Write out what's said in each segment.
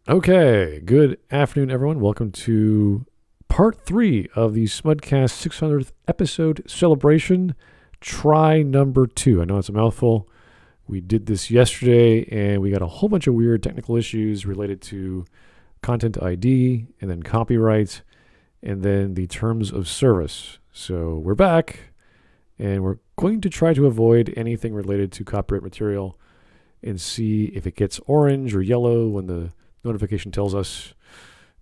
Okay, good afternoon, everyone. Welcome to part 3 of the Smudcast 600th episode celebration. Try number 2. I know it's a mouthful. We did this yesterday, and we got a whole bunch of weird technical issues related to content ID, and then copyright, and then the terms of service. So we're back, and we're going to try to avoid anything related to copyright material and see if it gets orange or yellow when the notification tells us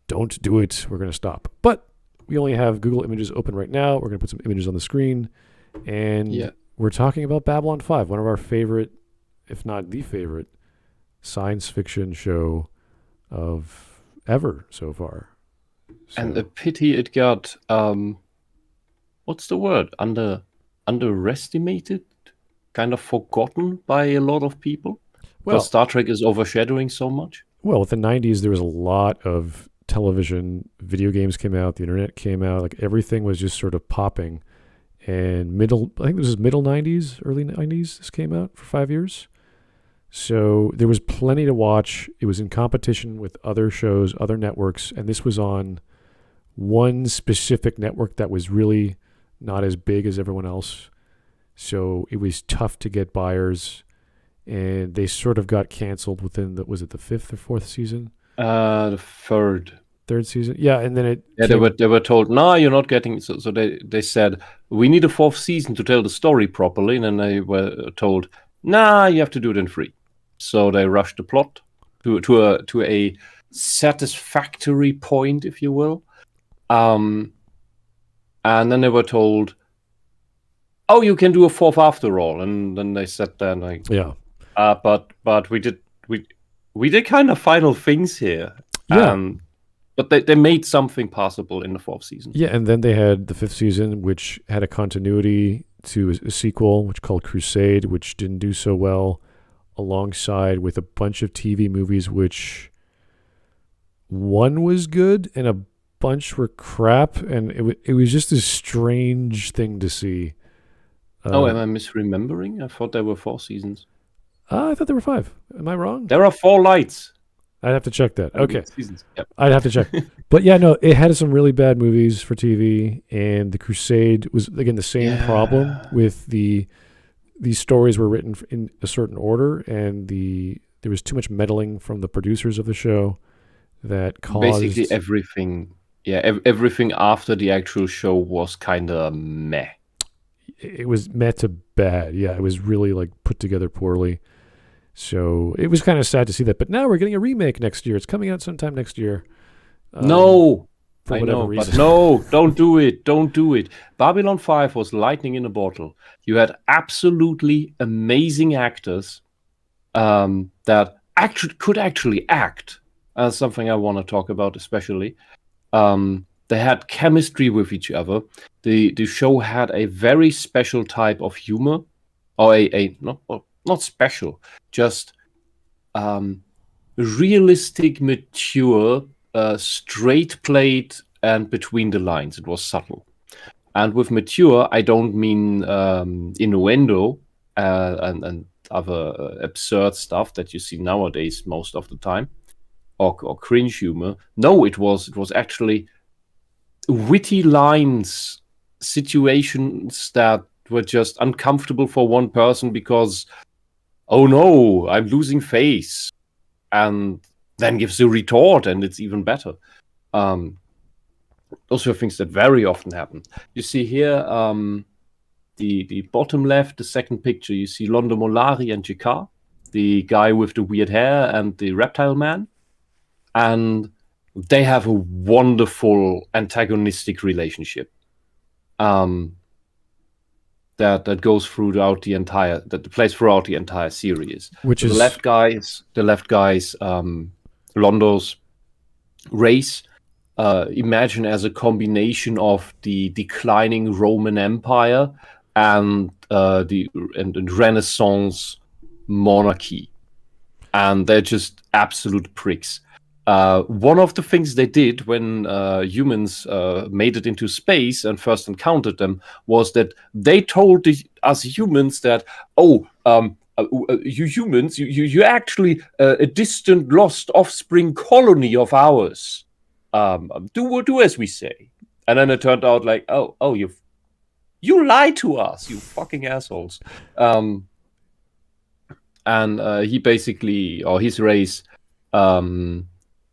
don't do it, we're going to stop. But we only have Google Images open right now. We're going to put some images on the screen, and we're talking about Babylon 5, one of our favorite, if not the favorite, science fiction show of ever so far. And a pity it got what's the word, underestimated, kind of forgotten by a lot of people, because Star Trek is overshadowing so much. Well, with the 90s, there was a lot of television, video games came out, the internet came out, like everything was just sort of popping. And I think this is middle 90s, early 90s, this came out for 5 years. So there was plenty to watch. It was in competition with other shows, other networks, and this was on one specific network that was really not as big as everyone else. So it was tough to get buyers. And they sort of got canceled within was it the 5th or 4th season? The third season. Yeah, and then they were told, no, you're not getting. So they said, we need a 4th season to tell the story properly, and then they were told, nah, you have to do it in 3. So they rushed the plot to a satisfactory point, if you will. And then they were told, oh, you can do a 4th after all, and then they sat there and like, yeah. But we did kind of final things here. Yeah. But they made something possible in the 4th season. Yeah, and then they had the 5th season, which had a continuity to a sequel, which called Crusade, which didn't do so well, alongside with a bunch of TV movies, which one was good and a bunch were crap, and it was just a strange thing to see. Am I misremembering? I thought there were 4 seasons. I thought there were 5. Am I wrong? There are 4 lights. I'd have to check that. Okay. Seasons. Yep. I'd have to check. But yeah, no, it had some really bad movies for TV, and The Crusade was, again, the same problem with these stories were written in a certain order, and there was too much meddling from the producers of the show that caused... Basically everything. Yeah, everything after the actual show was kind of meh. It was meh to bad. Yeah, it was really like put together poorly. So it was kind of sad to see that. But now we're getting a remake next year. It's coming out sometime next year. No, for whatever reason. But no, don't do it. Don't do it. Babylon 5 was lightning in a bottle. You had absolutely amazing actors that could actually act. Something I want to talk about especially. They had chemistry with each other. The show had a very special type of humor, or not special, just realistic, mature, straight played, and between the lines. It was subtle. And with mature, I don't mean innuendo and other absurd stuff that you see nowadays most of the time, or cringe humor. No, it was actually witty lines, situations that were just uncomfortable for one person because, oh no, I'm losing face, and then gives a retort, and it's even better. Those are things that very often happen. You see here, the bottom left, the second picture, you see Londo Mollari and Jakar, the guy with the weird hair and the reptile man, and they have a wonderful antagonistic relationship that goes throughout the entire, that plays throughout the entire series. Which is the left guy's Londo's race. Imagine as a combination of the declining Roman Empire and the Renaissance monarchy, and they're just absolute pricks. One of the things they did when humans made it into space and first encountered them was that they told us humans that, you humans, you're actually a distant, lost offspring colony of ours. Do as we say." And then it turned out like, oh, you lied to us, you fucking assholes. And he basically, or his race,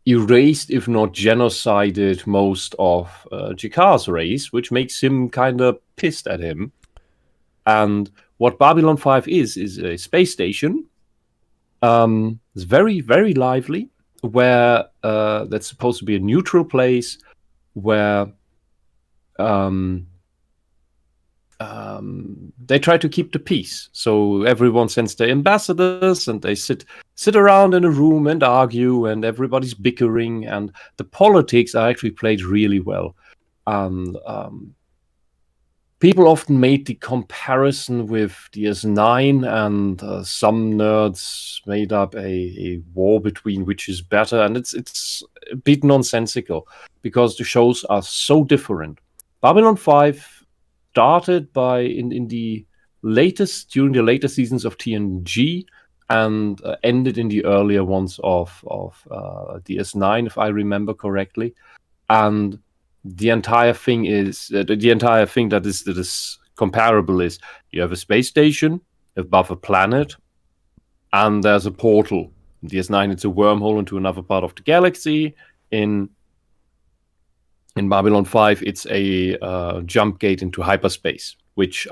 erased, if not genocided, most of Jakar's race, which makes him kind of pissed at him. And what Babylon 5 is a space station. It's very, very lively, where that's supposed to be a neutral place where they try to keep the peace. So everyone sends their ambassadors, and they sit around in a room and argue, and everybody's bickering, and the politics are actually played really well. And people often made the comparison with DS9, and some nerds made up a war between which is better, and it's a bit nonsensical because the shows are so different. Babylon 5 started during the later seasons of TNG, and ended in the earlier ones of DS9, if I remember correctly. And the entire thing that is comparable is you have a space station above a planet, and there's a portal. In DS9, it's a wormhole into another part of the galaxy. In Babylon 5, it's a jump gate into hyperspace, which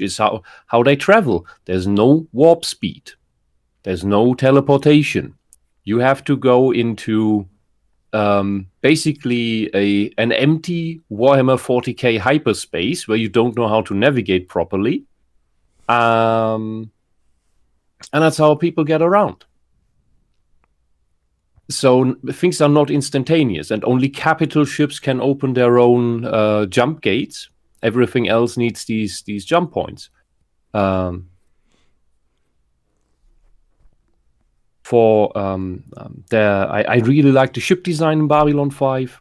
is how they travel. There's no warp speed. There's no teleportation. You have to go into basically an empty Warhammer 40k hyperspace where you don't know how to navigate properly. And that's how people get around. So things are not instantaneous, and only capital ships can open their own jump gates. Everything else needs these jump points. I really like the ship design in Babylon 5,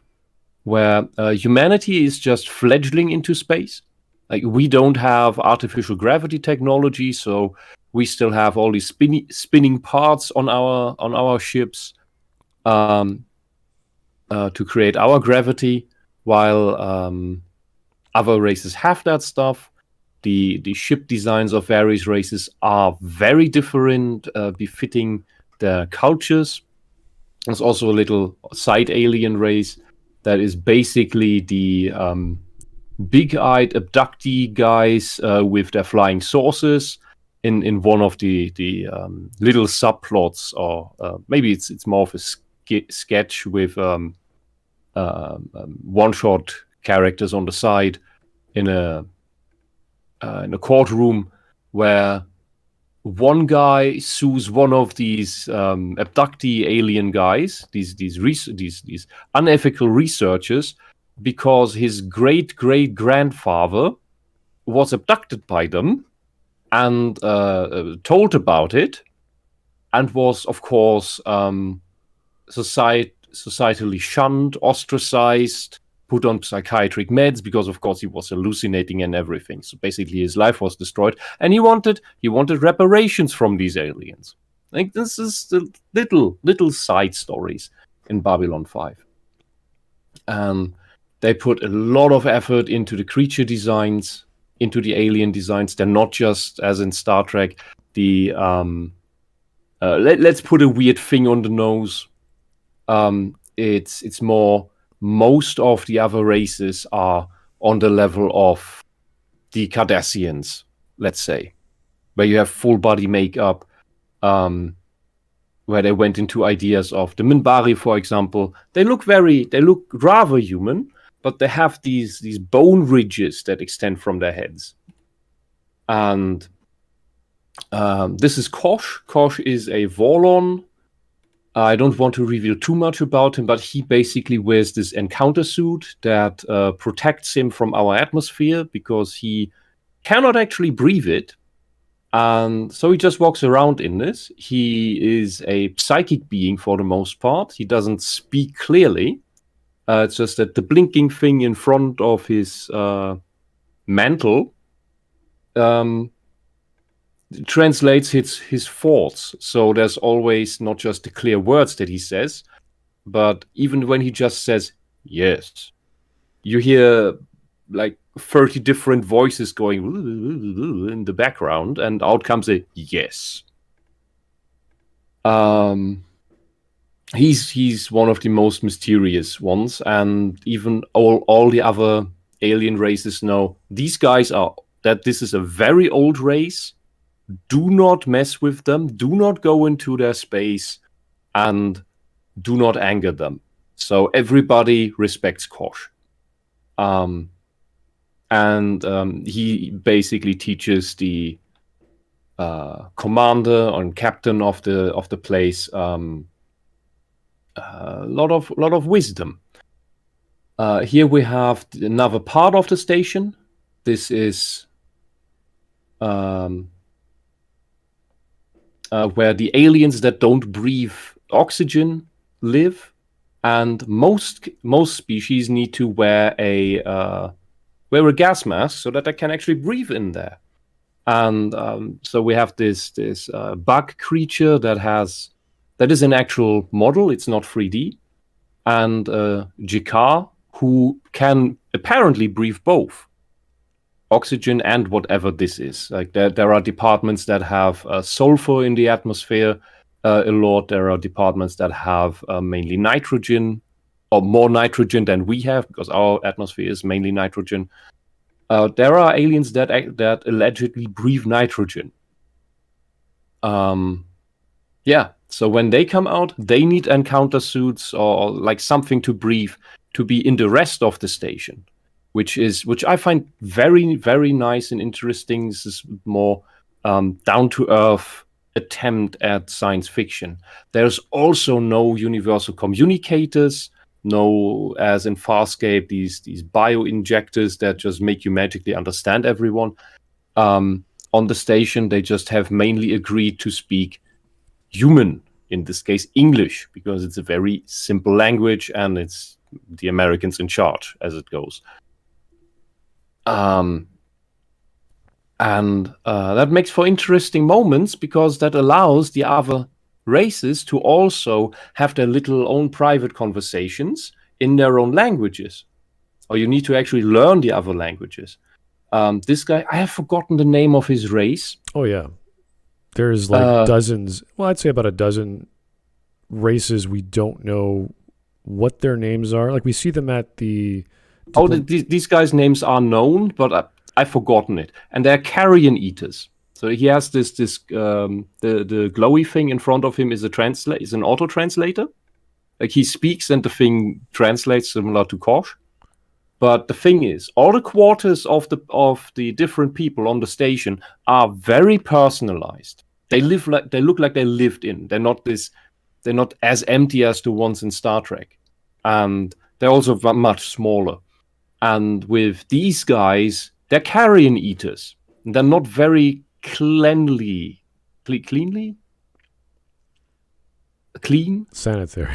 where humanity is just fledgling into space. Like, we don't have artificial gravity technology, so we still have all these spinning parts on our ships to create our gravity, while other races have that stuff. The ship designs of various races are very different, befitting their cultures. There's also a little side alien race that is basically the big-eyed abductee guys with their flying saucers in one of the little subplots, or maybe it's more of a sketch with one-shot characters on the side in a courtroom, where one guy sues one of these abductee alien guys, these unethical researchers, because his great-great-grandfather was abducted by them and told about it, and was, of course, societally shunned, ostracized, put on psychiatric meds, because of course he was hallucinating and everything. So basically his life was destroyed, and he wanted reparations from these aliens. Like, this is the little side stories in Babylon 5. And they put a lot of effort into the creature designs, into the alien designs. They're not just, as in Star Trek, the let's put a weird thing on the nose. It's more, most of the other races are on the level of the Cardassians, let's say, where you have full body makeup, where they went into ideas of the Minbari, for example. They look rather human, but they have these bone ridges that extend from their heads. And this is Kosh. Kosh is a Vorlon. I don't want to reveal too much about him, but he basically wears this encounter suit that protects him from our atmosphere, because he cannot actually breathe it. And so he just walks around in this. He is a psychic being for the most part. He doesn't speak clearly. It's just that the blinking thing in front of his mantle translates his thoughts. So there's always not just the clear words that he says, but even when he just says yes, you hear like 30 different voices going in the background, and out comes a yes. He's one of the most mysterious ones, and even all the other alien races know these guys are that this is a very old race. Do not mess with them. Do not go into their space, and do not anger them. So everybody respects Kosh. He basically teaches the commander and captain of the place a lot of wisdom. Here we have another part of the station. This is where the aliens that don't breathe oxygen live, and most species need to wear a gas mask so that they can actually breathe in there. And so we have this bug creature that is an actual model. It's not 3D, and Jakar, who can apparently breathe both oxygen and whatever this is. Like there are departments that have sulfur in the atmosphere a lot. There are departments that have mainly nitrogen, or more nitrogen than we have, because our atmosphere is mainly nitrogen. There are aliens that allegedly breathe nitrogen. So when they come out, they need encounter suits or like something to breathe to be in the rest of the station, which I find very, very nice and interesting. This is more down-to-earth attempt at science fiction. There's also no universal communicators, no, as in Farscape, these bio-injectors that just make you magically understand everyone. On the station, they just have mainly agreed to speak human, in this case English, because it's a very simple language and it's the Americans in charge as it goes. That makes for interesting moments, because that allows the other races to also have their little own private conversations in their own languages. Or you need to actually learn the other languages. This guy, I have forgotten the name of his race. Oh, yeah. There's like dozens. Well, I'd say about a dozen races we don't know what their names are. Like we see them at the... these guys' names are known, but I've forgotten it. And they're carrion eaters. So he has the glowy thing in front of him is an auto translator. Like he speaks and the thing translates, similar to Kosh. But the thing is, all the quarters of the different people on the station are very personalized. They look like they lived in. They're not as empty as the ones in Star Trek, and they're also much smaller. And with these guys, they're carrion eaters. They're not very clean, sanitary.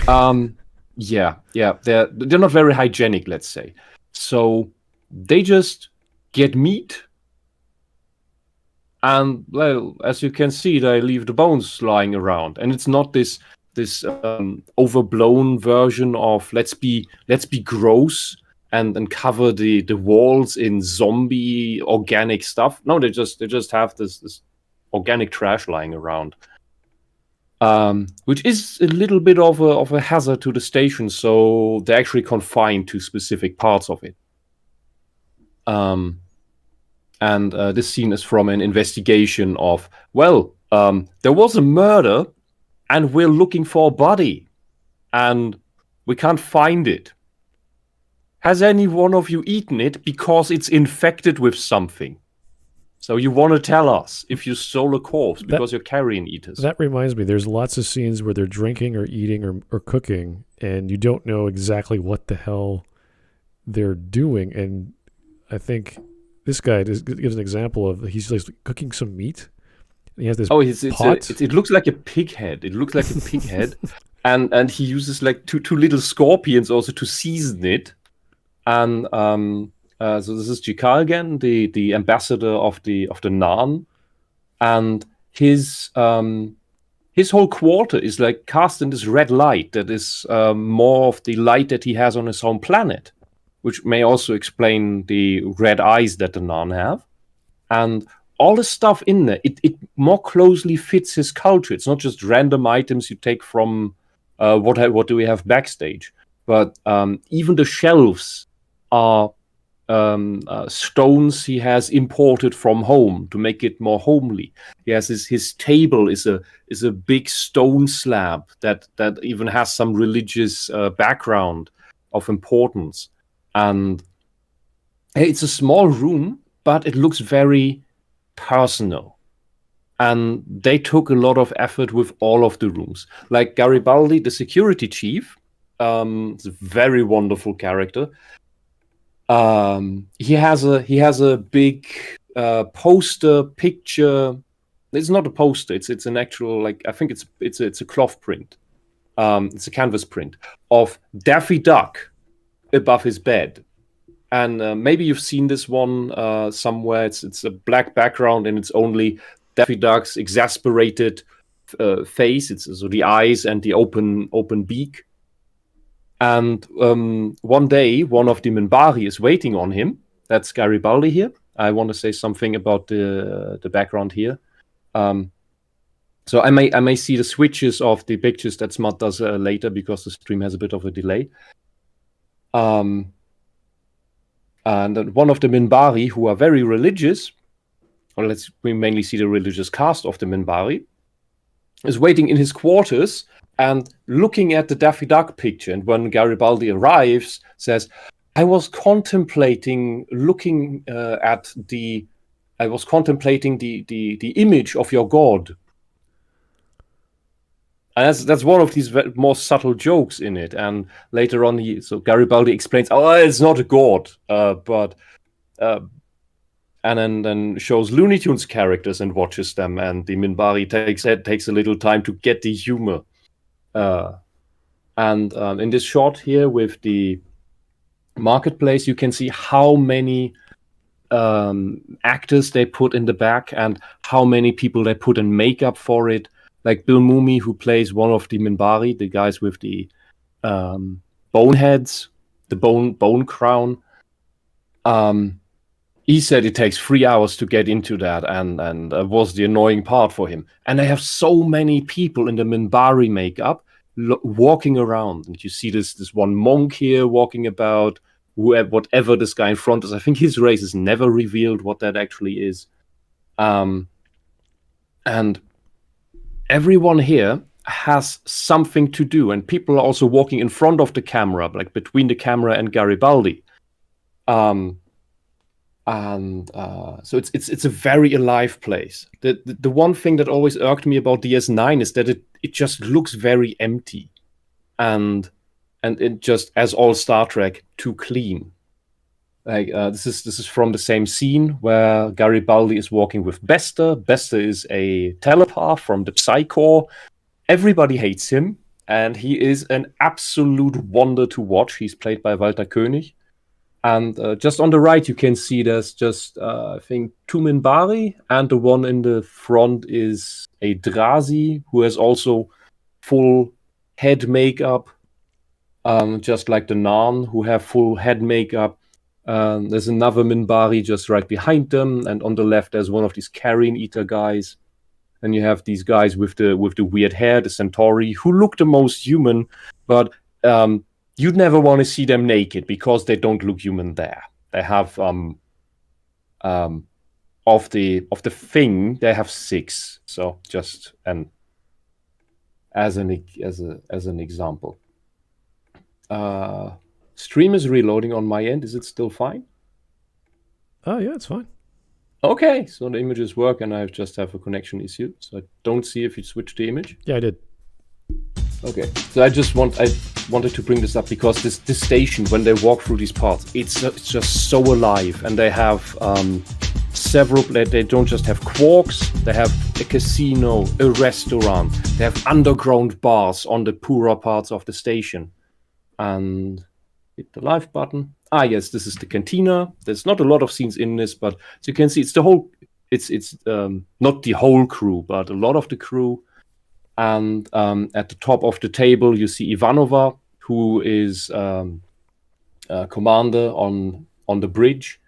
Yeah, they're not very hygienic, let's say. So they just get meat, and well, as you can see, they leave the bones lying around, and it's not this overblown version of let's be gross and cover the walls in zombie organic stuff. No, they just have this organic trash lying around, which is a little bit of a hazard to the station. So they're actually confined to specific parts of it. This scene is from an investigation of, there was a murder, and we're looking for a body, and we can't find it. Has any one of you eaten it? Because it's infected with something. So you want to tell us if you stole a corpse because you're carrion eaters. That reminds me, there's lots of scenes where they're drinking or eating or cooking, and you don't know exactly what the hell they're doing. And I think this guy gives an example of he's like cooking some meat. And he has this pot. It looks like a pig head. It looks like a pig head. And he uses like two little scorpions also to season it. And so this is Jakar again, the ambassador of the Narn. and his whole quarter is like cast in this red light that is more of the light that he has on his home planet, which may also explain the red eyes that the Narn have. And all the stuff in there, it more closely fits his culture. It's not just random items you take from what do we have backstage, but even the shelves are stones he has imported from home to make it more homely. He has his table is a big stone slab that even has some religious background of importance. And it's a small room, but it looks very personal. And they took a lot of effort with all of the rooms. Like Garibaldi, the security chief, is a very wonderful character. He has a big poster picture. It's not a poster. It's an actual, like, I think it's a cloth print. It's a canvas print of Daffy Duck above his bed. And maybe you've seen this one somewhere. It's a black background and it's only Daffy Duck's exasperated face. It's so the eyes and the open beak. And one day, one of the Minbari is waiting on him. That's Garibaldi here. I want to say something about the background here. So I may see the switches of the pictures that Smut does later because the stream has a bit of a delay. And one of the Minbari, who are very religious, or we mainly see the religious cast of the Minbari, is waiting in his quarters and looking at the Daffy Duck picture. And when Garibaldi arrives, says, I was contemplating the image of your god. And that's one of these more subtle jokes in it. And later on, so Garibaldi explains, oh, it's not a god, and then shows Looney Tunes characters and watches them. And the Minbari takes a little time to get the humor. And in this shot here with the marketplace, you can see how many actors they put in the back and how many people they put in makeup for it. Like Bill Mumy, who plays one of the Minbari, the guys with the bone heads, the bone crown. He said it takes 3 hours to get into that, and was the annoying part for him. And they have so many people in the Minbari makeup walking around, and you see this one monk here walking about. Whatever this guy in front is, I think his race is never revealed what that actually is. And everyone here has something to do, and people are also walking in front of the camera, like between the camera and Garibaldi. So it's a very alive place. The one thing that always irked me about DS9 is that it just looks very empty, and it just, as all Star Trek, too clean. Like this is from the same scene where Garibaldi is walking with Bester. Bester is a telepath from the Psy Corps. Everybody hates him, and he is an absolute wonder to watch. He's played by Walter Koenig. And just on the right, you can see there's just, I think, 2 Minbari, and the one in the front is a Drazi, who has also full head makeup, just like the Narn, who have full head makeup. There's another Minbari just right behind them, and on the left there's one of these carrion eater guys. And you have these guys with the weird hair, the Centauri, who look the most human, but you'd never want to see them naked because they don't look human there. They have of the thing, they have 6. So just as an example. Stream is reloading on my end. Is it still fine? Oh yeah, it's fine. Okay, so the images work, and I just have a connection issue. So I don't see if you switched the image. Yeah, I did. Okay, so I wanted to bring this up because this station, when they walk through these parts, it's just so alive, and they have several. They don't just have quarks; they have a casino, a restaurant. They have underground bars on the poorer parts of the station, and hit the live button. Yes, this is the cantina. There's not a lot of scenes in this, but as you can see, it's the whole it's not the whole crew, but a lot of the crew. And at the top of the table, you see Ivanova, who is commander on the bridge,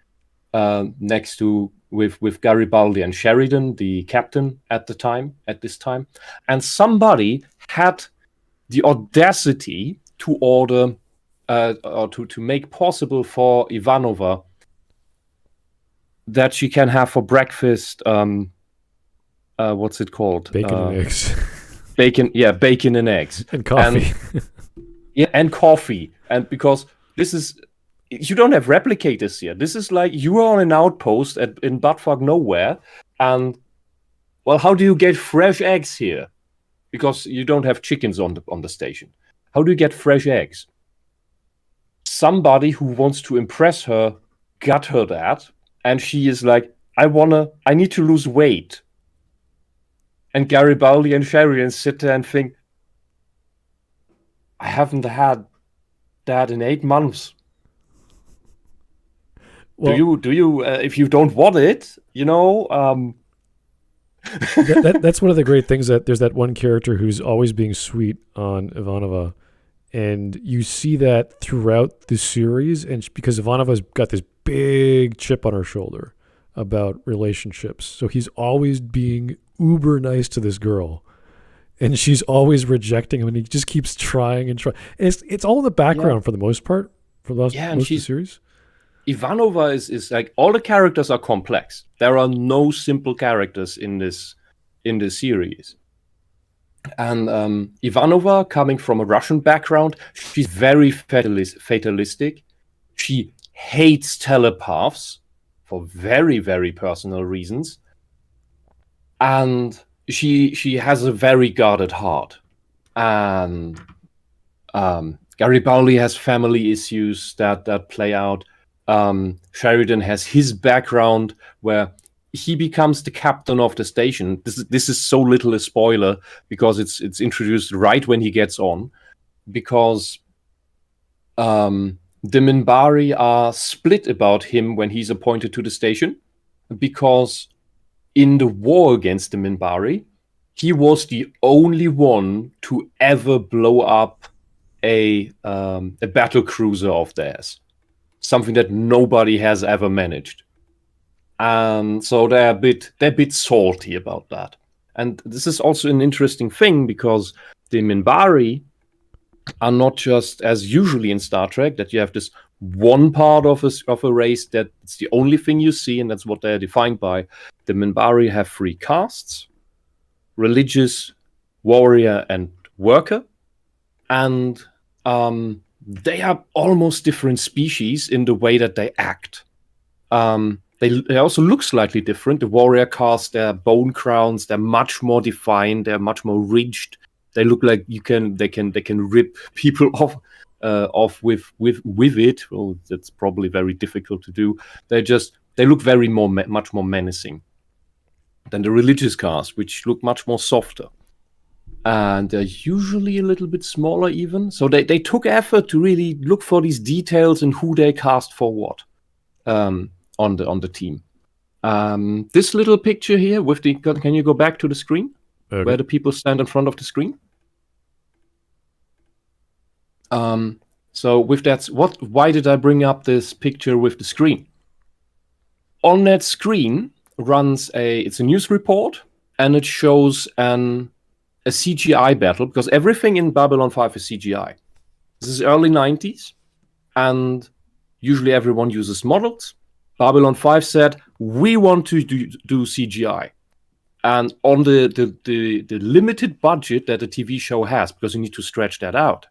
next to with Garibaldi and Sheridan, the captain at this time. And somebody had the audacity to order or to make possible for Ivanova that she can have for breakfast, what's it called? Bacon and eggs. Bacon and eggs. And coffee. And coffee. And because you don't have replicators here. This is like you are on an outpost in buttfuck nowhere, and well, how do you get fresh eggs here? Because you don't have chickens on the station. How do you get fresh eggs? Somebody who wants to impress her got her that, and she is like, I need to lose weight. And Garibaldi and Sheridan sit there and think, I haven't had that in 8 months. Well, do you? If you don't want it, that's one of the great things, that there's that one character who's always being sweet on Ivanova, and you see that throughout the series, and because Ivanova's got this big chip on her shoulder about relationships, so he's always being uber nice to this girl, and she's always rejecting him, and he just keeps trying and trying. And it's all in the background for the most part for most of the series. Ivanova is like, all the characters are complex. There are no simple characters in this series. And Ivanova, coming from a Russian background, she's very fatalistic. She hates telepaths for very, very personal reasons. And she has a very guarded heart. And Garibaldi has family issues that play out. Sheridan has his background where he becomes the captain of the station. This is so little a spoiler because it's introduced right when he gets on, because the Minbari are split about him when he's appointed to the station, because in the war against the Minbari, he was the only one to ever blow up a battle cruiser of theirs. Something that nobody has ever managed. And so they're a bit salty about that. And this is also an interesting thing, because the Minbari are not just, as usually in Star Trek, that you have this one part of a race that's the only thing you see, and that's what they're defined by. The Minbari have 3 castes: religious, warrior, and worker. And they are almost different species in the way that they act. They also look slightly different. The warrior caste, their bone crowns, they're much more defined. They're much more ridged. They look like they can rip people off with it. Well, that's probably very difficult to do. They look much more menacing than the religious caste, which look much more softer. And they're usually a little bit smaller even. So they took effort to really look for these details and who they cast for what on the team. This little picture here can you go back to the screen? Okay. Where the people stand in front of the screen? So with that, why did I bring up this picture with the screen? On that screen runs it's a news report, and it shows a CGI battle, because everything in Babylon 5 is CGI. This is early 90s, and usually everyone uses models. Babylon 5 said, we want to do CGI. And on the limited budget that a TV show has, because you need to stretch that out,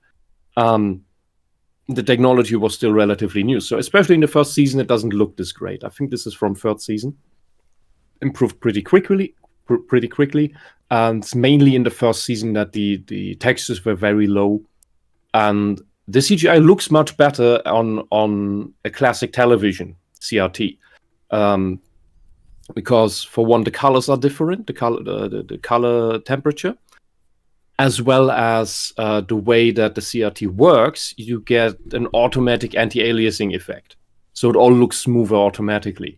the technology was still relatively new. So especially in the first season, it doesn't look this great. I think this is from third season. Improved pretty quickly. And it's mainly in the first season that the textures were very low, and the CGI looks much better on a classic television CRT, because for one, the colors are different, the color temperature, as well as the way that the CRT works. You get an automatic anti-aliasing effect, so it all looks smoother automatically.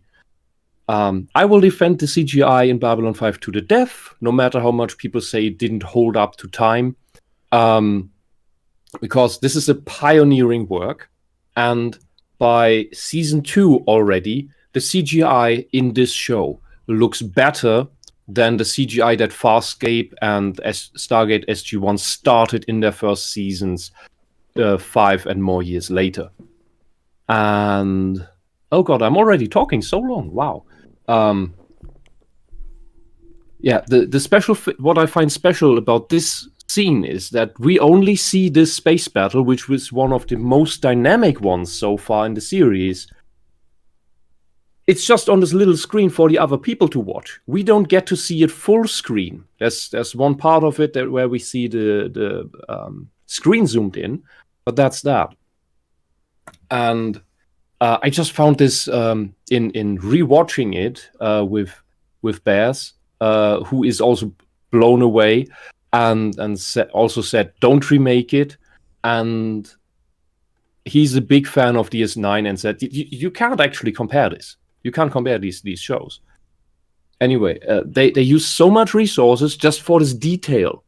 I will defend the CGI in Babylon 5 to the death, no matter how much people say it didn't hold up to time, because this is a pioneering work, and by season 2 already, the CGI in this show looks better than the CGI that Farscape and Stargate SG-1 started in their first seasons 5 and more years later. And oh god, I'm already talking so long. Wow. Yeah, the special what I find special about this scene is that we only see this space battle, which was one of the most dynamic ones so far in the series. It's just on this little screen for the other people to watch. We don't get to see it full screen. There's one part of it where we see the screen zoomed in, but that's that. And I just found this in rewatching it with Bears, who is also blown away and also said don't remake it, and he's a big fan of DS9 and said you can't actually compare this. You can't compare these shows. Anyway, they use so much resources just for this detail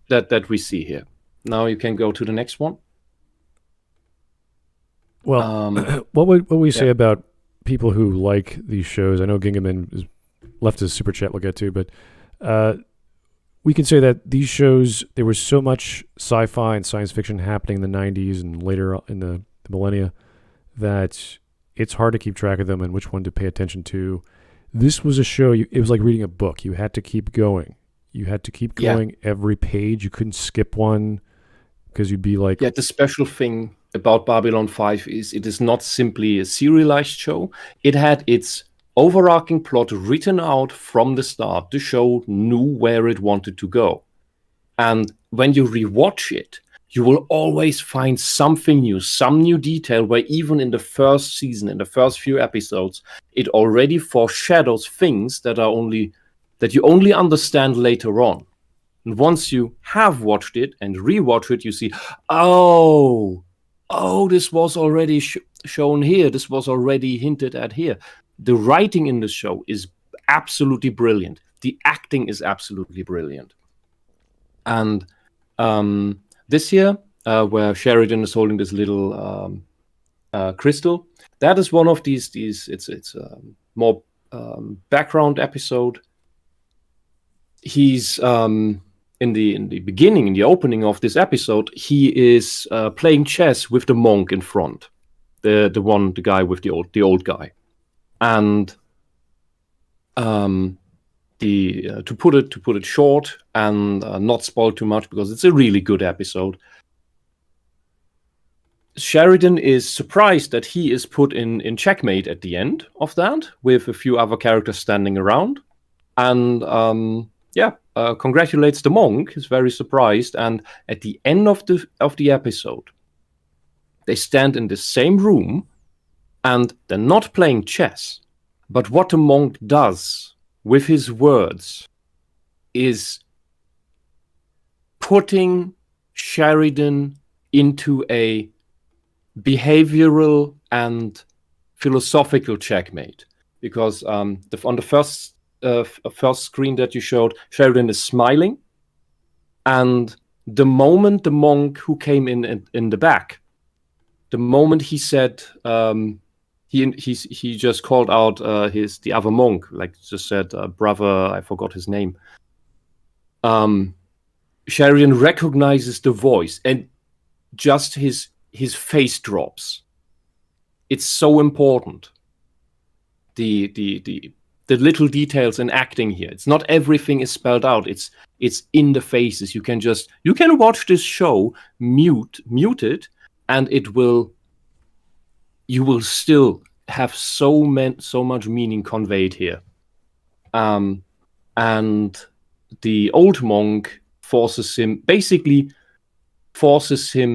that we see here. Now you can go to the next one. Well, what would we say about people who like these shows? I know Gingaman is left his super chat we'll get to, but we can say that these shows, there was so much sci-fi and science fiction happening in the 90s and later in the millennia that it's hard to keep track of them and which one to pay attention to. This was a show, it was like reading a book. You had to keep going. You had to keep going every page. You couldn't skip one because you'd be like... Yeah, the special thing about Babylon 5 is it is not simply a serialized show. It had its overarching plot written out from the start. The show knew where it wanted to go. And when you rewatch it, you will always find something new, some new detail where even in the first season, in the first few episodes, it already foreshadows things that you only understand later on. And once you have watched it and rewatch it, you see, oh, this was already shown here. This was already hinted at here. The writing in the show is absolutely brilliant. The acting is absolutely brilliant. And this year, where Sheridan is holding this little crystal, that is one of these. It's a more background episode. He's in the beginning, in the opening of this episode, he is playing chess with the monk in front, the guy with the old guy, and to put it short and not spoil too much because it's a really good episode. Sheridan is surprised that he is put in checkmate at the end of that with a few other characters standing around, and congratulates the monk. He's very surprised, and at the end of the episode, they stand in the same room, and they're not playing chess, but what the monk does with his words is putting Sheridan into a behavioral and philosophical checkmate, because on the first screen that you showed, Sheridan is smiling, and the moment the monk who came in the back, the moment he said he just called out the other monk, like just said brother, I forgot his name. Sheridan recognizes the voice, and just his face drops. It's so important. The little details in acting here. It's not everything is spelled out. It's in the faces. You can watch this show mute it, and you will still have so much meaning conveyed here. And the old monk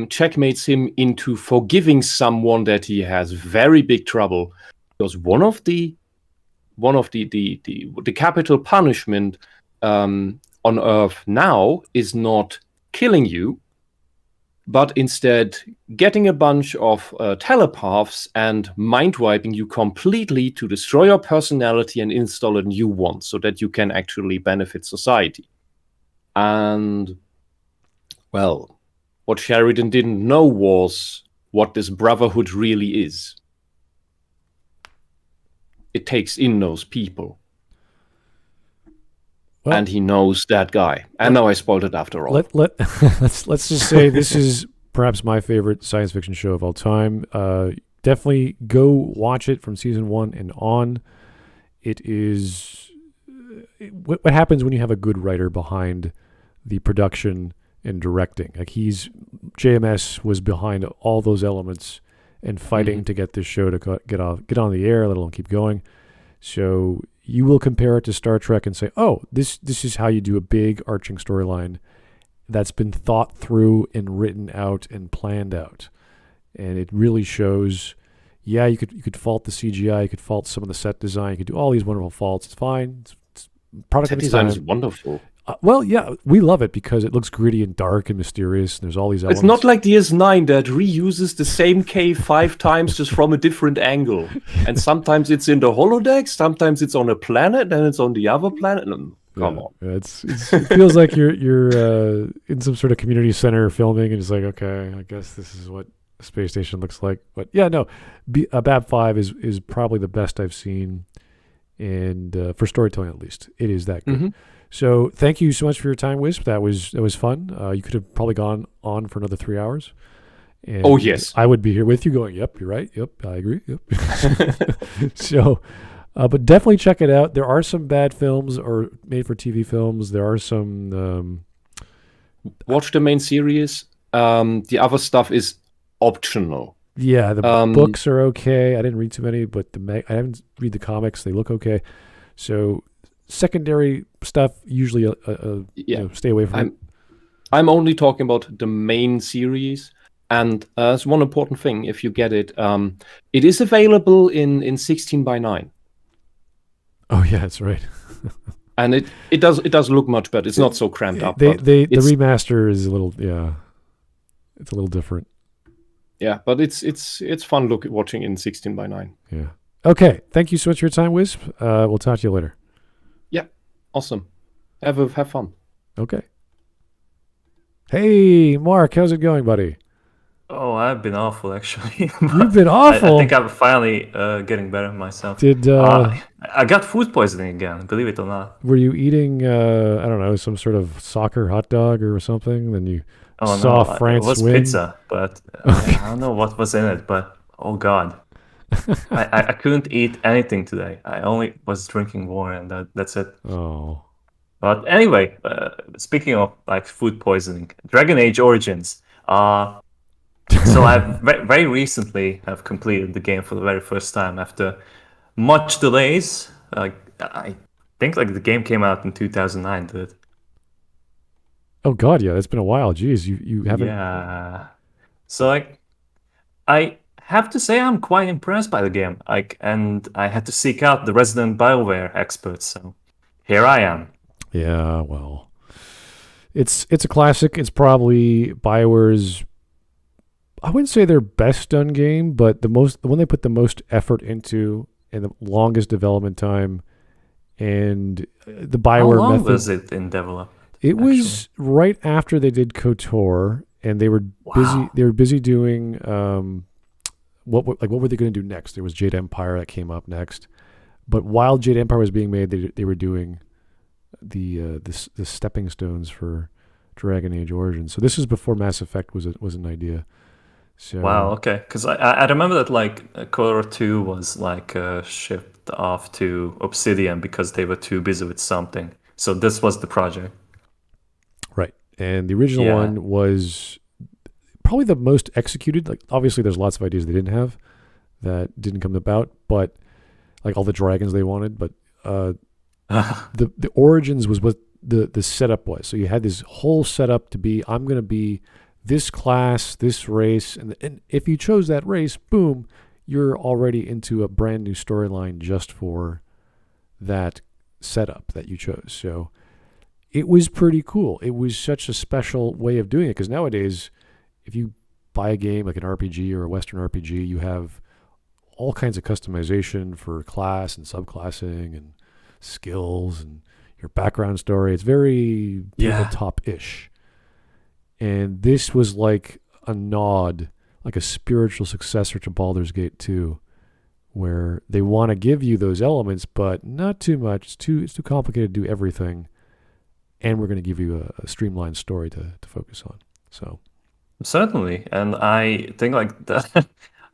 checkmates him into forgiving someone that he has very big trouble, because one of the capital punishment on Earth now is not killing you, but instead getting a bunch of telepaths and mind wiping you completely to destroy your personality and install a new one so that you can actually benefit society. And, well, what Sheridan didn't know was what this brotherhood really is. It takes in those people. Well, and he knows that guy. And now I spoiled it after all. Let's just say this is perhaps my favorite science fiction show of all time. Definitely go watch it from season 1 and on. It is what happens when you have a good writer behind the production and directing. Like JMS was behind all those elements and fighting to get this show to get on the air, let alone keep going. So you will compare it to Star Trek and say, oh, this is how you do a big arching storyline that's been thought through and written out and planned out. And it really shows, yeah, you could fault the CGI, you could fault some of the set design, you could do all these wonderful faults. It's fine. It's product set design is wonderful. Well, yeah, we love it because it looks gritty and dark and mysterious. And there's all these elements. It's not like DS9 that reuses the same cave 5 times just from a different angle. And sometimes it's in the holodeck, sometimes it's on a planet, then it's on the other planet. Come on. It feels like you're in some sort of community center filming, and it's like, okay, I guess this is what a space station looks like. But yeah, no, BAB 5 is probably the best I've seen, and for storytelling at least, it is that good. So thank you so much for your time, Wisp. That was fun. You could have probably gone on for another 3 hours. And oh, yes. I would be here with you going, yep, you're right. Yep, I agree. Yep. So, but definitely check it out. There are some bad films or made-for-TV films. There are some... Watch the main series. The other stuff is optional. Yeah, the books are okay. I didn't read too many, but I haven't read the comics. They look okay. So... secondary stuff usually stay away from it. I'm only talking about the main series, and that's one important thing. If you get it, it is available in 16:9. Oh yeah, that's right. And it does look much better. It's not so cramped up. The remaster is a little it's a little different. Yeah, but it's fun watching in 16:9. Yeah. Okay. Thank you so much for your time, Wisp. We'll talk to you later. Awesome. Have fun. Okay. Hey, Mark, how's it going, buddy? Oh, I've been awful, actually. You've been awful? I think I'm finally getting better myself. I got food poisoning again, believe it or not. Were you eating, I don't know, some sort of soccer hot dog or something? Then you saw France win? It was pizza, but I don't know what was in it, but oh God. I couldn't eat anything today. I only was drinking water, and that's it. Oh. But anyway, speaking of like food poisoning, Dragon Age Origins. So I very recently have completed the game for the very first time after much delays. I think like the game came out in 2009, did it? Oh God, yeah, that's been a while. Jeez, you haven't. Yeah. So I have to say I'm quite impressed by the game. And I had to seek out the resident Bioware experts. So here I am. Yeah, well, it's a classic. It's probably Bioware's, I wouldn't say their best done game, but the one they put the most effort into and the longest development time. And the Bioware How long method was it in development? It was right after they did KOTOR, and they were busy. They were busy doing what were they going to do next? There was Jade Empire that came up next, but while Jade Empire was being made, they were doing the stepping stones for Dragon Age Origins. So this is before Mass Effect was an idea. So, wow. Okay, because I remember that like KOTOR 2 was like shipped off to Obsidian because they were too busy with something. So this was the project. Right. And the original one was probably the most executed. Like, obviously, there's lots of ideas they didn't have that didn't come about, but like all the dragons they wanted. But the Origins was what the setup was. So you had this whole setup to be, I'm going to be this class, this race. And if you chose that race, boom, you're already into a brand new storyline just for that setup that you chose. So it was pretty cool. It was such a special way of doing it, because nowadays if you buy a game like an RPG or a Western RPG, you have all kinds of customization for class and subclassing and skills and your background story. It's very tabletop-ish. And this was like a nod, like a spiritual successor to Baldur's Gate 2, where they want to give you those elements, but not too much. It's too complicated to do everything. And we're going to give you a streamlined story to focus on. So Certainly, and I think like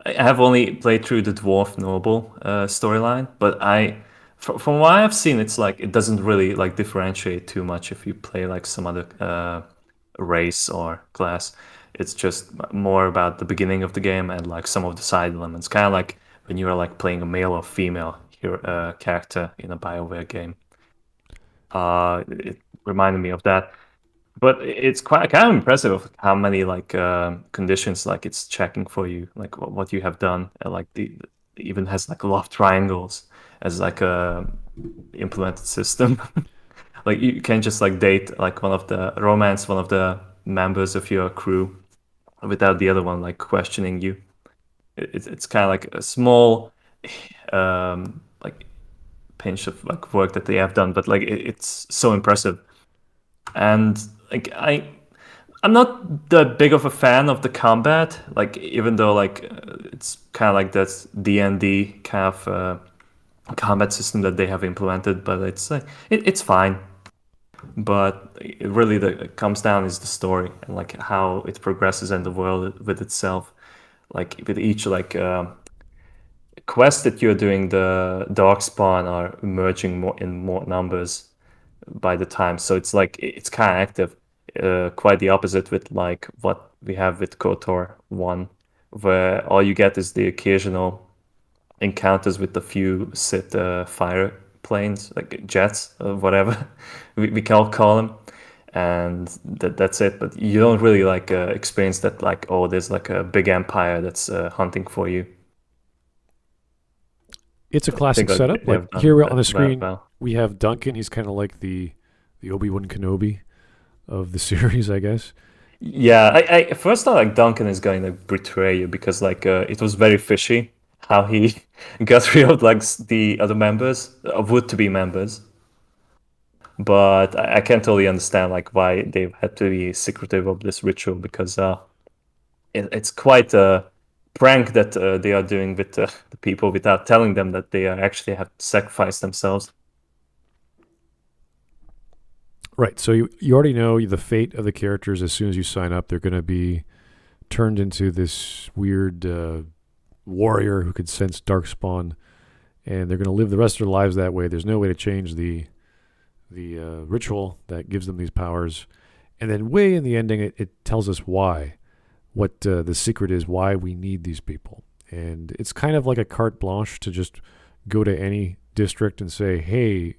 I have only played through the Dwarf Noble storyline, but from what I've seen, it's like it doesn't really like differentiate too much if you play like some other race or class. It's just more about the beginning of the game and like some of the side elements, kind of like when you are like playing a male or female character in a Bioware game. It reminded me of that. But it's quite kind of impressive of how many like conditions like it's checking for you, like what you have done. Like it even has like love triangles as like a implemented system. Like you can just like date like one of the members of your crew without the other one like questioning you. It's kind of like a small like pinch of like work that they have done, but like it's so impressive. And like I'm not that big of a fan of the combat, like even though like it's kind of like that D&D kind of combat system that they have implemented, but it's like it's fine. But it really it comes down is the story and like how it progresses in the world with itself, like with each like quest that you're doing, the dog spawn are emerging more numbers by the time, so it's like it's kind of active. Quite the opposite with like what we have with KOTOR 1, where all you get is the occasional encounters with a few Sith fire planes, like jets or whatever we can all call them, and that's it. But you don't really like experience that like, oh, there's like a big empire that's hunting for you. It's a classic setup. Like here on the screen, we have Duncan. He's kind of like the Obi-Wan Kenobi of the series, I guess. Yeah, I first thought like Duncan is going to betray you because like it was very fishy how he got rid of like the other members, would-to-be members. But I can totally understand like why they had to be secretive of this ritual, because it's quite a prank that they are doing with the people without telling them that they actually have to sacrifice themselves. Right. So you already know the fate of the characters as soon as you sign up. They're going to be turned into this weird warrior who could sense darkspawn, and they're going to live the rest of their lives that way. There's no way to change the ritual that gives them these powers. And then way in the ending, it tells us why. What the secret is, why we need these people. And it's kind of like a carte blanche to just go to any district and say, hey,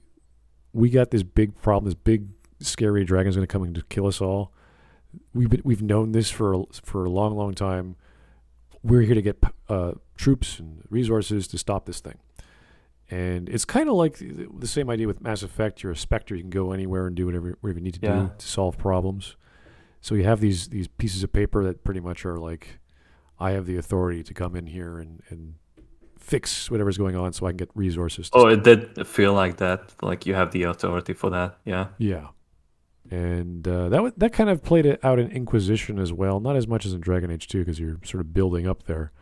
we got this big problem, this big scary dragon's going to come and kill us all. We've known this for a long, long time. We're here to get troops and resources to stop this thing. And it's kind of like the same idea with Mass Effect. You're a Spectre. You can go anywhere and do whatever you need to do to solve problems. So you have these pieces of paper that pretty much are like, I have the authority to come in here and fix whatever's going on so I can get resources. It did feel like that. Like you have the authority for that. Yeah. Yeah. And that kind of played it out in Inquisition as well. Not as much as in Dragon Age 2 because you're sort of building up there.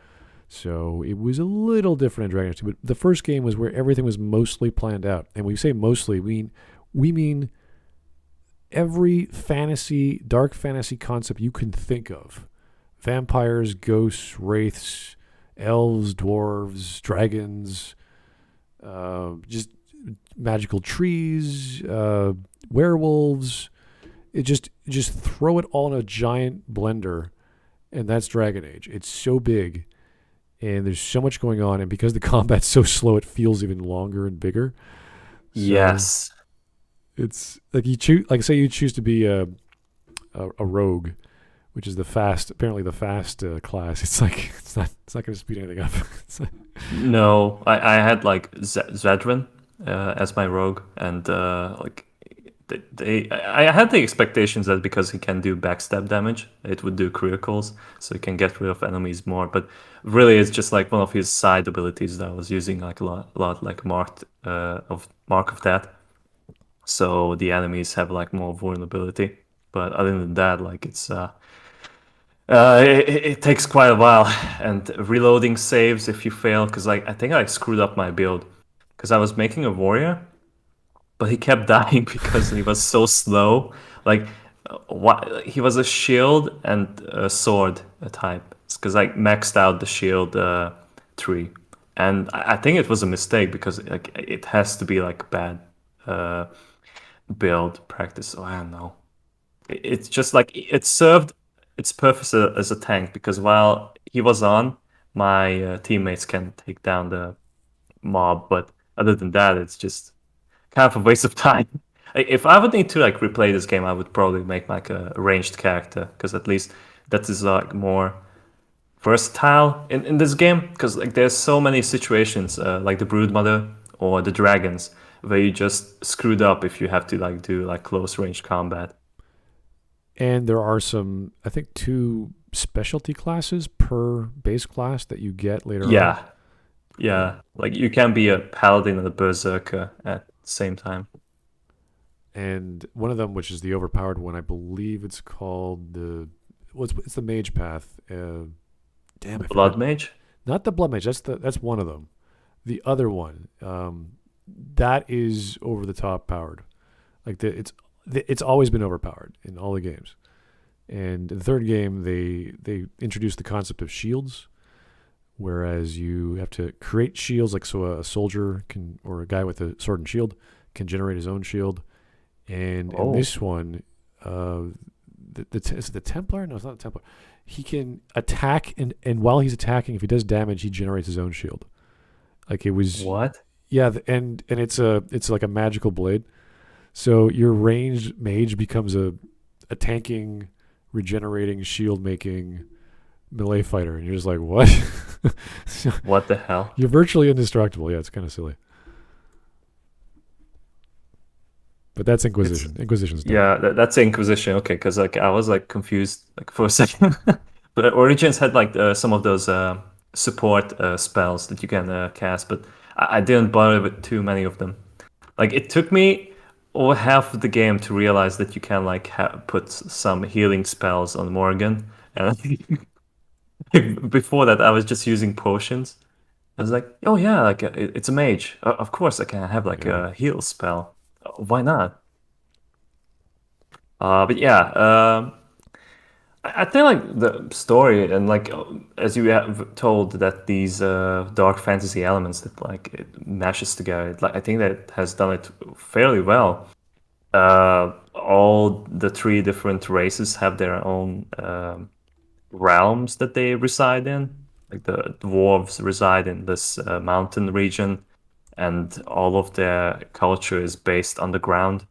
So it was a little different in Dragon Age 2. But the first game was where everything was mostly planned out. And when we say mostly, we mean every fantasy, dark fantasy concept you can think of. Vampires, ghosts, wraiths, elves, dwarves, dragons, just magical trees, werewolves. It just throw it all in a giant blender, and that's Dragon Age. It's so big, and there's so much going on, and because the combat's so slow, it feels even longer and bigger. So yes. It's like you choose to be a rogue, which is apparently the fast class. It's like it's not going to speed anything up. No, I had like Zedrin as my rogue, and like I had the expectations that because he can do backstab damage, it would do criticals, so he can get rid of enemies more. But really, it's just like one of his side abilities that I was using like a lot like mark of that. So the enemies have like more vulnerability. But other than that, like it takes quite a while, and reloading saves if you fail. Because like I think I screwed up my build because I was making a warrior, but he kept dying because he was so slow. Like, he was a shield and a sword type. Because I maxed out the shield tree, and I think it was a mistake because like it has to be like bad build practice. So I don't know. It's just like it served its purpose as a tank because while he was on, my teammates can take down the mob. But other than that, it's just kind of a waste of time. If I would need to like replay this game, I would probably make like a ranged character because at least that is like more versatile in this game. Because like there's so many situations like the Broodmother or the dragons where you just screwed up if you have to like do like close range combat. And there are some, I think, 2 specialty classes per base class that you get later on. Yeah. Like you can be a paladin and a berserker at the same time. And one of them, which is the overpowered one, I believe it's called it's the mage path. Blood mage? Not the blood mage. That's one of them. The other one, that is over the top powered. Like it's always been overpowered in all the games. And in the third game, they introduced the concept of shields, whereas you have to create shields, like so a soldier can, or a guy with a sword and shield can generate his own shield. And in this one, is it the Templar? No, it's not the Templar. He can attack, and while he's attacking, if he does damage, he generates his own shield. Like it was what? Yeah, and it's like a magical blade. So your ranged mage becomes a tanking, regenerating, shield making melee fighter, and you're just like, what? What the hell? You're virtually indestructible. Yeah, it's kind of silly. But that's Inquisition. Inquisition's done. Yeah, that's Inquisition. Okay, because like I was like confused like for a second. But Origins had like some of those support spells that you can cast, but I didn't bother with too many of them. Like it took me over half of the game to realize that you can like put some healing spells on Morgan, and before that I was just using potions. I was like, oh yeah, like it's a mage. Of course I can have like a heal spell. Why not? But yeah, I think like the story and like as you have told that these dark fantasy elements that like it mashes together, like I think that has done it fairly well. All the 3 different races have their own realms that they reside in. Like the dwarves reside in this mountain region, and all of their culture is based underground.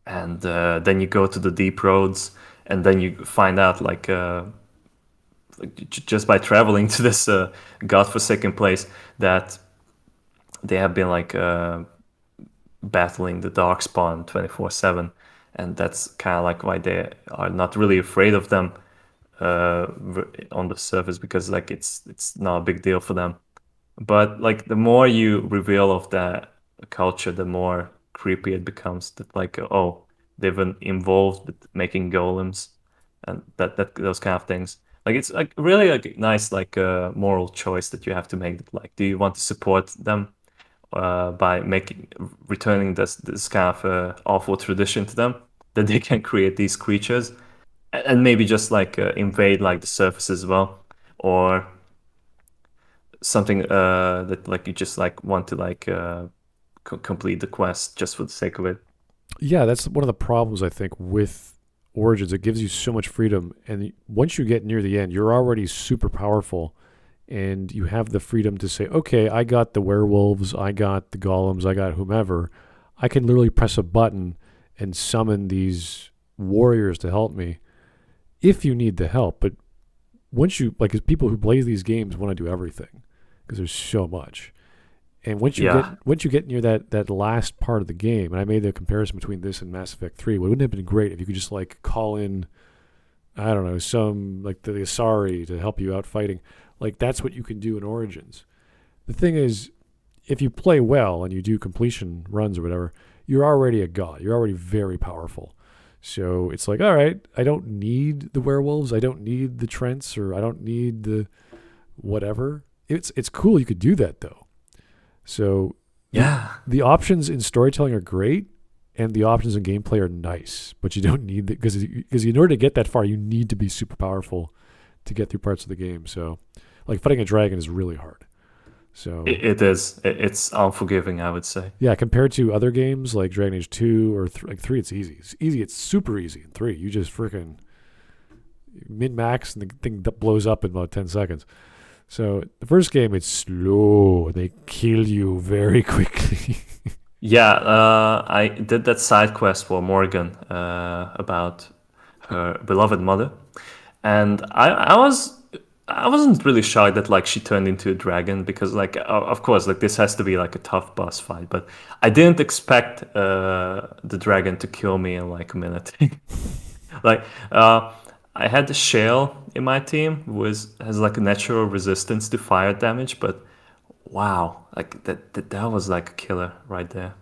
And then you go to the deep roads, and then you find out like just by traveling to this godforsaken place that they have been like battling the darkspawn 24/7, and that's kind of like why they are not really afraid of them on the surface, because like it's not a big deal for them. But like the more you reveal of that culture, the more creepy it becomes. That like they've been involved with making golems and that those kind of things. Like it's like really like a nice like moral choice that you have to make. That like, do you want to support them by returning this kind of awful tradition to them that they can create these creatures, and maybe just like invade like the surface as well, or something that like you just like want to like complete the quest just for the sake of it. Yeah, that's one of the problems I think with Origins. It gives you so much freedom, and once you get near the end, you're already super powerful, and you have the freedom to say, okay, I got the werewolves, I got the golems, I got whomever. I can literally press a button and summon these warriors to help me if you need the help. But once you, like, people who play these games want to do everything because there's so much. And once you get near that last part of the game, and I made the comparison between this and Mass Effect 3, wouldn't it have been great if you could just like call in, I don't know, some like the Asari to help you out fighting. Like that's what you can do in Origins. The thing is, if you play well and you do completion runs or whatever, you're already a god. You're already very powerful. So it's like, all right, I don't need the werewolves. I don't need the Trents, or I don't need the whatever. It's cool you could do that though. So the options in storytelling are great, and the options in gameplay are nice, but you don't need it because in order to get that far, you need to be super powerful to get through parts of the game. So, like fighting a dragon is really hard. So it is. It's unforgiving, I would say. Yeah, compared to other games like Dragon Age 2 or like 3, it's easy. It's easy. It's super easy in 3. You just freaking min-max and the thing blows up in about 10 seconds. So the first game, it's slow. They kill you very quickly. I did that side quest for Morgan about her beloved mother, and I wasn't really shocked that like she turned into a dragon, because like of course like this has to be like a tough boss fight, but I didn't expect the dragon to kill me in like a minute. Like I had the shell in my team who has like a natural resistance to fire damage, but wow, like that was like a killer right there.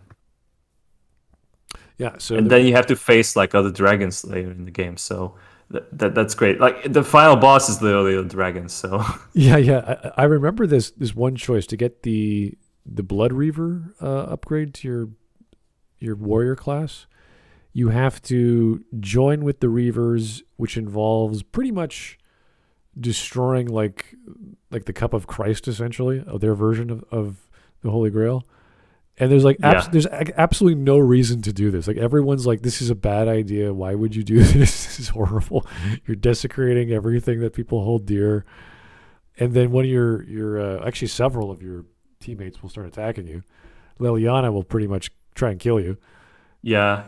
Yeah, so and then you have to face like other dragons later in the game, so that's great. Like the final boss is literally a dragon, so yeah. I remember this one choice to get the Blood Reaver upgrade to your warrior class. You have to join with the Reavers, which involves pretty much destroying like the Cup of Christ, essentially, of their version of the Holy Grail. And there's like there's absolutely no reason to do this. Like everyone's like, this is a bad idea. Why would you do this? This is horrible. You're desecrating everything that people hold dear. And then one of your actually several of your teammates will start attacking you. Liliana will pretty much try and kill you. Yeah.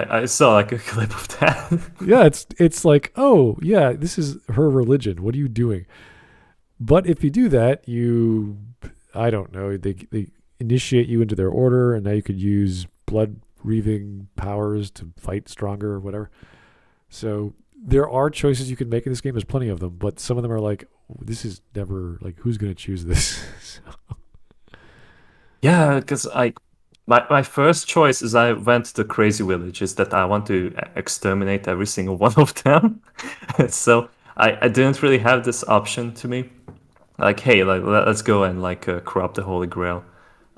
I saw like a clip of that. Yeah, it's like, oh yeah, this is her religion. What are you doing? But if you do that, I don't know, they initiate you into their order, and now you could use blood reaving powers to fight stronger or whatever. So there are choices you can make in this game. There's plenty of them, but some of them are like, this is never like, who's going to choose this? Yeah, because my first choice is I went to the crazy village, is that I want to exterminate every single one of them. So I didn't really have this option to me. Like, hey, like let's go and like corrupt the Holy Grail.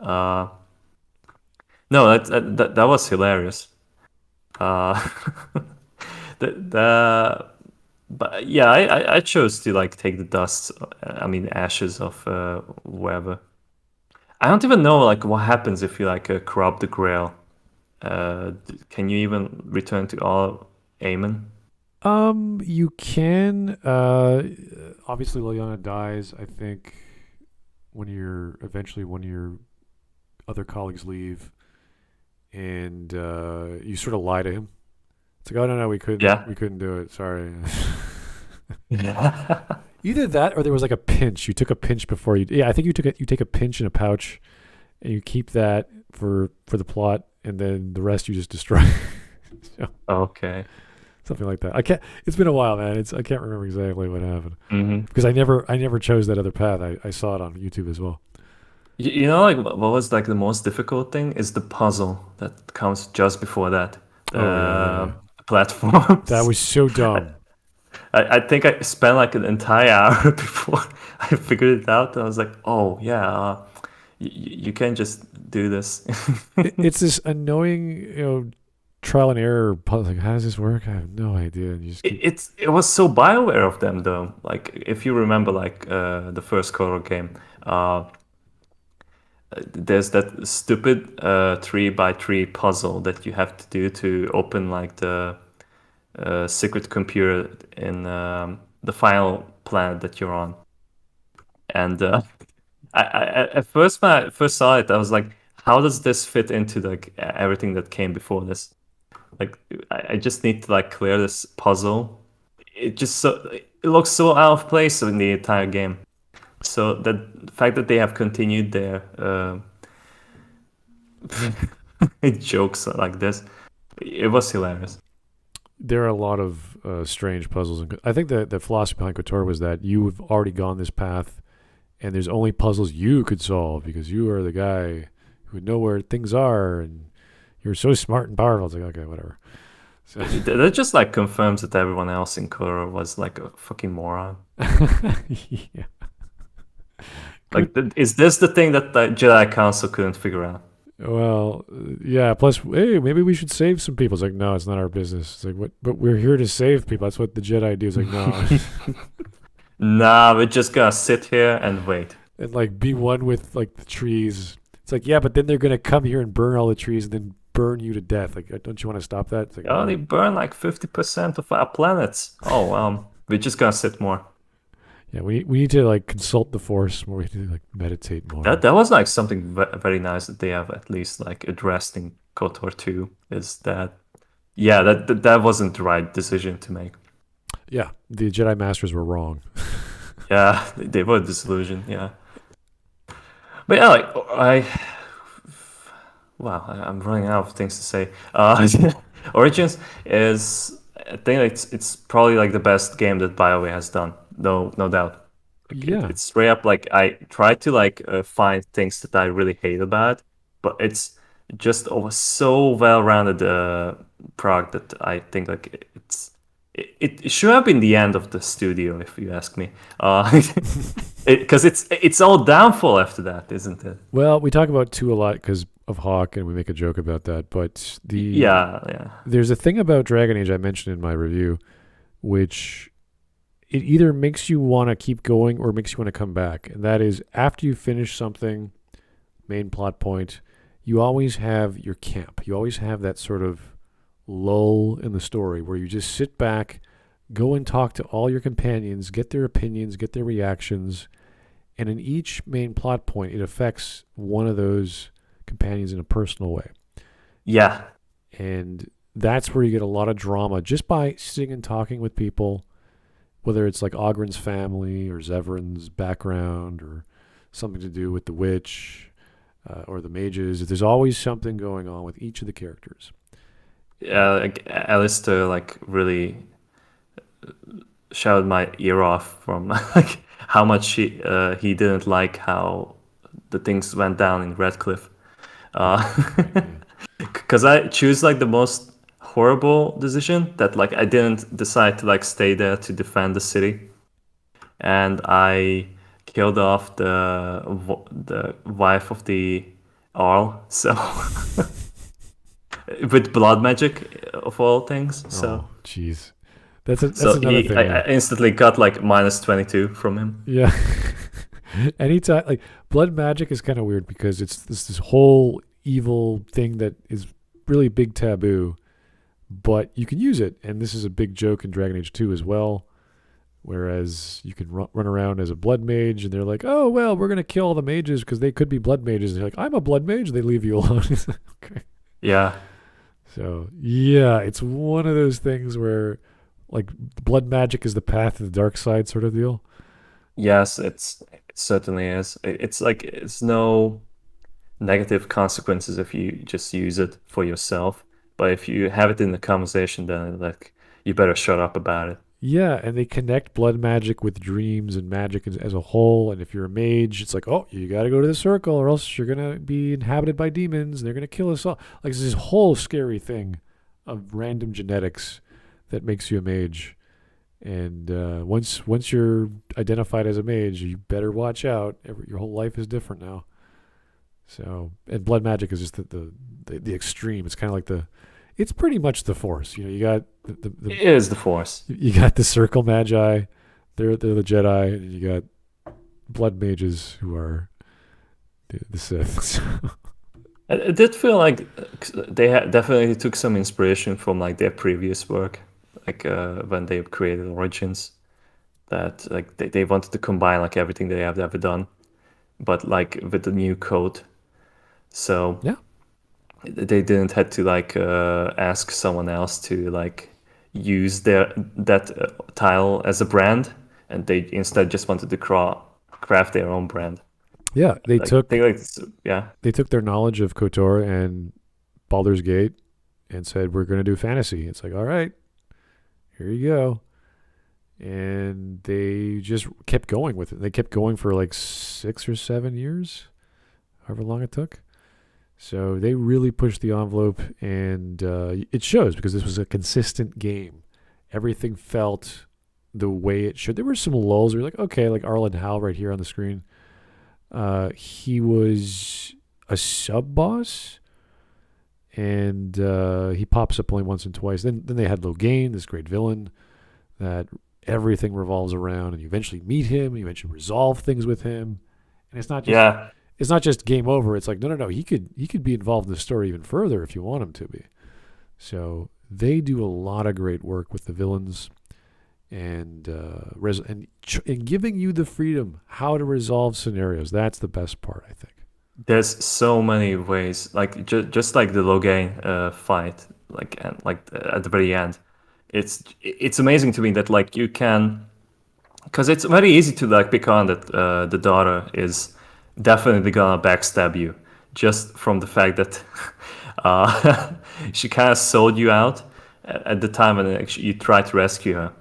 No, that was hilarious. But yeah, I chose to like take the dust. I mean, ashes of whoever. I don't even know like what happens if you like corrupt the Grail. Can you even return to all Aemon? You can. Obviously, Liliana dies. I think when one of your other colleagues leave, and you sort of lie to him. It's like, oh no, we couldn't do it. Sorry. Yeah. Either that, or there was like a pinch. You took a pinch before you. Yeah, I think you take a pinch in a pouch, and you keep that for the plot, and then the rest you just destroy. So, Okay. something like that. I can't. It's been a while, man. I can't remember exactly what happened Mm-hmm. because I never chose that other path. I saw it on YouTube as well. You know, like what was like the most difficult thing is the puzzle that comes just before that. Yeah. Platforms. That was so dumb. I think I spent like an entire hour before I figured it out. I was like, oh yeah, you can just do this. It's this annoying, trial and error puzzle. Like, how does this work? I have no idea. And you just It was so Bioware of them though. Like if you remember, like the first Color game, there's that stupid 3x3 puzzle that you have to do to open like the secret computer in the final planet that you're on. And at first, when I first saw it, I was like, how does this fit into like everything that came before this? Like, I just need to like clear this puzzle. It looks so out of place in the entire game. So the fact that they have continued their jokes like this, it was hilarious. There are a lot of strange puzzles. I think the philosophy behind KOTOR was that you've already gone this path, and there's only puzzles you could solve because you are the guy who would know where things are, and you're so smart and powerful. It's like, okay, whatever. So, That just like confirms that everyone else in KOTOR was like a fucking moron. yeah. Like, is this the thing that the Jedi Council couldn't figure out? Well, yeah. Plus, hey, maybe we should save some people. It's like, no, it's not our business. It's like, what? But we're here to save people. That's what the Jedi do. It's like, no, Nah, we're just gonna sit here and wait. and like be one with like the trees. It's like, yeah, but then they're gonna come here and burn all the trees and then burn you to death. Like, don't you want to stop that? It's like, Oh, they burn like 50% of our planets. Oh, we're just gonna sit more. yeah, we need to like consult the Force more. We need to like meditate more. That was like something very nice that they have at least like addressed in KOTOR 2 is that, yeah, that wasn't the right decision to make. Yeah, the Jedi Masters were wrong. Yeah, they were disillusioned, yeah. But yeah, like, I'm running out of things to say. Origins is, I think it's probably like the best game that BioWare has done. No doubt. Like, Yeah. it's straight up like I try to like find things that I really hate about it, but it's just so well-rounded product that I think like it should have been the end of the studio, if you ask me. Because it's all downfall after that, isn't it? Well, we talk about 2 a lot because of Hawk, and we make a joke about that. But Yeah. there's a thing about Dragon Age I mentioned in my review, which it either makes you want to keep going or makes you want to come back. And that is, after you finish something, main plot point, you always have your camp. You always have that sort of lull in the story where you just sit back, go and talk to all your companions, get their opinions, get their reactions. And in each main plot point, it affects one of those companions in a personal way. Yeah. And that's where you get a lot of drama just by sitting and talking with people, whether it's like Ogren's family or Zevran's background or something to do with the witch or the mages. There's always something going on with each of the characters. Yeah, like Alistair like really shouted my ear off from like how much he didn't like how the things went down in Redcliffe. Because I choose like the most horrible decision that like I didn't decide to like stay there to defend the city, and I killed off the wife of the Earl. So with blood magic of all things. So jeez, that's so another thing. I instantly got like minus 22 from him. Yeah. Anytime, like, blood magic is kind of weird because it's this whole evil thing that is really big taboo, but you can use it, and this is a big joke in Dragon Age 2 as well. Whereas you can run around as a blood mage, and they're like, "Oh well, we're gonna kill all the mages because they could be blood mages." And you're like, "I'm a blood mage." And they leave you alone. Okay. Yeah. So yeah, it's one of those things where, like, blood magic is the path to the dark side, sort of deal. Yes, it certainly is. It's like it's no negative consequences if you just use it for yourself. But if you have it in the conversation, then like you better shut up about it. Yeah, and they connect blood magic with dreams and magic as a whole. And if you're a mage, it's like, oh, you got to go to the circle or else you're going to be inhabited by demons and they're going to kill us all. Like, it's this whole scary thing of random genetics that makes you a mage. And once you're identified as a mage, you better watch out. Your whole life is different now. So, and blood magic is just the extreme. It's kind of like it's pretty much the Force. You know, you got It is the Force. You got the Circle Magi, they're the Jedi, and you got blood mages who are the Sith. It did feel like they definitely took some inspiration from like their previous work, like when they created Origins, that like they wanted to combine like everything they have ever done, but like with the new code. So yeah, they didn't have to like ask someone else to like use that tile as a brand, and they instead just wanted to craft their own brand. Yeah, they took their knowledge of KOTOR and Baldur's Gate and said, we're going to do fantasy. It's like, all right, here you go. And they just kept going with it. They kept going for like 6 or 7 years, however long it took. So they really pushed the envelope, and it shows because this was a consistent game. Everything felt the way it should. There were some lulls where you're like, okay, like Arlen Hal right here on the screen. He was a sub-boss, and he pops up only once and twice. Then they had Logain, this great villain that everything revolves around, and you eventually meet him, you eventually resolve things with him, and it's not just it's not just game over. It's like no, he could be involved in the story even further if you want him to be. So they do a lot of great work with the villains, and giving you the freedom how to resolve scenarios. That's the best part, I think. There's so many ways, like just like the Logain fight, like at the very end. It's amazing to me that like you can, because it's very easy to like pick on that the daughter is definitely gonna backstab you just from the fact that she kind of sold you out at the time when actually you try to rescue her.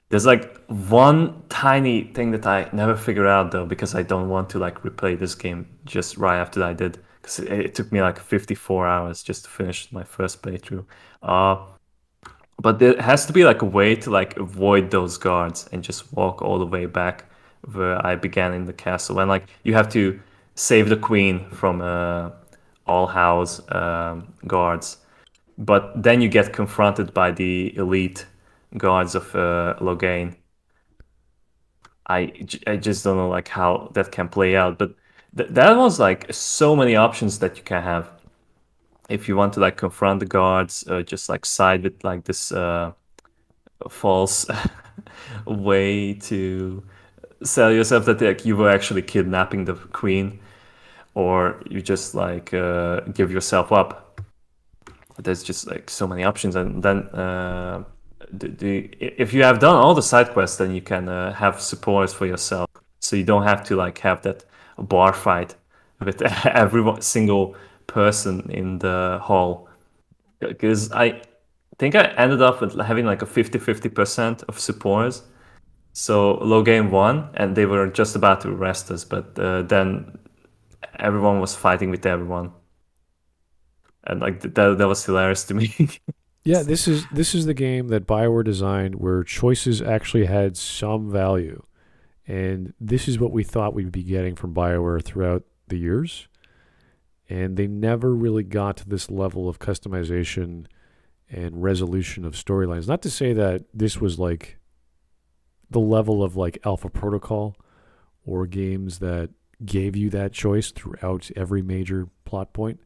There's like one tiny thing that I never figured out though, because I don't want to like replay this game just right after I did, because it took me like 54 hours just to finish my first playthrough. But there has to be like a way to like avoid those guards and just walk all the way back where I began in the castle. And like you have to save the queen from all house guards, but then you get confronted by the elite guards of Logain. I just don't know like how that can play out, but that was like so many options that you can have. If you want to like confront the guards, just like side with like this false way to sell yourself that like you were actually kidnapping the queen, or you just like give yourself up. There's just like so many options, and then if you have done all the side quests, then you can have supports for yourself, so you don't have to like have that bar fight with every single person in the hall, because I think I ended up with having like a 50% of supporters. So Logain won, and they were just about to arrest us, but then everyone was fighting with everyone, and like that was hilarious to me. Yeah, this is the game that Bioware designed where choices actually had some value, and this is what we thought we'd be getting from Bioware throughout the years. And they never really got to this level of customization and resolution of storylines. Not to say that this was like the level of like Alpha Protocol or games that gave you that choice throughout every major plot point,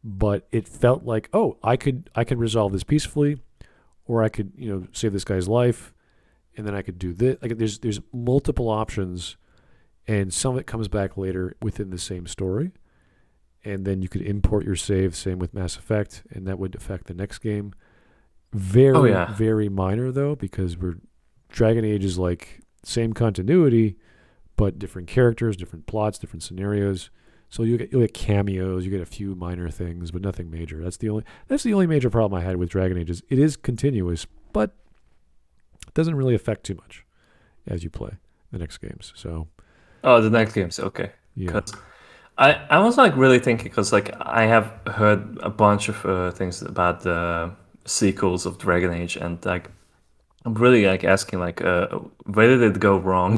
but it felt like, oh, I could resolve this peacefully, or I could, save this guy's life, and then I could do this. Like there's multiple options, and some of it comes back later within the same story. And then you could import your save, same with Mass Effect, and that would affect the next game. Very minor, though, because Dragon Age is like same continuity, but different characters, different plots, different scenarios. So you'll get cameos, you get a few minor things, but nothing major. That's the only major problem I had with Dragon Age is it is continuous, but it doesn't really affect too much as you play the next games. So, the next games, okay. Yeah. I was like really thinking, because like I have heard a bunch of things about the sequels of Dragon Age, and like I'm really like asking like where did it go wrong?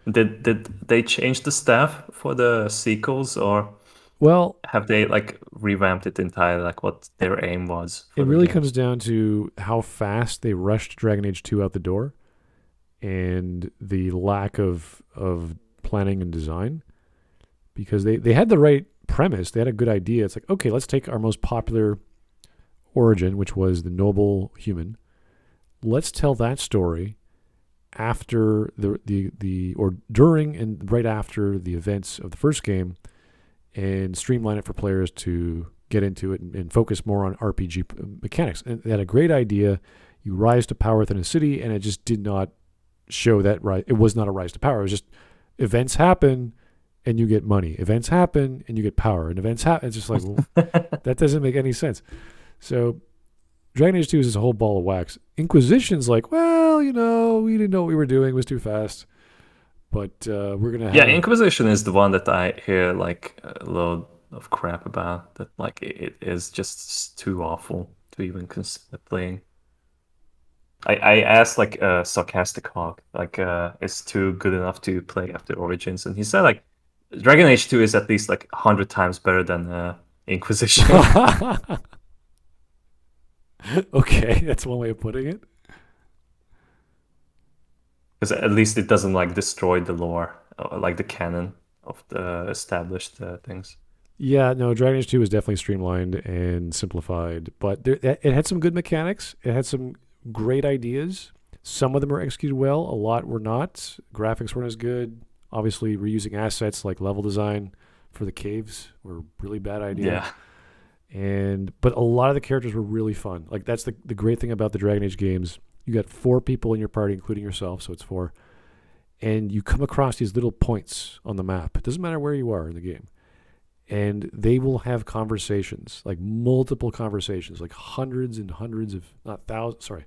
Did they change the staff for the sequels, or have they like revamped it entirely, like what their aim was? It really comes down to how fast they rushed Dragon Age 2 out the door, and the lack of planning and design. Because they had the right premise. They had a good idea. It's like, okay, let's take our most popular origin, which was the noble human. Let's tell that story after or during and right after the events of the first game, and streamline it for players to get into it and focus more on RPG mechanics. And they had a great idea. You rise to power within a city, and it just did not show that rise. It was not a rise to power. events happen and you get money. Events happen and you get power. And events happen. It's just like, well, that doesn't make any sense. So Dragon Age 2 is a whole ball of wax. Inquisition's like, well, we didn't know what we were doing. It was too fast. But we're going to have... Yeah, Inquisition is the one that I hear like a load of crap about. That like it is just too awful to even consider playing. I asked like Sarcastic Hawk, like is 2 good enough to play after Origins? And he said like Dragon Age 2 is at least like 100 times better than Inquisition. Okay, that's one way of putting it. Because at least it doesn't like destroy the lore, like the canon of the established things. Yeah, no, Dragon Age 2 was definitely streamlined and simplified, but it had some good mechanics. It had some great ideas. Some of them were executed well, a lot were not. Graphics weren't as good. Obviously, reusing assets like level design for the caves were a really bad idea. Yeah. But a lot of the characters were really fun. Like that's the great thing about the Dragon Age games. You got 4 people in your party, including yourself, so it's 4. And you come across these little points on the map. It doesn't matter where you are in the game. And they will have conversations, like multiple conversations, like hundreds and hundreds of, not thousands, sorry,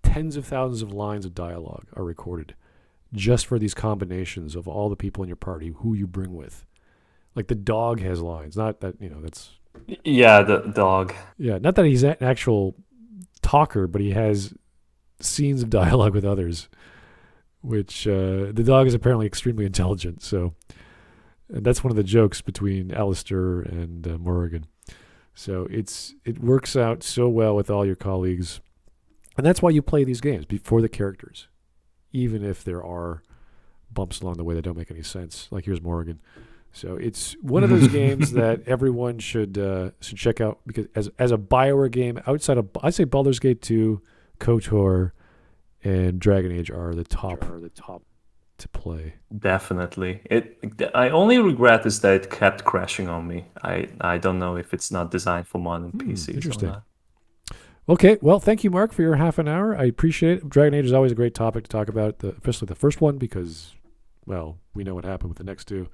tens of thousands of lines of dialogue are recorded just for these combinations of all the people in your party, who you bring with. Like the dog has lines, not that, that's... Yeah, the dog. Yeah, not that he's an actual talker, but he has scenes of dialogue with others, which the dog is apparently extremely intelligent, so... And that's one of the jokes between Alistair and Morrigan. So it works out so well with all your colleagues. And that's why you play these games, before the characters. Even if there are bumps along the way that don't make any sense. Like here's Morrigan. So it's one of those games that everyone should check out. Because as a Bioware game, outside of, I say Baldur's Gate 2, KOTOR, and Dragon Age are the top to play. Definitely. I only regret is that it kept crashing on me. I don't know if it's not designed for modern PCs. Interesting. Or not. Okay, well, thank you, Mark, for your half an hour. I appreciate it. Dragon Age is always a great topic to talk about, especially the first one, because, well, we know what happened with the next 2.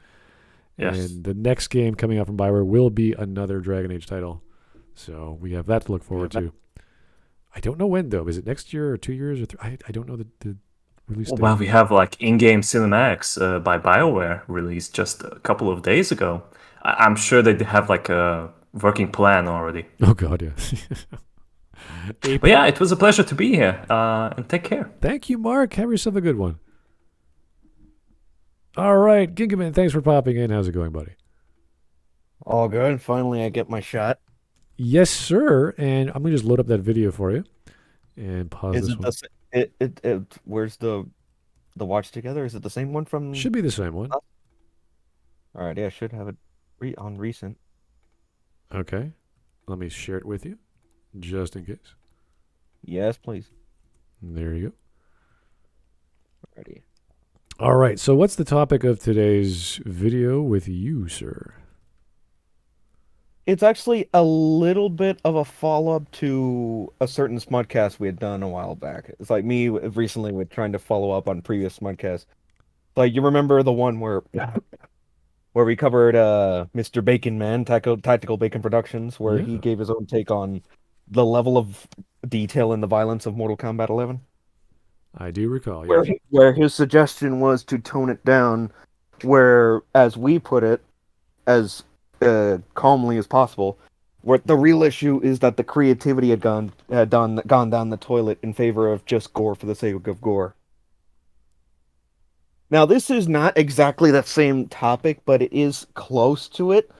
Yes. And the next game coming out from Bioware will be another Dragon Age title. So we have that to look forward to. I don't know when, though. Is it next year or 2 years? Or I don't know the release date. Well, we have like in-game cinematics by Bioware released just a couple of days ago. I'm sure they have like a working plan already. Oh, God, yeah. But yeah, it was a pleasure to be here. And take care. Thank you, Mark. Have yourself a good one. All right, Gingaman, thanks for popping in. How's it going, buddy? All good. Finally, I get my shot. Yes, sir. And I'm going to just load up that video for you and pause Is this it one. where's the watch together? Is it the same one from? Should be the same one. All right, yeah, I should have it on recent. Okay. Let me share it with you, just in case. Yes, please. There you go. Ready. All right, so what's the topic of today's video with you, sir? It's actually a little bit of a follow-up to a certain Smudcast we had done a while back. It's like me recently with trying to follow up on previous Smudcasts. Like, you remember the one where we covered Mr. Bacon Man, Tactical Bacon Productions, where he gave his own take on the level of detail and the violence of Mortal Kombat 11? I do recall, Where his suggestion was to tone it down, where, as we put it, as calmly as possible, where the real issue is that the creativity had gone down the toilet in favor of just gore for the sake of gore. Now, this is not exactly that same topic, but it is close to it.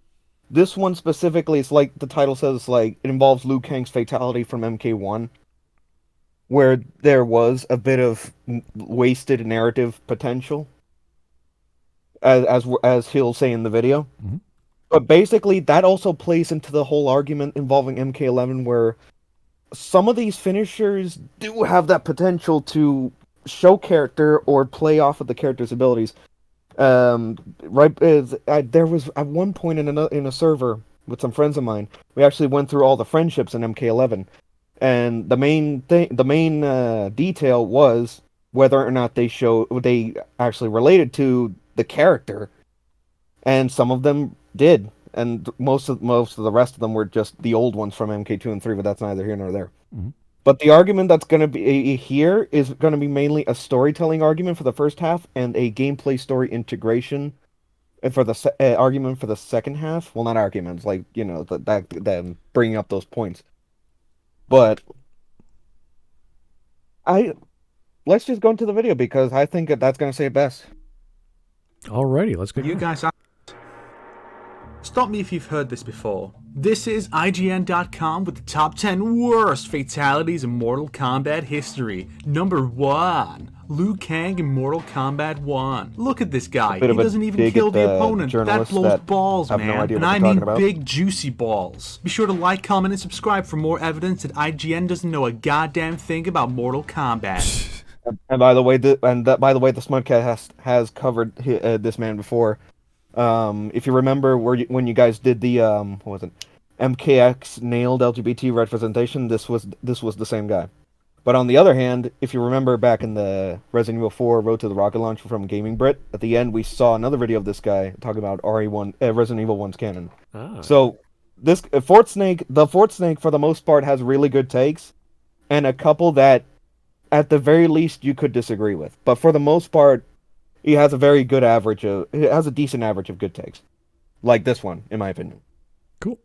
This one specifically, it's like the title says, like it involves Liu Kang's fatality from MK1, where there was a bit of wasted narrative potential, as he'll say in the video. Mm-hmm. But basically, that also plays into the whole argument involving MK11, where some of these finishers do have that potential to show character or play off of the character's abilities. There was at one point in a server with some friends of mine, we actually went through all the friendships in MK11, and the main detail was whether or not they actually related to the character, and some of them did, and most of the rest of them were just the old ones from MK2 and 3, but that's neither here nor there. Mm-hmm. But the argument that's going to be here is going to be mainly a storytelling argument for the first half and a gameplay story integration for the argument for the second half. Well, not arguments, like, you know, that bringing up those points. But let's just go into the video, because I think that's going to say it best. Alrighty, let's get You guys, stop me if you've heard this before. This is IGN.com with the top 10 worst fatalities in Mortal Kombat history. Number 1. Liu Kang in Mortal Kombat 1. Look at this guy. He doesn't even kill the opponent. That blows balls, man. And I mean big, juicy balls. Be sure to like, comment, and subscribe for more evidence that IGN doesn't know a goddamn thing about Mortal Kombat. And by the way, the Smudcast has covered this man before. If you remember when you guys did the what was it, MKX nailed LGBT representation, this was the same guy. But on the other hand, if you remember back in the Resident Evil 4 Road to the Rocket Launcher from Gaming Brit, at the end we saw another video of this guy talking about Resident Evil 1's canon. So this the Fort Snake for the most part has really good takes, and a couple that at the very least you could disagree with. But for the most part, he has a very good average of. It has a decent average of good takes, like this one, in my opinion. Cool.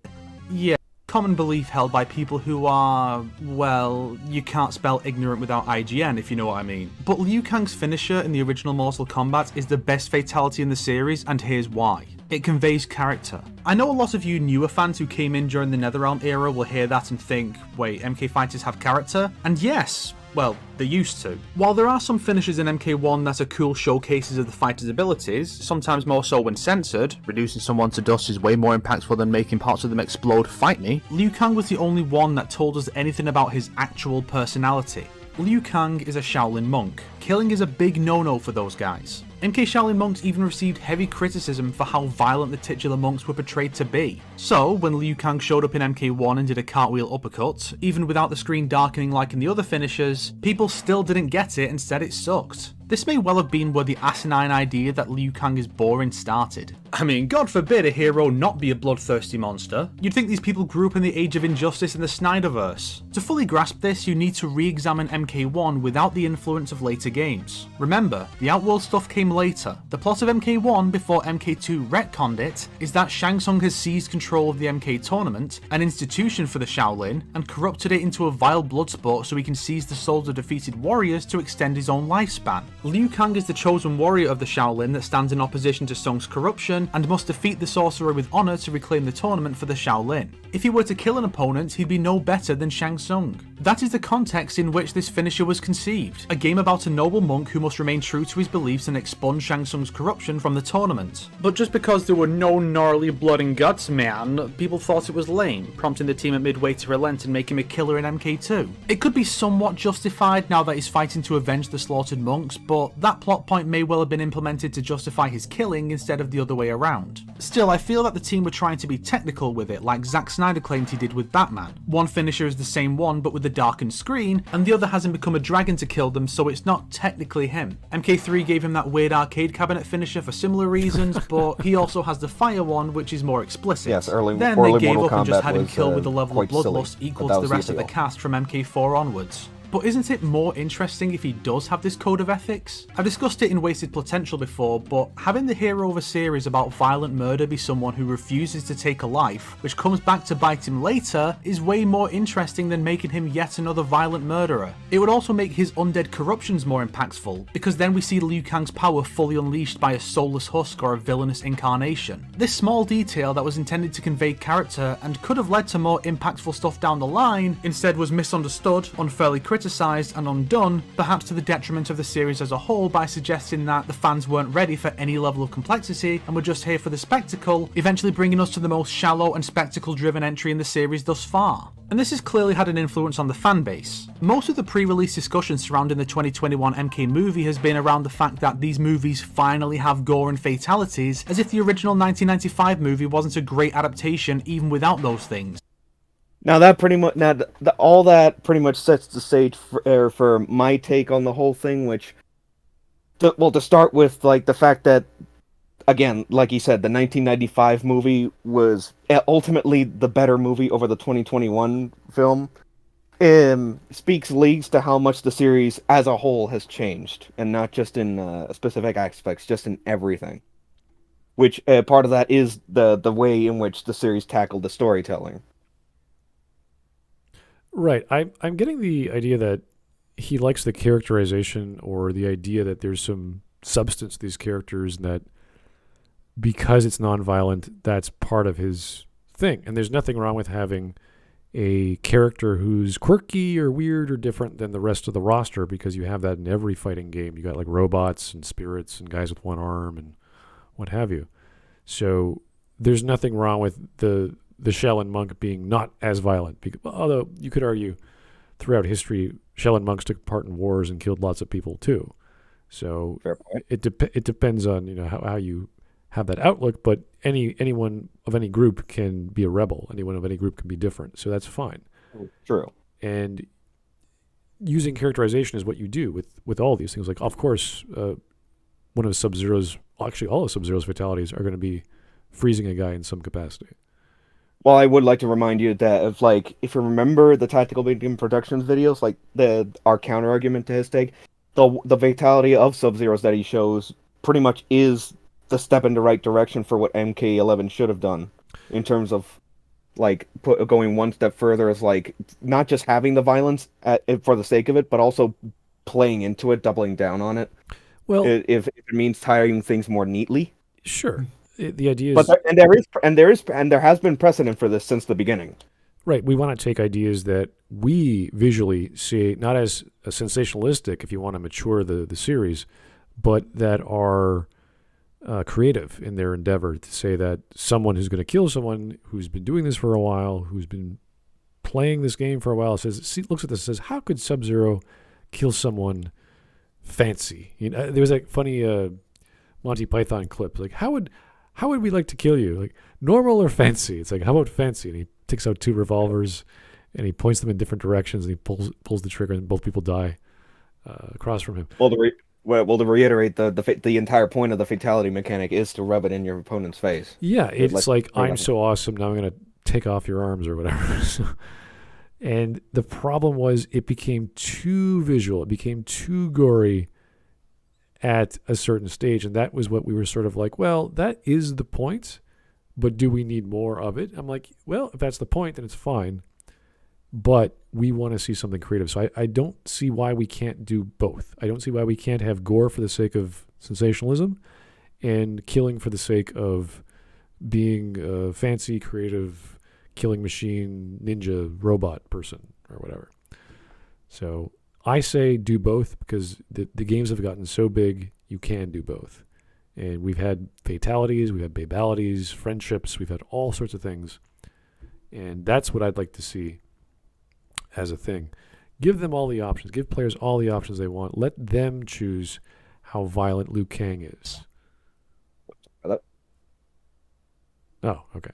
Yeah, common belief held by people who are, well, you can't spell ignorant without IGN, if you know what I mean. But Liu Kang's finisher in the original Mortal Kombat is the best fatality in the series, and here's why. It conveys character. I know a lot of you newer fans who came in during the Netherrealm era will hear that and think, wait, MK fighters have character? And yes, well, they used to. While there are some finishes in MK1 that are cool showcases of the fighter's abilities, sometimes more so when censored, reducing someone to dust is way more impactful than making parts of them explode, fight me, Liu Kang was the only one that told us anything about his actual personality. Liu Kang is a Shaolin monk. Killing is a big no-no for those guys. MK Shaolin monks even received heavy criticism for how violent the titular monks were portrayed to be. So, when Liu Kang showed up in MK1 and did a cartwheel uppercut, even without the screen darkening like in the other finishers, people still didn't get it and said it sucked. This may well have been where the asinine idea that Liu Kang is boring started. I mean, God forbid a hero not be a bloodthirsty monster. You'd think these people grew up in the age of injustice in the Snyderverse. To fully grasp this, you need to re-examine MK1 without the influence of later games. Remember, the Outworld stuff came later. The plot of MK1 before MK2 retconned it is that Shang Tsung has seized control of the MK tournament, an institution for the Shaolin, and corrupted it into a vile blood sport so he can seize the souls of defeated warriors to extend his own lifespan. Liu Kang is the chosen warrior of the Shaolin that stands in opposition to Tsung's corruption and must defeat the sorcerer with honor to reclaim the tournament for the Shaolin. If he were to kill an opponent, he'd be no better than Shang Tsung. That is the context in which this finisher was conceived, a game about a noble monk who must remain true to his beliefs and expunge Shang Tsung's corruption from the tournament. But just because there were no gnarly blood and guts, man, people thought it was lame, prompting the team at Midway to relent and make him a killer in MK2. It could be somewhat justified now that he's fighting to avenge the slaughtered monks, but that plot point may well have been implemented to justify his killing instead of the other way around. Still, I feel that the team were trying to be technical with it, like Zack Snyder claimed he did with Batman. One finisher is the same one but with a darkened screen, and the other hasn't become a dragon to kill them, so it's not technically him. MK3 gave him that weird arcade cabinet finisher for similar reasons, but he also has the fire one, which is more explicit. Yes, then they gave up and just had him kill with a level of bloodlust equal to the rest of the cast from MK4 onwards. But isn't it more interesting if he does have this code of ethics? I've discussed it in Wasted Potential before, but having the hero of a series about violent murder be someone who refuses to take a life, which comes back to bite him later, is way more interesting than making him yet another violent murderer. It would also make his undead corruptions more impactful, because then we see Liu Kang's power fully unleashed by a soulless husk or a villainous incarnation. This small detail that was intended to convey character and could have led to more impactful stuff down the line, instead was misunderstood, unfairly criticized, and undone, perhaps to the detriment of the series as a whole by suggesting that the fans weren't ready for any level of complexity and were just here for the spectacle, eventually bringing us to the most shallow and spectacle-driven entry in the series thus far. And this has clearly had an influence on the fanbase. Most of the pre-release discussion surrounding the 2021 MK movie has been around the fact that these movies finally have gore and fatalities, as if the original 1995 movie wasn't a great adaptation even without those things. Now that pretty much all that pretty much sets the stage for my take on the whole thing, which to start with, like, the fact that, again, like you said, the 1995 movie was ultimately the better movie over the 2021 film, speaks leagues to how much the series as a whole has changed, and not just in specific aspects, just in everything. Which part of that is the way in which the series tackled the storytelling. Right. I'm getting the idea that he likes the characterization, or the idea that there's some substance to these characters, and that because it's nonviolent, that's part of his thing. And there's nothing wrong with having a character who's quirky or weird or different than the rest of the roster, because you have that in every fighting game. You got like robots and spirits and guys with one arm and what have you. So there's nothing wrong with the Shell and Monk being not as violent. Although you could argue throughout history, Shell and monks took part in wars and killed lots of people too. So Fair point. it depends on how you have that outlook. But anyone of any group can be a rebel. Anyone of any group can be different. So that's fine. True. And using characterization is what you do with all these things. Like, of course, one of Sub-Zero's, actually all of Sub-Zero's fatalities are going to be freezing a guy in some capacity. Well, I would like to remind you that if you remember the Tactical Medium Productions videos, like our counter argument to his take, the fatality of Sub-Zero's that he shows pretty much is the step in the right direction for what MK11 should have done, in terms of like going one step further, as like not just having the violence for the sake of it, but also playing into it, doubling down on it. Well, if it means tying things more neatly. Sure. The idea is, But there has been precedent for this since the beginning. right, we want to take ideas that we visually see not as sensationalistic, if you want to mature the series, but that are creative in their endeavor to say that someone who's going to kill someone who's been doing this for a while, who's been playing this game for a while, looks at this and says, how could Sub-Zero kill someone fancy? There was a funny Monty Python clip, like, how would we like to kill you? Like, normal or fancy? It's like, how about fancy? And he takes out 2 revolvers and he points them in different directions, and he pulls the trigger, and both people die across from him. Well, to reiterate, the entire point of the fatality mechanic is to rub it in your opponent's face. Yeah, it's like I'm so awesome, now I'm going to take off your arms or whatever. And the problem was it became too visual. It became too gory at a certain stage, and that was what we were sort of like, well, that is the point, but do we need more of it? I'm like, well, if that's the point, then it's fine, but we want to see something creative. So I don't see why we can't do both. I don't see why we can't have gore for the sake of sensationalism and killing for the sake of being a fancy, creative, killing machine, ninja, robot person or whatever. So I say do both, because the games have gotten so big, you can do both. And we've had fatalities, we've had babalities, friendships, we've had all sorts of things. And that's what I'd like to see as a thing. Give them all the options. Give players all the options they want. Let them choose how violent Liu Kang is. Oh, okay.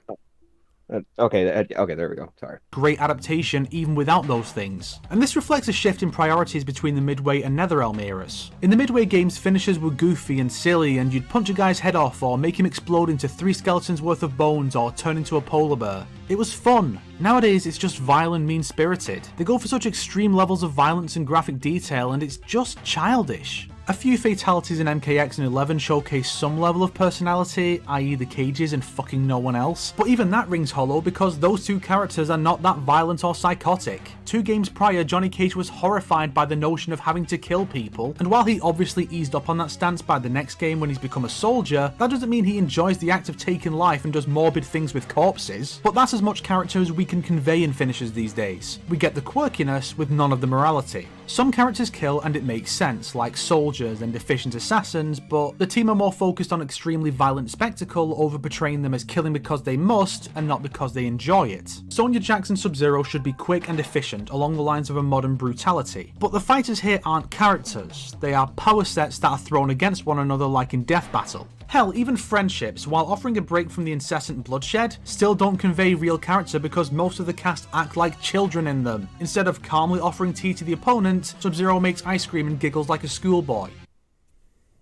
Okay, there we go. Sorry. Great adaptation even without those things. And this reflects a shift in priorities between the Midway and NetherRealm eras. In the Midway games, finishers were goofy and silly, and you'd punch a guy's head off or make him explode into 3 skeletons worth of bones or turn into a polar bear. It was fun. Nowadays, it's just vile and mean-spirited. They go for such extreme levels of violence and graphic detail, and it's just childish. A few fatalities in MKX and 11 showcase some level of personality, i.e. the cages and fucking no one else, but even that rings hollow because those 2 characters are not that violent or psychotic. 2 games prior, Johnny Cage was horrified by the notion of having to kill people, and while he obviously eased up on that stance by the next game when he's become a soldier, that doesn't mean he enjoys the act of taking life and does morbid things with corpses, but that's as much character as we can convey in finishers these days. We get the quirkiness with none of the morality. Some characters kill and it makes sense, like soldiers and efficient assassins, but the team are more focused on extremely violent spectacle over portraying them as killing because they must and not because they enjoy it. Sonya Jackson Sub-Zero should be quick and efficient along the lines of a modern brutality, but the fighters here aren't characters, they are power sets that are thrown against one another like in Death Battle. Hell, even friendships, while offering a break from the incessant bloodshed, still don't convey real character because most of the cast act like children in them. Instead of calmly offering tea to the opponent, Sub-Zero makes ice cream and giggles like a schoolboy.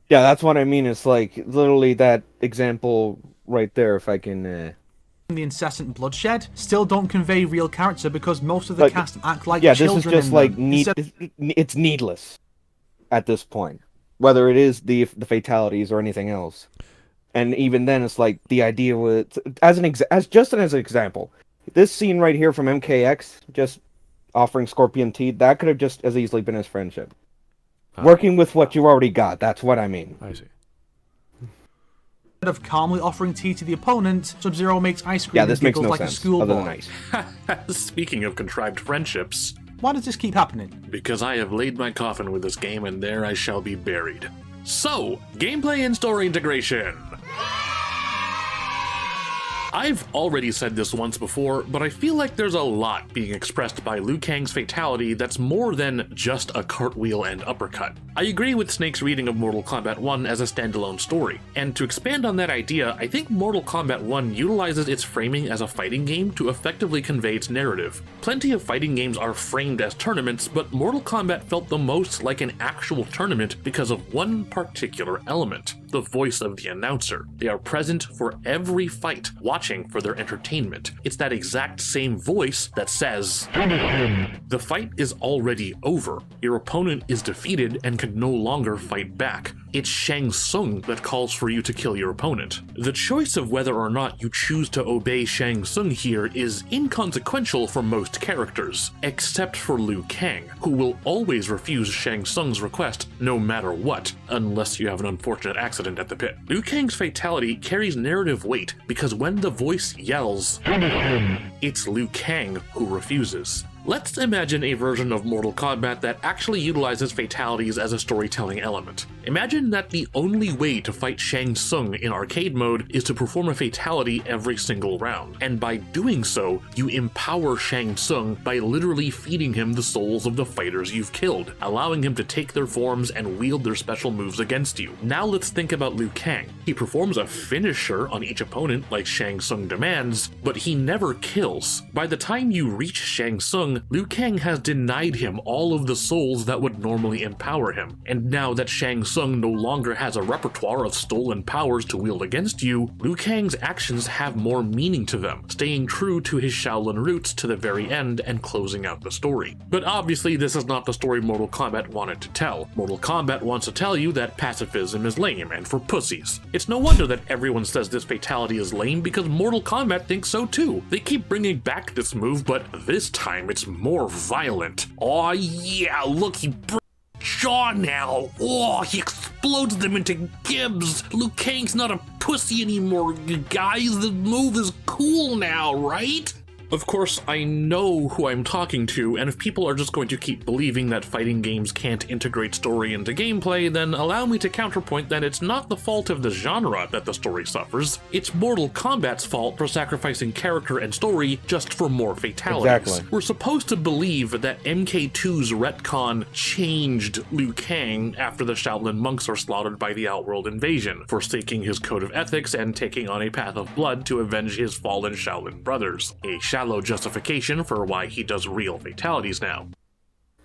Yeah, that's what I mean. It's like literally that example right there. If I can. The incessant bloodshed still don't convey real character because most of the But- cast act like Yeah, this children is just in like them. it's needless at this point, whether it is the fatalities or anything else. And even then, it's like the idea was as an example. This scene right here from MKX, just offering Scorpion tea, that could have just as easily been his friendship. Working with what you already got. That's what I mean. I see. Instead of calmly offering tea to the opponent, Sub-Zero makes ice cream Yeah, and this makes giggles no like a sense. Other than schoolboy. ice. Speaking of contrived friendships, Why does this keep happening? because I have laid my coffin with this game and there I shall be buried. So, gameplay and story integration. I've already said this once before, but I feel like there's a lot being expressed by Liu Kang's fatality that's more than just a cartwheel and uppercut. I agree with Snake's reading of Mortal Kombat 1 as a standalone story, and to expand on that idea, I think Mortal Kombat 1 utilizes its framing as a fighting game to effectively convey its narrative. Plenty of fighting games are framed as tournaments, but Mortal Kombat felt the most like an actual tournament because of one particular element: the voice of the announcer. They are present for every fight, watching for their entertainment. It's that exact same voice that says, "Finish him." The fight is already over. Your opponent is defeated and can no longer fight back. It's Shang Tsung that calls for you to kill your opponent. The choice of whether or not you choose to obey Shang Tsung here is inconsequential for most characters, except for Liu Kang, who will always refuse Shang Tsung's request no matter what, unless you have an unfortunate accident at the pit. Liu Kang's fatality carries narrative weight because when the voice yells, "Finish him," it's Liu Kang who refuses. Let's imagine a version of Mortal Kombat that actually utilizes fatalities as a storytelling element. Imagine that the only way to fight Shang Tsung in arcade mode is to perform a fatality every single round, and by doing so, you empower Shang Tsung by literally feeding him the souls of the fighters you've killed, allowing him to take their forms and wield their special moves against you. Now let's think about Liu Kang. He performs a finisher on each opponent like Shang Tsung demands, but he never kills. By the time you reach Shang Tsung, Liu Kang has denied him all of the souls that would normally empower him, and now that Shang Tsung no longer has a repertoire of stolen powers to wield against you, Liu Kang's actions have more meaning to them, staying true to his Shaolin roots to the very end and closing out the story. But obviously this is not the story Mortal Kombat wanted to tell. Mortal Kombat wants to tell you that pacifism is lame and for pussies. It's no wonder that everyone says this fatality is lame because Mortal Kombat thinks so too. They keep bringing back this move, but this time it's more violent. Aw yeah, look, he breaks jaw now. Oh, he explodes them into gibs. Liu Kang's not a pussy anymore, guys. The move is cool now, right? Of course, I know who I'm talking to, and if people are just going to keep believing that fighting games can't integrate story into gameplay, then allow me to counterpoint that it's not the fault of the genre that the story suffers. It's Mortal Kombat's fault for sacrificing character and story just for more fatalities. Exactly. We're supposed to believe that MK2's retcon changed Liu Kang after the Shaolin monks are slaughtered by the Outworld invasion, forsaking his code of ethics and taking on a path of blood to avenge his fallen Shaolin brothers. A shallow justification for why he does real fatalities now.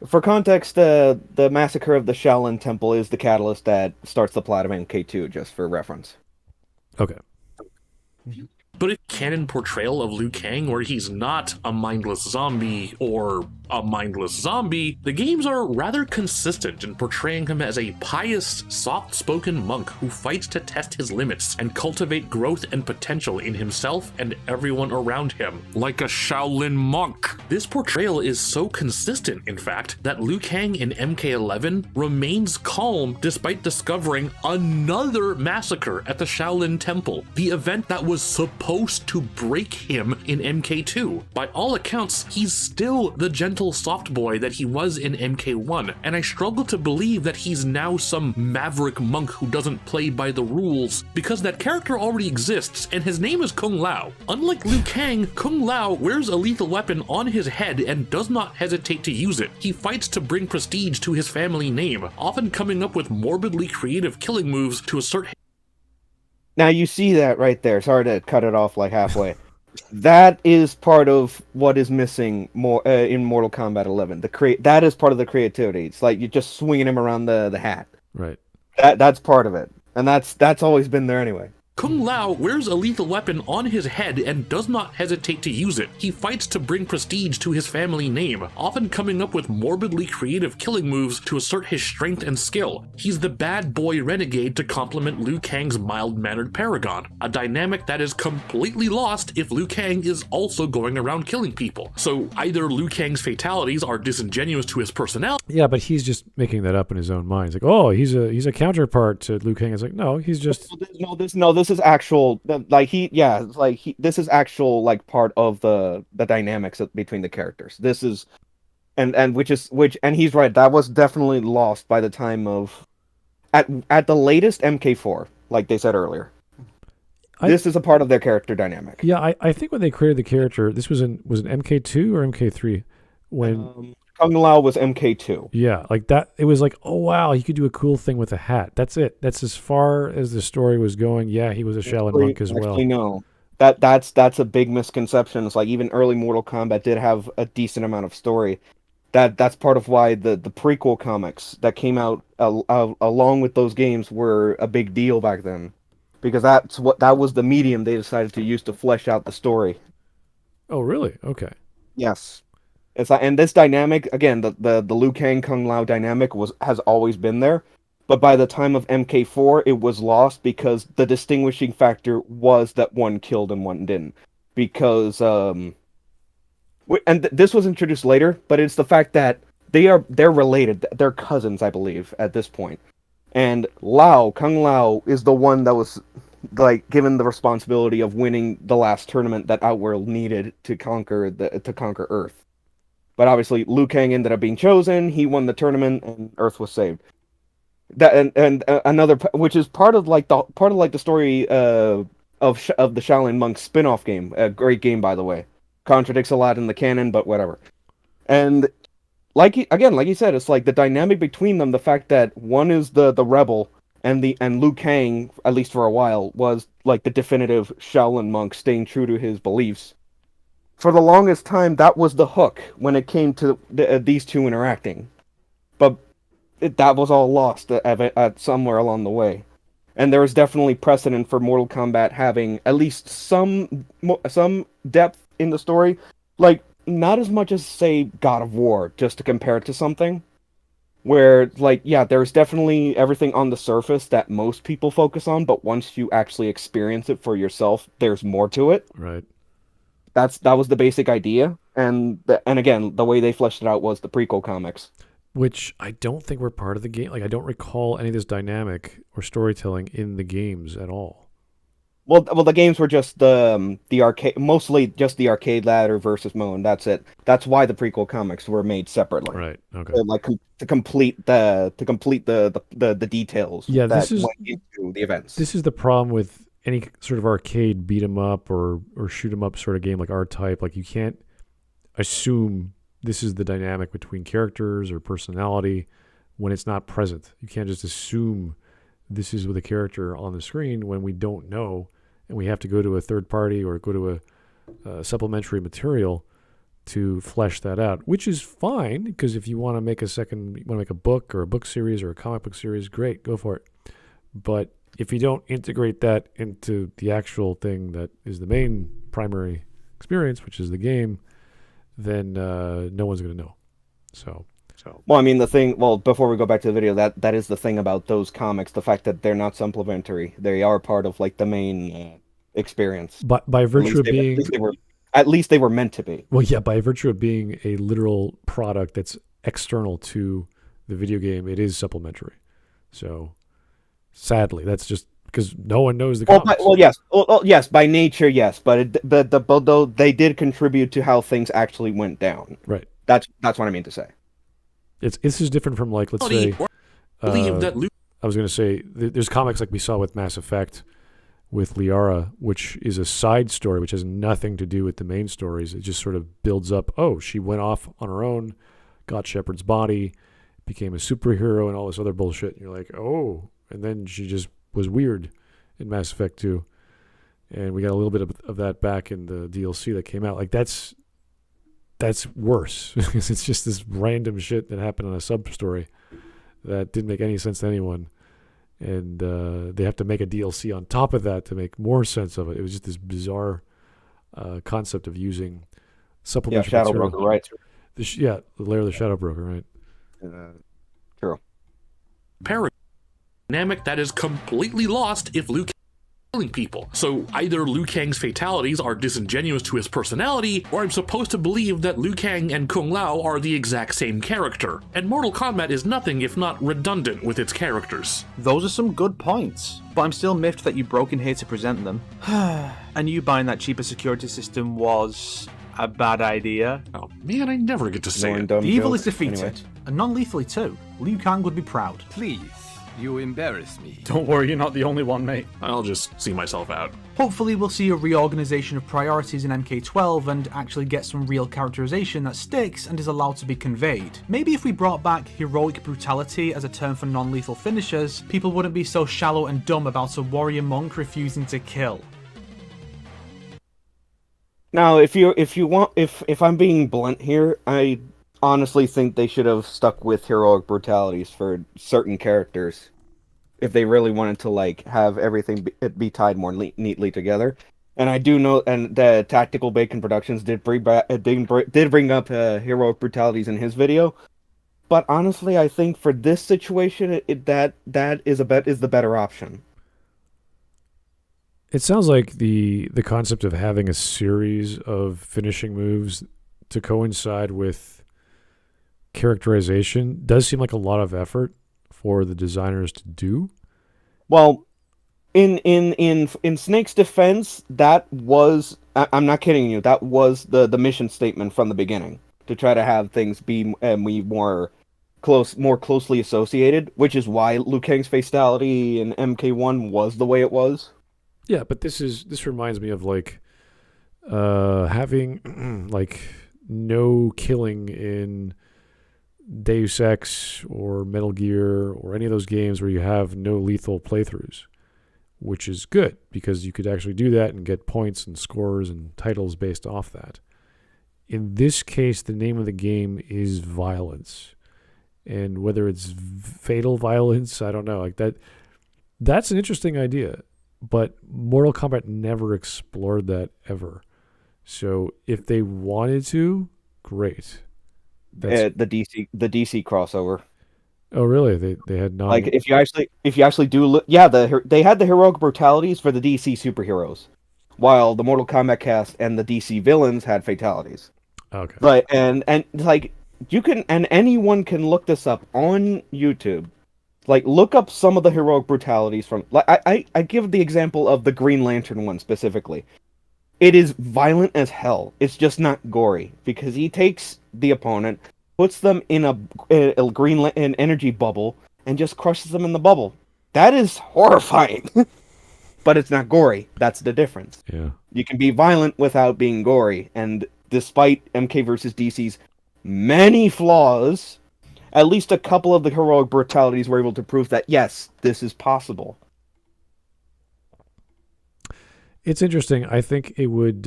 For context, the massacre of the Shaolin Temple is the catalyst that starts the plot of MK2, just for reference. Okay. But a canon portrayal of Liu Kang where he's not a mindless zombie or a mindless zombie, the games are rather consistent in portraying him as a pious, soft-spoken monk who fights to test his limits and cultivate growth and potential in himself and everyone around him, like a Shaolin monk. This portrayal is so consistent, in fact, that Liu Kang in MK11 remains calm despite discovering another massacre at the Shaolin Temple, the event that was supposed to break him in MK2. By all accounts, he's still the gentle soft boy that he was in MK1, and I struggle to believe that he's now some maverick monk who doesn't play by the rules, because that character already exists, and his name is Kung Lao. Unlike Liu Kang, Kung Lao wears a lethal weapon on his head and does not hesitate to use it. He fights to bring prestige to his family name, often coming up with morbidly creative killing moves to assert. Now you see that right there. Sorry to cut it off like halfway. That is part of what is missing more in Mortal Kombat 11. That is part of the creativity. It's like you're just swinging him around the hat. Right. That's part of it, and that's always been there anyway. Kung Lao wears a lethal weapon on his head and does not hesitate to use it. He fights to bring prestige to his family name, often coming up with morbidly creative killing moves to assert his strength and skill. He's the bad boy renegade to complement Liu Kang's mild-mannered paragon, a dynamic that is completely lost if Liu Kang is also going around killing people. So either Liu Kang's fatalities are disingenuous to his personality. Yeah, but he's just making that up in his own mind. He's like, oh, he's a counterpart to Liu Kang. It's like, no, he's just This is actual, this is actual, like, part of the dynamics between the characters. This is, and he's right, that was definitely lost by the time of, at the latest MK4, like they said earlier. This is a part of their character dynamic. Yeah, I think when they created the character, this was it MK2 or MK3? When Kung Lao was MK2. Yeah, like that. It was like, oh wow, he could do a cool thing with a hat. That's it. That's as far as the story was going. Yeah, he was a Shaolin monk as well. Actually, no. That's a big misconception. It's like even early Mortal Kombat did have a decent amount of story. That's part of why the prequel comics that came out along with those games were a big deal back then, because that was the medium they decided to use to flesh out the story. Oh really? Okay. Yes. It's like, and this dynamic again, the Liu Kang Kung Lao dynamic has always been there, but by the time of MK4, it was lost because the distinguishing factor was that one killed and one didn't. Because this was introduced later, but it's the fact that they're related, they're cousins, I believe, at this point. And Kung Lao is the one that was like given the responsibility of winning the last tournament that Outworld needed to conquer Earth. But obviously, Liu Kang ended up being chosen. He won the tournament, and Earth was saved. That and another, which is part of the story of the Shaolin Monk spin-off game. A great game, by the way. Contradicts a lot in the canon, but whatever. And like you said, it's like the dynamic between them. The fact that one is the rebel, and Liu Kang, at least for a while, was like the definitive Shaolin monk, staying true to his beliefs. For the longest time, that was the hook when it came to these two interacting. But that was all lost at somewhere along the way. And there is definitely precedent for Mortal Kombat having at least some depth in the story. Like, not as much as, say, God of War, just to compare it to something. Where, like, yeah, there's definitely everything on the surface that most people focus on, but once you actually experience it for yourself, there's more to it. Right. That was the basic idea, and again, the way they fleshed it out was the prequel comics, which I don't think were part of the game. Like, I don't recall any of this dynamic or storytelling in the games at all. Well, the games were just the arcade, mostly just the arcade ladder versus mode. That's it. That's why the prequel comics were made separately. Right. Okay. Like to complete the details. Yeah, that went into the events. This is the problem with any sort of arcade beat 'em up or shoot 'em up sort of game like R-Type. Like, you can't assume this is the dynamic between characters or personality when it's not present. You can't just assume this is with a character on the screen when we don't know, and we have to go to a third party or go to a supplementary material to flesh that out, which is fine, because if you want to make a book or a book series or a comic book series, great, go for it. But if you don't integrate that into the actual thing that is the main primary experience, which is the game, then no one's going to know. So. Well, I mean, before we go back to the video, that is the thing about those comics, the fact that they're not supplementary. They are part of, like, the main experience. But by virtue of being... At least they were meant to be. Well, yeah, by virtue of being a literal product that's external to the video game, it is supplementary. So, sadly, that's just because no one knows the comics. Yes, by nature, yes, but though they did contribute to how things actually went down. Right. That's what I mean to say. This is different from, like, let's say, I was going to say, there's comics like we saw with Mass Effect with Liara, which is a side story, which has nothing to do with the main stories. It just sort of builds up, oh, she went off on her own, got Shepard's body, became a superhero, and all this other bullshit. And you're like, oh, and then she just was weird in Mass Effect 2. And we got a little bit of that back in the DLC that came out. Like, that's worse, because it's just this random shit that happened on a sub-story that didn't make any sense to anyone. and they have to make a DLC on top of that to make more sense of it. It was just this bizarre concept of using supplementary Shadow material. Broker, right? The layer of the Shadow Broker, right? True. Dynamic that is completely lost if Liu Kang is killing people. So either Liu Kang's fatalities are disingenuous to his personality, or I'm supposed to believe that Liu Kang and Kung Lao are the exact same character. And Mortal Kombat is nothing if not redundant with its characters. Those are some good points, but I'm still miffed that you broke in here to present them. And you buying that cheaper security system was a bad idea. Oh man, I never get to say it. The evil is defeated, and non-lethally too. Liu Kang would be proud. Please, you embarrass me. Don't worry, you're not the only one, mate. I'll just see myself out. Hopefully we'll see a reorganization of priorities in MK12 and actually get some real characterization that sticks and is allowed to be conveyed. Maybe if we brought back heroic brutality as a term for non-lethal finishers, people wouldn't be so shallow and dumb about a warrior monk refusing to kill. Now, if I'm being blunt here, I honestly think they should have stuck with heroic brutalities for certain characters, if they really wanted to like have everything be tied more neatly together. And I do know, and the Tactical Bacon Productions did bring up heroic brutalities in his video. But honestly, I think for this situation, that is the better option. It sounds like the concept of having a series of finishing moves to coincide with characterization does seem like a lot of effort for the designers to do. Well, in Snake's defense, that was, I'm not kidding you, that was the mission statement from the beginning, to try to have things be more closely associated, which is why Liu Kang's fatality in MK1 was the way it was. Yeah, but this reminds me of like having like no killing in Deus Ex or Metal Gear or any of those games where you have no lethal playthroughs, which is good because you could actually do that and get points and scores and titles based off that. In this case, the name of the game is violence, and whether it's fatal violence, I don't know. Like that's an interesting idea. But Mortal Kombat never explored that ever. So if they wanted to, great. The DC crossover. Oh, really? They had not. Like if you actually do look, yeah, they had the heroic brutalities for the DC superheroes, while the Mortal Kombat cast and the DC villains had fatalities. Okay. Right, and like you can, and anyone can look this up on YouTube. Like, look up some of the heroic brutalities from... Like, I give the example of the Green Lantern one, specifically. It is violent as hell. It's just not gory. Because he takes the opponent, puts them in an energy bubble, and just crushes them in the bubble. That is horrifying. But it's not gory. That's the difference. Yeah. You can be violent without being gory. And despite MK vs. DC's many flaws... At least a couple of the heroic brutalities were able to prove that, yes, this is possible. It's interesting. I think it would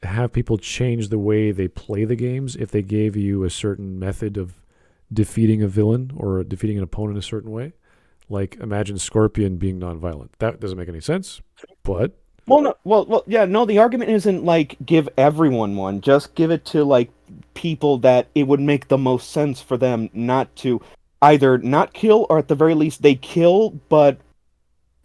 have people change the way they play the games if they gave you a certain method of defeating a villain or defeating an opponent a certain way. Like, imagine Scorpion being nonviolent. That doesn't make any sense, but... No, the argument isn't, like, give everyone one. Just give it to, like, people that it would make the most sense for them not to either not kill, or at the very least they kill, but,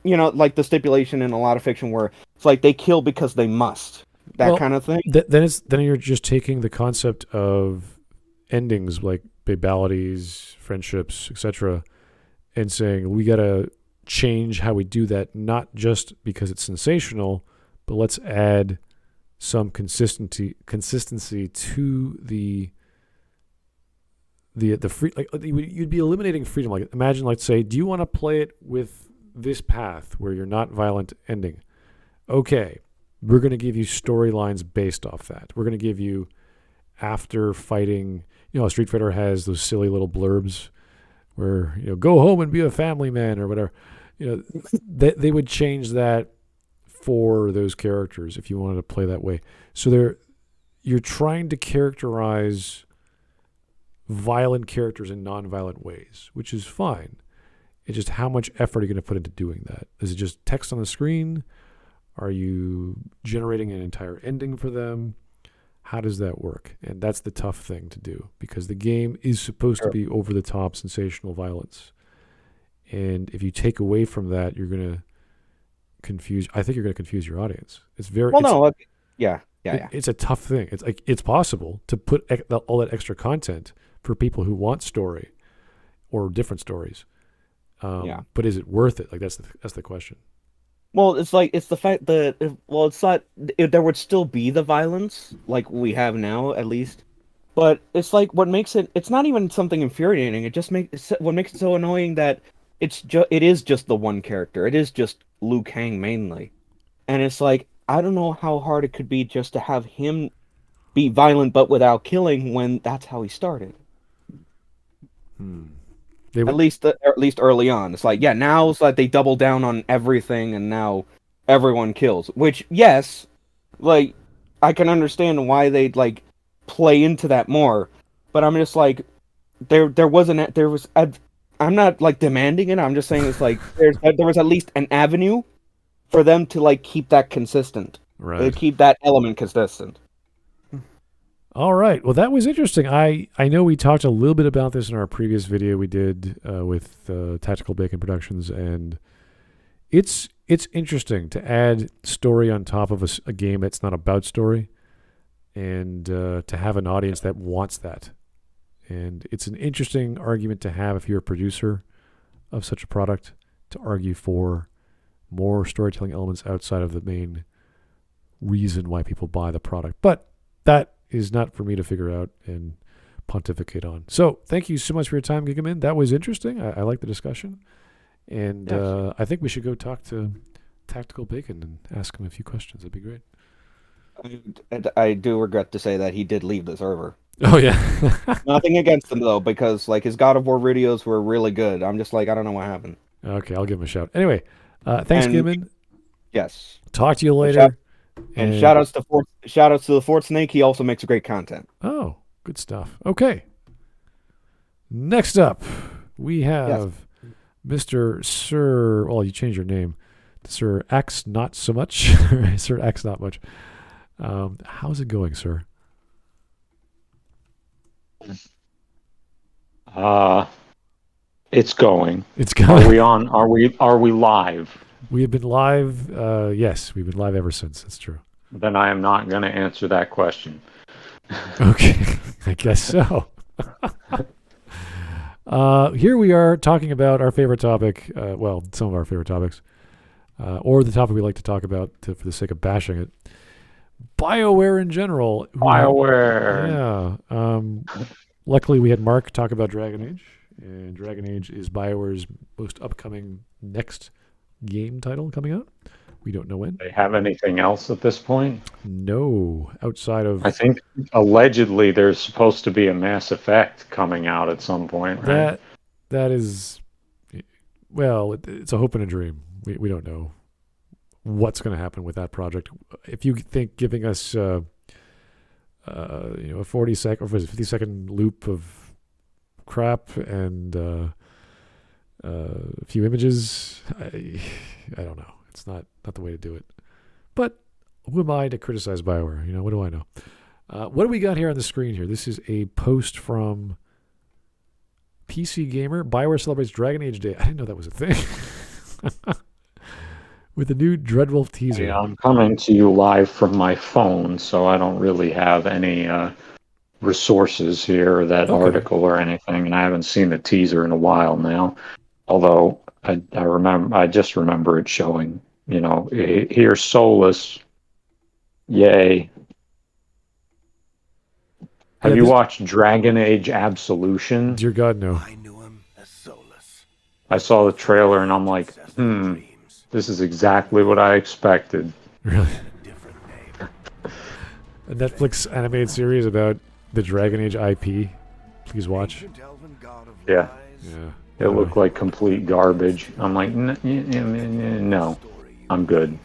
you know, like the stipulation in a lot of fiction where it's like they kill because they must. That kind of thing. Then you're just taking the concept of endings, like babalities, friendships, etc., and saying, we got to change how we do that, not just because it's sensational, but let's add some consistency to the free. Like, you'd be eliminating freedom. Like, imagine, like, say, do you want to play it with this path where you're not violent ending? Okay, we're going to give you storylines based off that. We're going to give you, after fighting, you know, Street Fighter has those silly little blurbs where, you know, go home and be a family man or whatever. You know, they would change that for those characters if you wanted to play that way. So you're trying to characterize violent characters in non-violent ways, which is fine. It's just how much effort are you going to put into doing that? Is it just text on the screen? Are you generating an entire ending for them? How does that work? And that's the tough thing to do because the game is supposed to be over-the-top sensational violence. And if you take away from that, you're going to confuse. I think you're going to confuse your audience. It's very yeah. It's a tough thing. It's like it's possible to put all that extra content for people who want story or different stories. But is it worth it? Like that's the question. Well, it's the fact that it's not. There would still be the violence like we have now, at least. But it's like what makes it. It's not even something infuriating. It just what makes it so annoying that it is just the one character. It is just Liu Kang mainly, and it's like I don't know how hard it could be just to have him be violent but without killing when that's how he started. At least early on, it's like now it's like they double down on everything, and now everyone kills. Which yes, like I can understand why they'd like play into that more, but I'm just like I'm not like demanding it. I'm just saying it's like there was at least an avenue for them to like keep that consistent, right? Keep that element consistent. All right. Well, that was interesting. I know we talked a little bit about this in our previous video we did with Tactical Bacon Productions, and it's interesting to add story on top of a game that's not about story, and to have an audience that wants that. And it's an interesting argument to have if you're a producer of such a product, to argue for more storytelling elements outside of the main reason why people buy the product. But that is not for me to figure out and pontificate on. So thank you so much for your time, Gigaman. That was interesting. I like the discussion. And yes. I think we should go talk to Tactical Bacon and ask him a few questions. That'd be great. I do regret to say that he did leave the server. Oh, yeah. Nothing against him, though, because like his God of War videos were really good. I'm just like, I don't know what happened. Okay, I'll give him a shout. Anyway, thanks, Gigaman. Yes. Talk to you later. And shout outs to the Fort Snake. He also makes great content. Oh, good stuff. Okay. Next up, we have Mr. Sir. Well, you changed your name to Sir X Not So Much. Sir X Not Much. How's it going, sir? It's going. It's going. Are we on? Are we live? We have been live. Yes, we've been live ever since. That's true. Then I am not going to answer that question. Okay, I guess so. Here we are talking about our favorite topic. Well, some of our favorite topics, or the topic we like to talk about for the sake of bashing it. Bioware in general. Bioware. Yeah. Luckily, we had Mark talk about Dragon Age, and Dragon Age is Bioware's most upcoming next game title coming out. We don't know when. They have anything else at this point? No, outside of... I think allegedly there's supposed to be a Mass Effect coming out at some point, right? That is... Well, it's a hope and a dream. We don't know what's going to happen with that project. If you think giving us a 40-second or 50-second loop of crap and a few images, I don't know. It's not the way to do it. But who am I to criticize Bioware? What do I know? What do we got here on the screen here? This is a post from PC Gamer. Bioware celebrates Dragon Age Day. I didn't know that was a thing. With the new Dreadwolf teaser. Yeah, I'm coming to you live from my phone, so I don't really have any resources here, or that article or anything, and I haven't seen the teaser in a while now. Although I just remember it showing, here Solus, yay. Have you watched Dragon Age Absolution? Dear God, no. I knew him as Solus. I saw the trailer and I'm like, this is exactly what I expected. Really? A Netflix animated series about the Dragon Age IP. Please watch. Yeah. Yeah. It looked like complete garbage. I'm like, no, I'm good.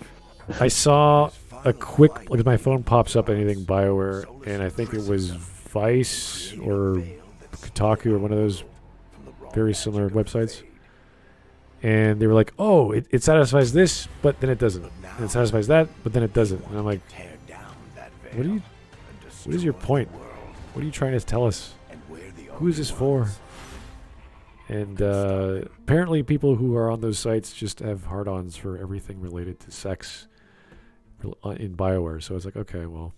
I saw a quick, like my phone pops up anything Bioware, and I think it was Vice or Kotaku or one of those very similar websites. And they were like, oh, it satisfies this, but then it doesn't. And it satisfies that, but then it doesn't. And I'm like, what is your point? What are you trying to tell us? Who is this for? And apparently people who are on those sites just have hard-ons for everything related to sex in Bioware. So it's like, okay, well,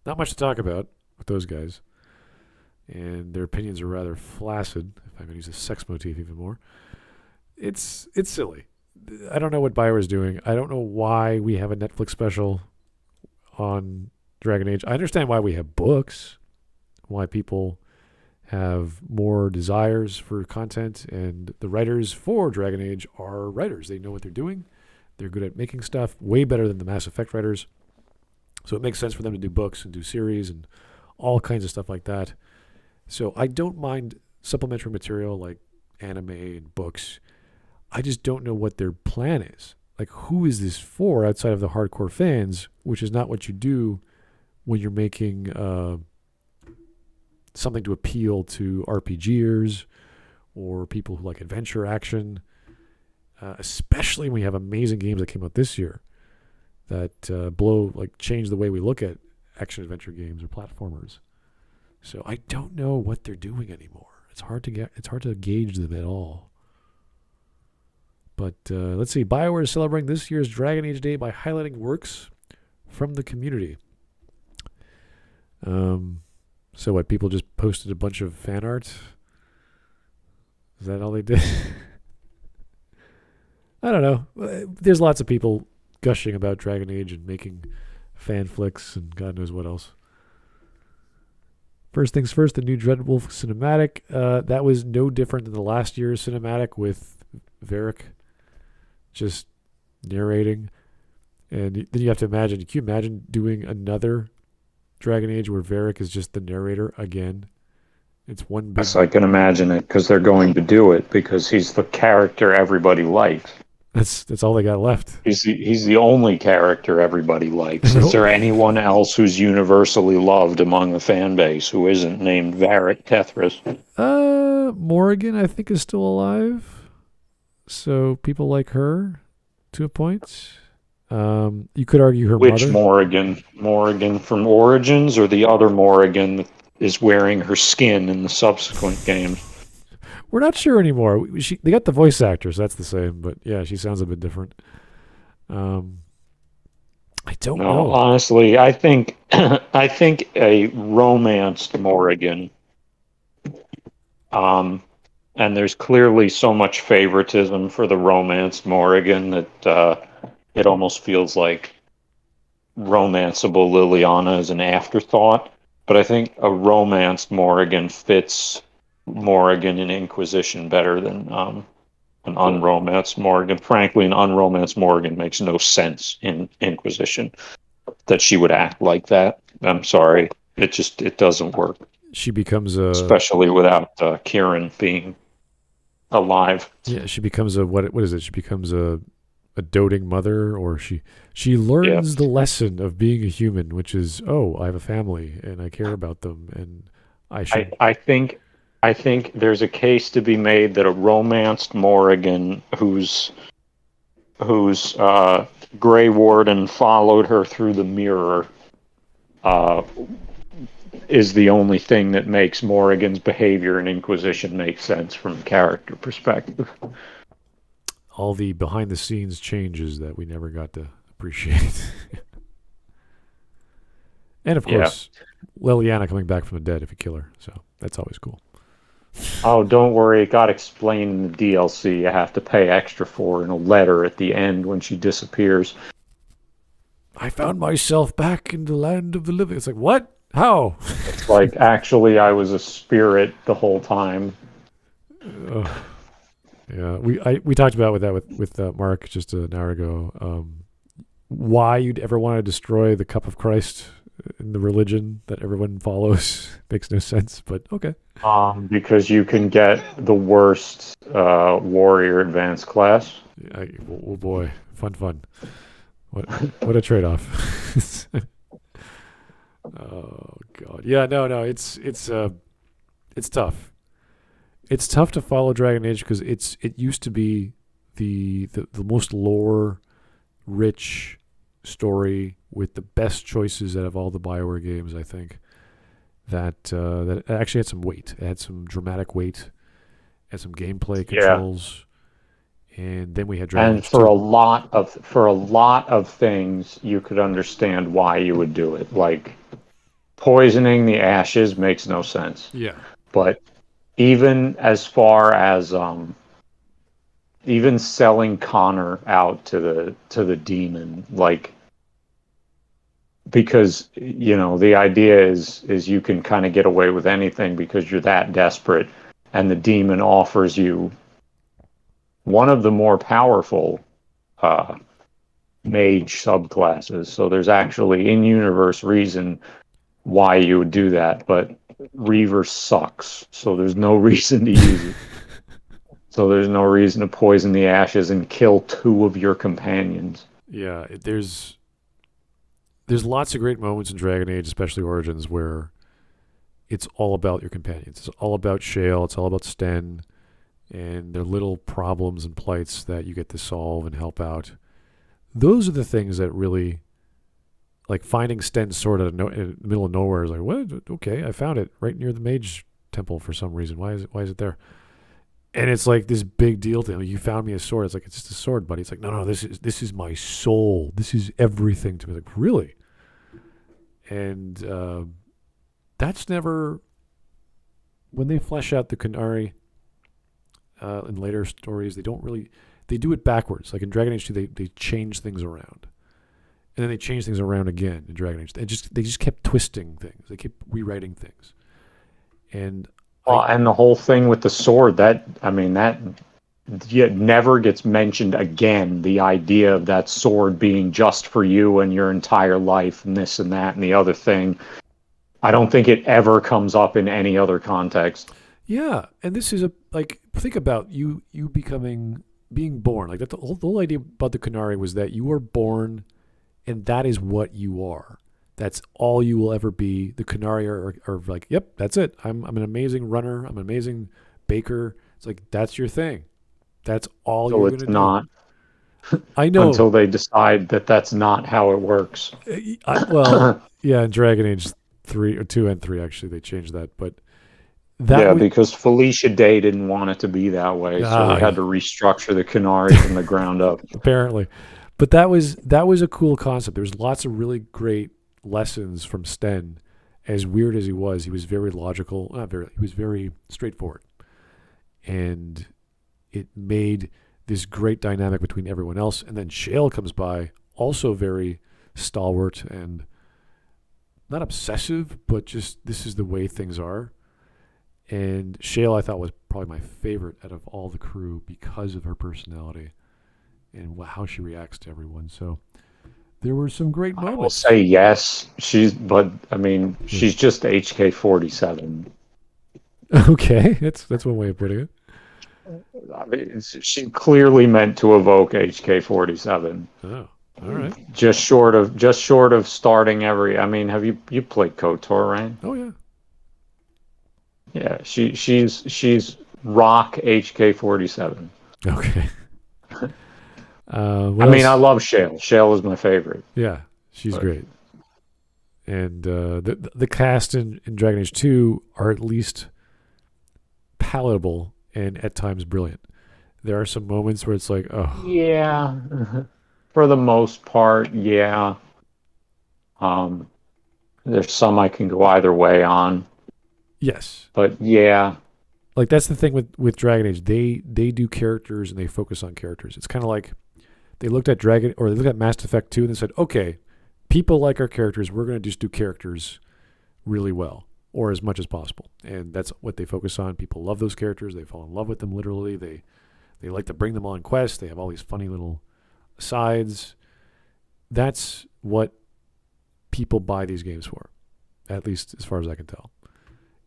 not much to talk about with those guys. And their opinions are rather flaccid, if I can use a sex motif even more. It's silly. I don't know what Bioware is doing. I don't know why we have a Netflix special on Dragon Age. I understand why we have books, why people have more desires for content, and the writers for Dragon Age are writers. They know what they're doing. They're good at making stuff, way better than the Mass Effect writers. So it makes sense for them to do books and do series and all kinds of stuff like that. So I don't mind supplementary material like anime and books. I just don't know what their plan is. Like, who is this for outside of the hardcore fans, which is not what you do when you're making something to appeal to RPGers or people who like adventure action, especially when we have amazing games that came out this year that change the way we look at action adventure games or platformers. So I don't know what they're doing anymore. It's hard to gauge them at all. But let's see. BioWare is celebrating this year's Dragon Age Day by highlighting works from the community. So what? People just posted a bunch of fan art? Is that all they did? I don't know. There's lots of people gushing about Dragon Age and making fan flicks and God knows what else. First things first, the new Dreadwolf cinematic. That was no different than the last year's cinematic with Varric just narrating. And then you have to imagine, can you imagine doing another Dragon Age where Varric is just the narrator again? It's one big... Yes, I can imagine it, because they're going to do it, because he's the character everybody likes. That's all they got left. He's the only character everybody likes. Is there anyone else who's universally loved among the fan base who isn't named Varric Tethras? Morrigan, I think, is still alive. So people like her to a point. You could argue her mother. Which Morrigan? Morrigan from Origins, or the other Morrigan that is wearing her skin in the subsequent games? We're not sure anymore. They got the voice actor, so that's the same. But yeah, she sounds a bit different. I don't know. Honestly, I think a romanced Morrigan. And there's clearly so much favoritism for the romanced Morrigan that it almost feels like romanceable Liliana is an afterthought. But I think a romanced Morrigan fits Morrigan in Inquisition better than an unromanced Morrigan. Frankly, an unromanced Morrigan makes no sense in Inquisition. That she would act like that. I'm sorry. It doesn't work. She becomes especially without Kieran being alive. Yeah, she becomes what is it? She becomes a doting mother, or she learns the lesson of being a human, which is, I have a family and I care about them, and I should. I think there's a case to be made that a romanced Morrigan whose Grey Warden followed her through the mirror is the only thing that makes Morrigan's behavior in Inquisition make sense from a character perspective. All the behind-the-scenes changes that we never got to appreciate. And, of course, Liliana coming back from the dead if you kill her. So that's always cool. Oh, don't worry. It got explained in the DLC. You have to pay extra for in a letter at the end when she disappears. I found myself back in the land of the living. It's like, what? How? It's like, actually, I was a spirit the whole time. Yeah, we talked about with Mark just an hour ago. Why you'd ever want to destroy the Cup of Christ in the religion that everyone follows makes no sense, but okay. Because you can get the worst warrior advanced class. Oh boy, fun. What a trade-off. Oh god, yeah, no, it's tough. It's tough to follow Dragon Age because it used to be the most lore rich story with the best choices out of all the Bioware games, I think. That actually had some weight. It had some dramatic weight, had some gameplay controls, and then we had Dragon And Age for 2. a lot of things, you could understand why you would do it. Like poisoning the ashes makes no sense. Yeah. But even as far as even selling Connor out to the demon, like, because the idea is you can kind of get away with anything because you're that desperate, and the demon offers you one of the more powerful mage subclasses. So there's actually in-universe reason why you would do that, but Reaver sucks, so there's no reason to use it. So there's no reason to poison the ashes and kill 2 of your companions. Yeah, there's lots of great moments in Dragon Age, especially Origins, where it's all about your companions. It's all about Shale. It's all about Sten and their little problems and plights that you get to solve and help out. Those are the things that really, like finding Sten's sword in the middle of nowhere is like, what? Okay, I found it right near the mage temple for some reason. Why is it there? And it's like this big deal to him. You found me a sword. It's like, it's just a sword, buddy. It's like, no, this is my soul. This is everything to me. Like, really? And that's never, when they flesh out the Qunari in later stories, they do it backwards. Like in Dragon Age 2, they change things around. And then they change things around again in Dragon Age. They just kept twisting things. They kept rewriting things. And and the whole thing with the sword, that never gets mentioned again. The idea of that sword being just for you and your entire life, and this and that and the other thing. I don't think it ever comes up in any other context. Yeah, and this is think about you being born. Like that, the whole idea about the Qunari was that you were born, and that is what you are. That's all you will ever be. The Qunari are like, yep, that's it. I'm an amazing runner. I'm an amazing baker. It's like, that's your thing. That's all So you're going to do. it's not. I know. Until they decide that that's not how it works. Well, yeah, in Dragon Age 3 or 2 and 3, actually, they changed that. But that because Felicia Day didn't want it to be that way, so they had to restructure the Qunari from the ground up. Apparently. But that was a cool concept. There's lots of really great lessons from Sten. As weird as he was very logical. He was very straightforward. And it made this great dynamic between everyone else. And then Shale comes by, also very stalwart and not obsessive, but just this is the way things are. And Shale, I thought, was probably my favorite out of all the crew because of her personality and how she reacts to everyone. So there were some great moments. I will say yes, she's just HK-47. Okay, that's one way of putting it. I mean, she clearly meant to evoke HK-47. Oh, all right. Just short of starting every. I mean, have you played KOTOR, right? Oh yeah. Yeah, she's rock HK-47. Okay. I love Shale. Shale is my favorite. Yeah, she's great. And the cast in Dragon Age 2 are at least palatable and at times brilliant. There are some moments where it's like, oh. Yeah, for the most part, yeah. There's some I can go either way on. Yes. But yeah. Like that's the thing with Dragon Age. They do characters and they focus on characters. It's kind of like they looked at Mass Effect 2 and they said, okay, people like our characters. We're going to just do characters really well or as much as possible. And that's what they focus on. People love those characters. They fall in love with them literally. They like to bring them on quests. They have all these funny little sides. That's what people buy these games for, at least as far as I can tell.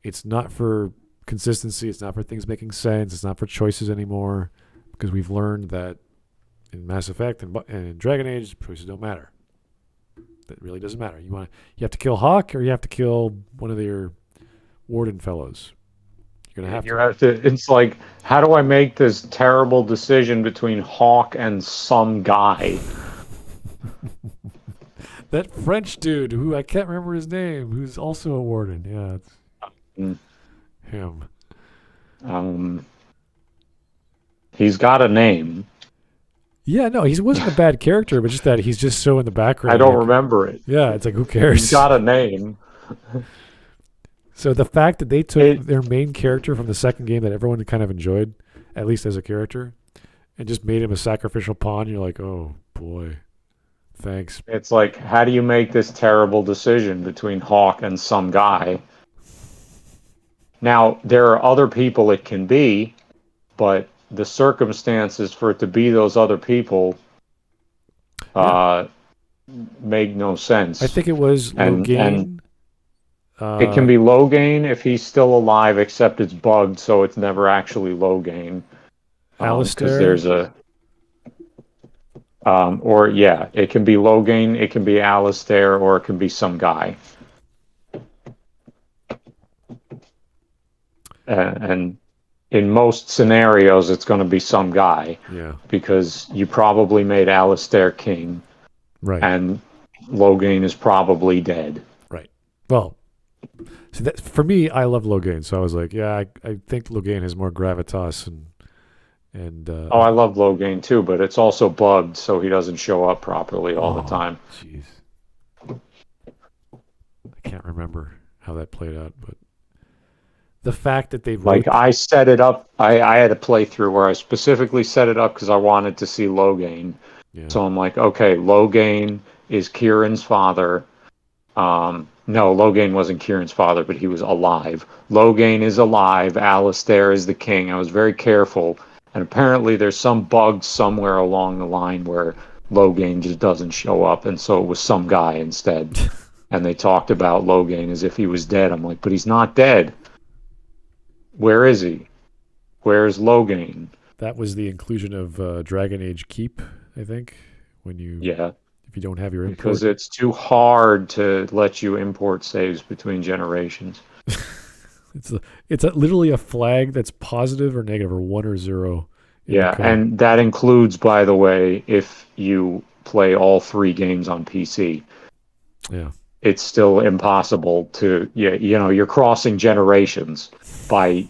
It's not for consistency. It's not for things making sense. It's not for choices anymore, because we've learned that in Mass Effect and in Dragon Age, choices don't matter. That really doesn't matter. You have to kill Hawk or you have to kill one of your Warden fellows. You're gonna have You have to. It's like, how do I make this terrible decision between Hawk and some guy? That French dude who I can't remember his name, who's also a warden. Yeah, it's him. He's got a name. Yeah, no, he wasn't a bad character, but just that he's just so in the background. I don't like, remember it. Yeah, it's like, who cares? He's got a name. So the fact that they took their main character from the second game that everyone kind of enjoyed, at least as a character, and just made him a sacrificial pawn, you're like, oh boy, thanks. It's like, how do you make this terrible decision between Hawk and some guy? Now, there are other people it can be, but the circumstances for it to be those other people make no sense. I think it was Logain. It can be Logain if he's still alive, except it's bugged, so it's never actually Logain. Alistair? There's a... it can be Logain, it can be Alistair, or it can be some guy. And in most scenarios, it's going to be some guy. Yeah. Because you probably made Alistair king. Right. And Logain is probably dead. Right. Well, so that, for me, I love Logain, so I was like, yeah, I think Logain has more gravitas and I love Logain too, but it's also bugged, so he doesn't show up properly all the time. Jeez. I can't remember how that played out, but the fact that they like I set it up, I had a playthrough where I specifically set it up because I wanted to see Logain. Yeah. So I'm like, okay, Logain is Kieran's father. No, Logain wasn't Kieran's father, but he was alive. Logain is alive. Alistair is the king. I was very careful. And apparently there's some bug somewhere along the line where Logain just doesn't show up. And so it was some guy instead. And they talked about Logain as if he was dead. I'm like, but he's not dead. Where is he? Where's Logain? That was the inclusion of Dragon Age Keep, I think, when you... Yeah. If you don't have your import. Because it's too hard to let you import saves between generations. It's literally a flag that's positive or negative or 1 or 0. Yeah, and that includes, by the way, if you play all 3 games on PC. Yeah. It's still impossible to, you're crossing generations by,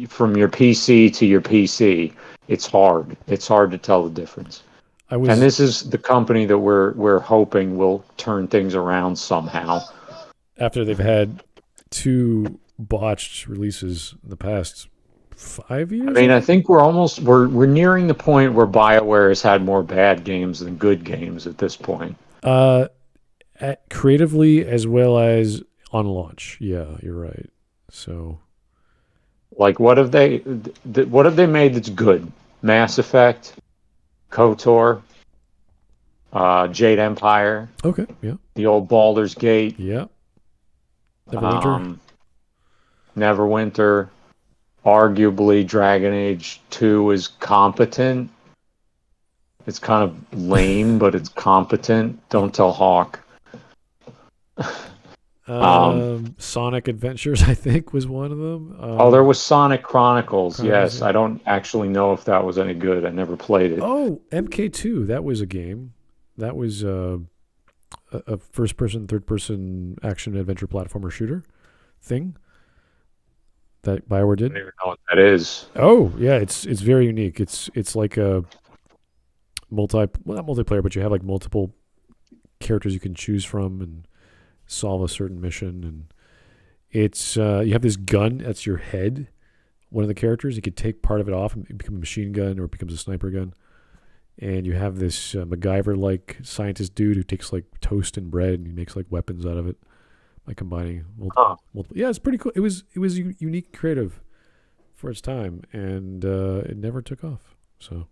from your PC to your PC. It's hard. It's hard to tell the difference. And this is the company that we're hoping will turn things around somehow. After they've had 2 botched releases in the past 5 years? I mean, I think we're nearing the point where BioWare has had more bad games than good games at this point. Creatively as well as on launch. Yeah, you're right. So, like, what have they made that's good? Mass Effect, KOTOR, Jade Empire. Okay, yeah. The old Baldur's Gate. Yeah. Neverwinter. Neverwinter. Arguably, Dragon Age 2 is competent. It's kind of lame, but it's competent. Don't tell Hawk. Sonic Adventures, I think, was one of them. There was Sonic Chronicles. Yes, I don't actually know if that was any good. I never played it. Oh, MK2, that was a game. That was a first-person, third-person action adventure platformer shooter thing that BioWare did. I don't even know what that is. Oh, yeah, it's very unique. It's like a not multiplayer, but you have like multiple characters you can choose from and solve a certain mission. And it's you have this gun that's your head. One of the characters, you could take part of it off and it becomes a machine gun or it becomes a sniper gun. And you have this MacGyver-like scientist dude who takes like toast and bread and he makes like weapons out of it by combining multiple. Yeah, it's pretty cool. It was unique, creative for its time, and it never took off. So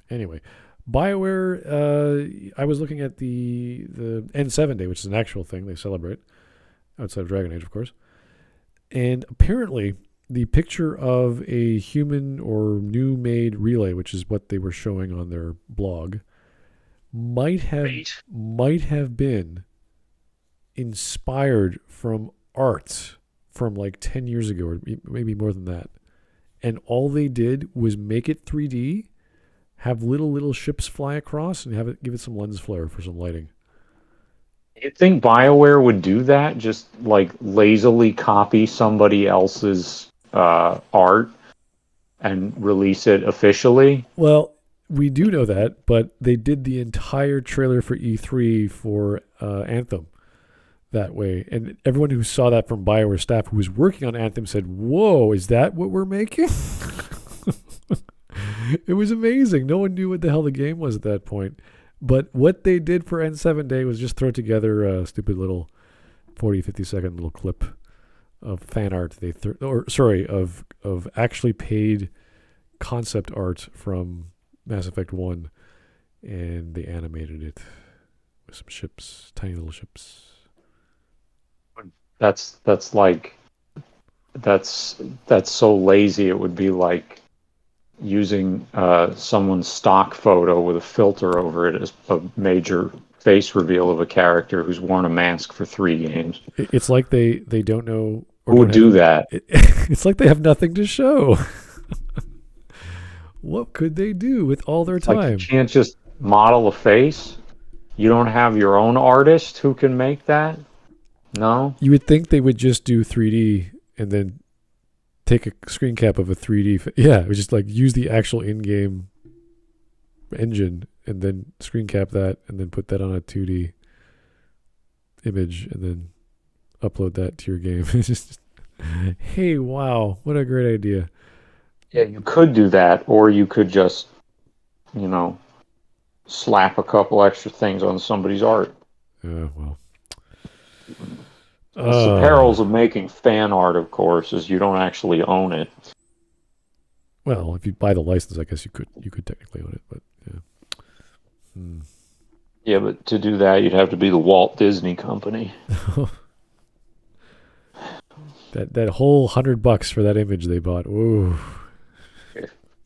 anyway, BioWare. I was looking at the N7 Day, which is an actual thing they celebrate outside of Dragon Age, of course, and apparently the picture of a human or new made relay, which is what they were showing on their blog, might have been inspired from art from like 10 years ago, or maybe more than that. And all they did was make it 3D, have little ships fly across, and give it some lens flare for some lighting. You think BioWare would do that? Just like lazily copy somebody else's art and release it officially? Well, we do know that, but they did the entire trailer for E3 for Anthem that way. And everyone who saw that from BioWare staff who was working on Anthem said, "Whoa, is that what we're making?" It was amazing. No one knew what the hell the game was at that point. But what they did for N7 Day was just throw together a stupid little 40, 50-second little clip of fan art. Of actually paid concept art from Mass Effect 1, and they animated it with some ships, tiny little ships. That's so lazy. It would be like using someone's stock photo with a filter over it as a major face reveal of a character who's worn a mask for 3 games. It's like they don't know. Who would do that? It's like they have nothing to show. What could they do with all their time? Like you can't just model a face? You don't have your own artist who can make that? No? You would think they would just do 3D and then take a screen cap of a 3D. Yeah, it was just like use the actual in-game engine and then screen cap that and then put that on a 2D image and then upload that to your game. It's just, hey, wow, what a great idea. Yeah, you could do that, or you could just, slap a couple extra things on somebody's art. Well. It's the perils of making fan art, of course, is you don't actually own it. Well, if you buy the license, I guess you could technically own it, but yeah. Yeah, but to do that, you'd have to be the Walt Disney Company. That whole $100 for that image they bought. Ooh.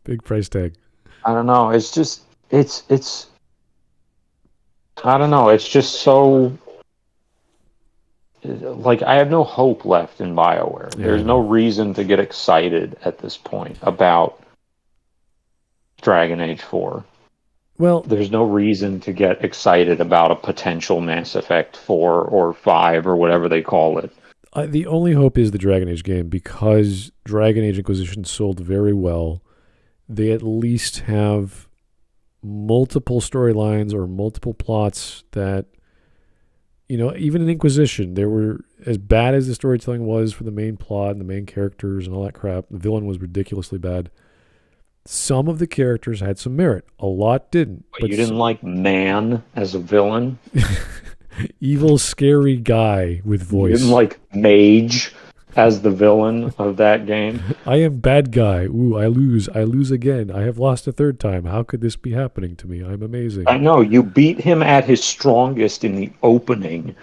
Big price tag. I don't know. It's just I don't know. It's just so like I have no hope left in BioWare. Yeah. There's no reason to get excited at this point about Dragon Age 4. Well, there's no reason to get excited about a potential Mass Effect 4 or 5 or whatever they call it. The only hope is the Dragon Age game, because Dragon Age Inquisition sold very well. They at least have multiple storylines or multiple plots that, even in Inquisition, they were as bad as the storytelling was for the main plot and the main characters and all that crap. The villain was ridiculously bad. Some of the characters had some merit. A lot didn't. But you didn't like Man as a villain? Evil, scary guy with voice. You didn't like Mage as the villain of that game? I am bad guy. Ooh, I lose. I lose again. I have lost a third time. How could this be happening to me? I'm amazing. I know. You beat him at his strongest in the opening.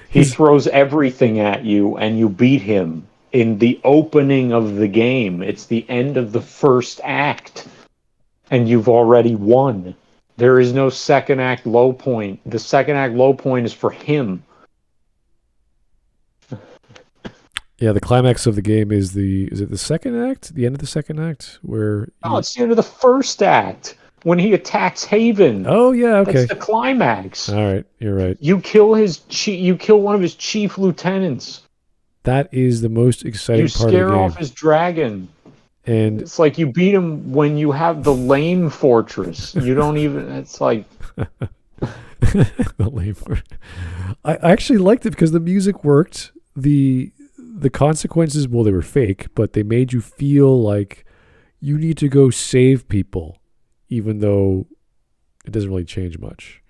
He throws everything at you, and you beat him in the opening of the game. It's the end of the first act, and you've already won. There is no second act low point. The second act low point is for him. Yeah, the climax of the game is it the second act? The end of the second act? No, it's the end of the first act. When he attacks Haven. Oh, yeah, okay. That's the climax. All right, you're right. You kill one of his chief lieutenants. That is the most exciting part of the game. You scare off his dragon. And it's like you beat him when you have the lame fortress. You don't even, it's like... The lame fortress. I actually liked it because the music worked. The consequences, well, they were fake, but they made you feel like you need to go save people, even though it doesn't really change much.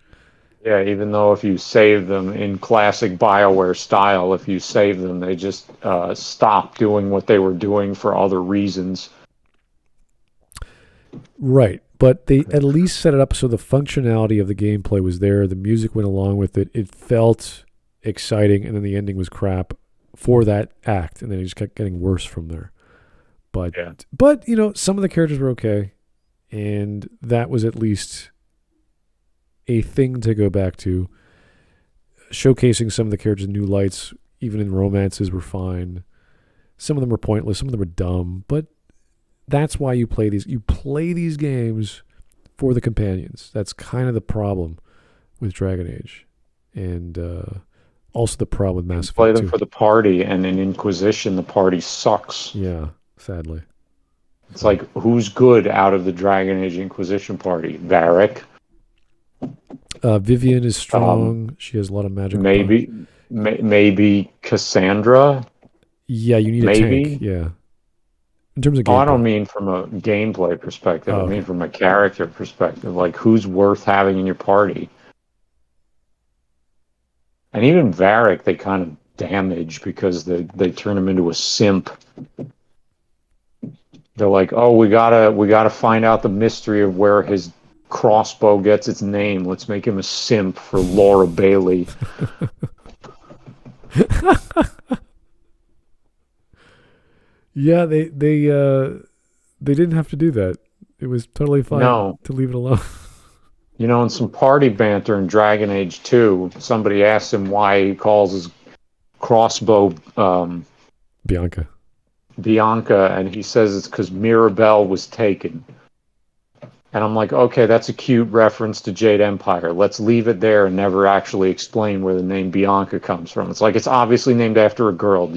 Yeah, even though if you save them in classic BioWare style, if you save them, they just stop doing what they were doing for other reasons. Right, but they at least set it up so the functionality of the gameplay was there, the music went along with it, it felt exciting, and then the ending was crap for that act, and then it just kept getting worse from there. But some of the characters were okay, and that was at least a thing to go back to. Showcasing some of the characters in new lights, even in romances, were fine. Some of them were pointless. Some of them were dumb. But that's why you play these. You play these games for the companions. That's kind of the problem with Dragon Age. And also the problem with Mass Effect 2. Play them for the party, and in Inquisition, the party sucks. Yeah, sadly. It's like, who's good out of the Dragon Age Inquisition party? Varric. Vivian is strong. She has a lot of magic. Maybe Cassandra. Yeah, you need a tank. Yeah. In terms of gameplay. I don't mean from a gameplay perspective. I mean from a character perspective. Like, who's worth having in your party? And even Varric, they kind of damage because they turn him into a simp. They're like, oh, we gotta find out the mystery of where his crossbow gets its name. Let's make him a simp for Laura Bailey. Yeah, they didn't have to do that. It was totally fine to leave it alone. You know, in some party banter in Dragon Age 2, somebody asked him why he calls his crossbow Bianca, and he says it's because Mirabelle was taken. And I'm like, okay, that's a cute reference to Jade Empire. Let's leave it there and never actually explain where the name Bianca comes from. It's like, it's obviously named after a girl.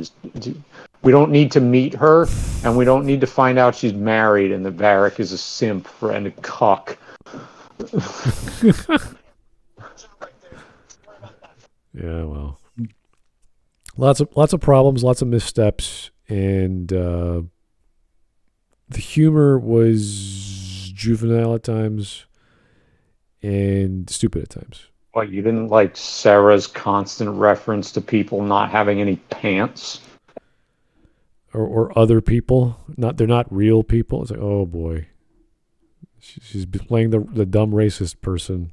We don't need to meet her, and we don't need to find out she's married and that Varric is a simp and a cuck. Yeah, well, lots of problems, lots of missteps, and the humor was juvenile at times and stupid at times. What, you didn't like Sarah's constant reference to people not having any pants? Or other people, they're not real people. It's like, oh boy, she's playing the dumb racist person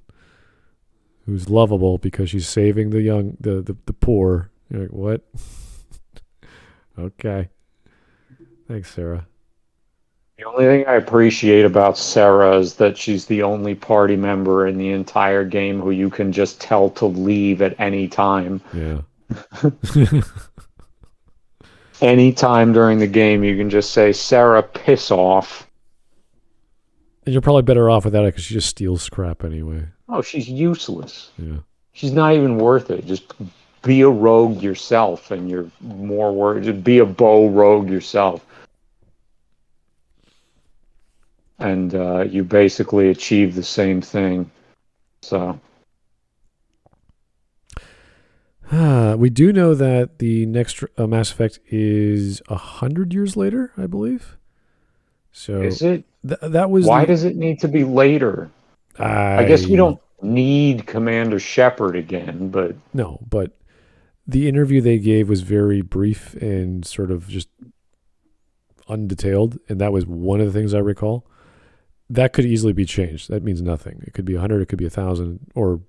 who's lovable because she's saving the poor. You're like, what? Okay, thanks, Sarah. The only thing I appreciate about Sarah is that she's the only party member in the entire game who you can just tell to leave at any time. Yeah. Anytime during the game, you can just say, Sarah, piss off. And you're probably better off without it because she just steals scrap anyway. Oh, she's useless. Yeah. She's not even worth it. Just be a rogue yourself, and you're more worth. Just be a bow rogue yourself. And you basically achieve the same thing. So... we do know that the next Mass Effect is 100 years later, I believe. So is it? That was. Why does it need to be later? I guess we don't need Commander Shepard again, but no. But the interview they gave was very brief and sort of just undetailed, and that was one of the things I recall. That could easily be changed. That means nothing. It could be 100. It could be 1,000, or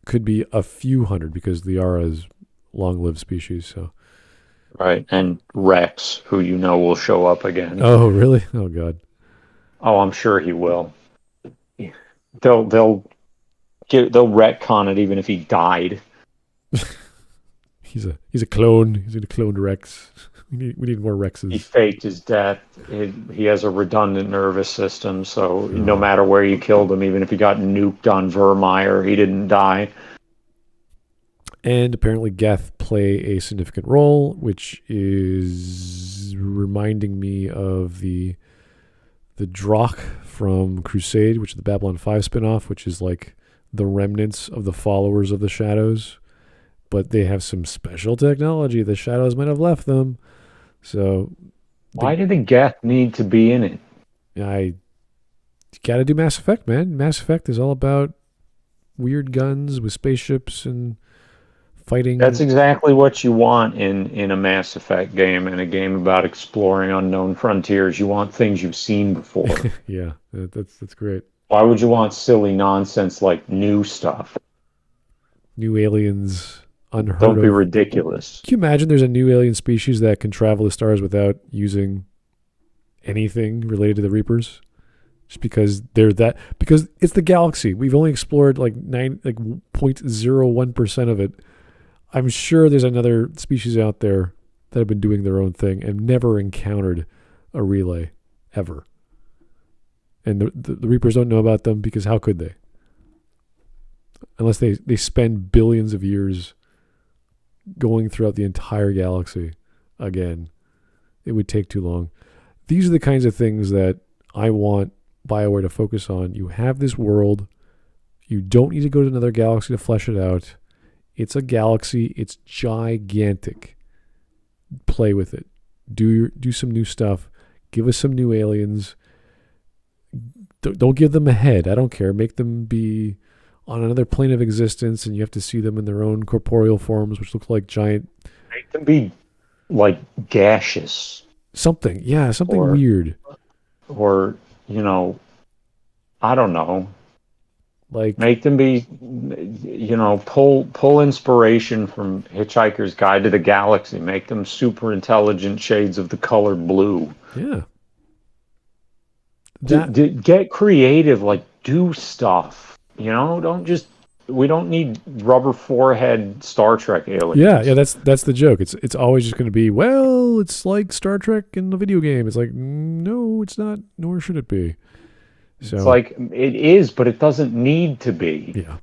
could be a few hundred because Liara is long-lived species. So, right, and Rex, who you know will show up again. Oh, really? Oh, God. Oh, I'm sure he will. They'll retcon it even if he died. He's a clone. He's a cloned Rex. We need more Rexes. He faked his death. He has a redundant nervous system, so no matter where you killed him, even if he got nuked on Vermeer, he didn't die. And apparently Geth play a significant role, which is reminding me of the Drock from Crusade, which is the Babylon 5 spinoff, which is like the remnants of the followers of the Shadows. But they have some special technology the Shadows might have left them. So, why did the Geth need to be in it? You gotta do Mass Effect, man. Mass Effect is all about weird guns with spaceships and fighting. That's exactly what you want in a Mass Effect game, in a game about exploring unknown frontiers. You want things you've seen before. Yeah, that's great. Why would you want silly nonsense like new stuff? New aliens. Unheard Don't be of. ridiculous. Can you imagine there's a new alien species that can travel the stars without using anything related to the Reapers? Just because because it's the galaxy. We've only explored like 0.01% of it. I'm sure there's another species out there that have been doing their own thing and never encountered a relay ever. And the Reapers don't know about them because how could they? Unless they spend billions of years going throughout the entire galaxy again. It would take too long. These are the kinds of things that I want BioWare to focus on. You have this world. You don't need to go to another galaxy to flesh it out. It's a galaxy. It's gigantic. Play with it. Do some new stuff. Give us some new aliens. Don't give them a head. I don't care. Make them be on another plane of existence, and you have to see them in their own corporeal forms, which look like giant... Make them be, like, gaseous. Something. Yeah, something weird. Or, you know, I don't know. Like, make them be, you know, pull inspiration from Hitchhiker's Guide to the Galaxy. Make them super intelligent shades of the color blue. Yeah. Get creative, like, do stuff. You know, we don't need rubber forehead Star Trek aliens. Yeah, that's the joke. It's always just going to be, well, it's like Star Trek in the video game. It's like, no, it's not, nor should it be. So, it's like, it is, but it doesn't need to be. Yeah.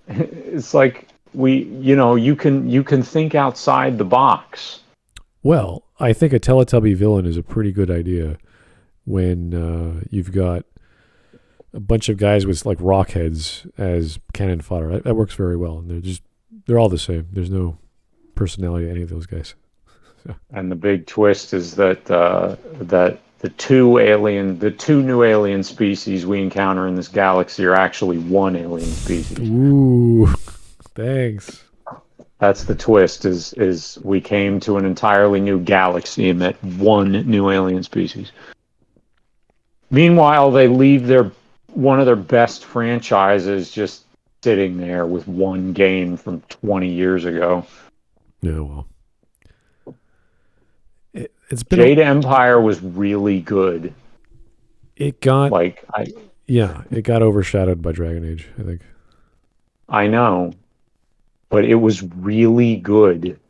It's like, you can think outside the box. Well, I think a Teletubby villain is a pretty good idea when you've got a bunch of guys with like rock heads as cannon fodder. That works very well. And they're all the same. There's no personality to any of those guys. So. And the big twist is that the two new alien species we encounter in this galaxy are actually one alien species. Ooh, thanks. That's the twist. Is we came to an entirely new galaxy and met one new alien species. Meanwhile, they leave one of their best franchises just sitting there with one game from 20 years ago. Yeah, well. It's been Jade Empire was really good. It got it got overshadowed by Dragon Age, I think. I know. But it was really good.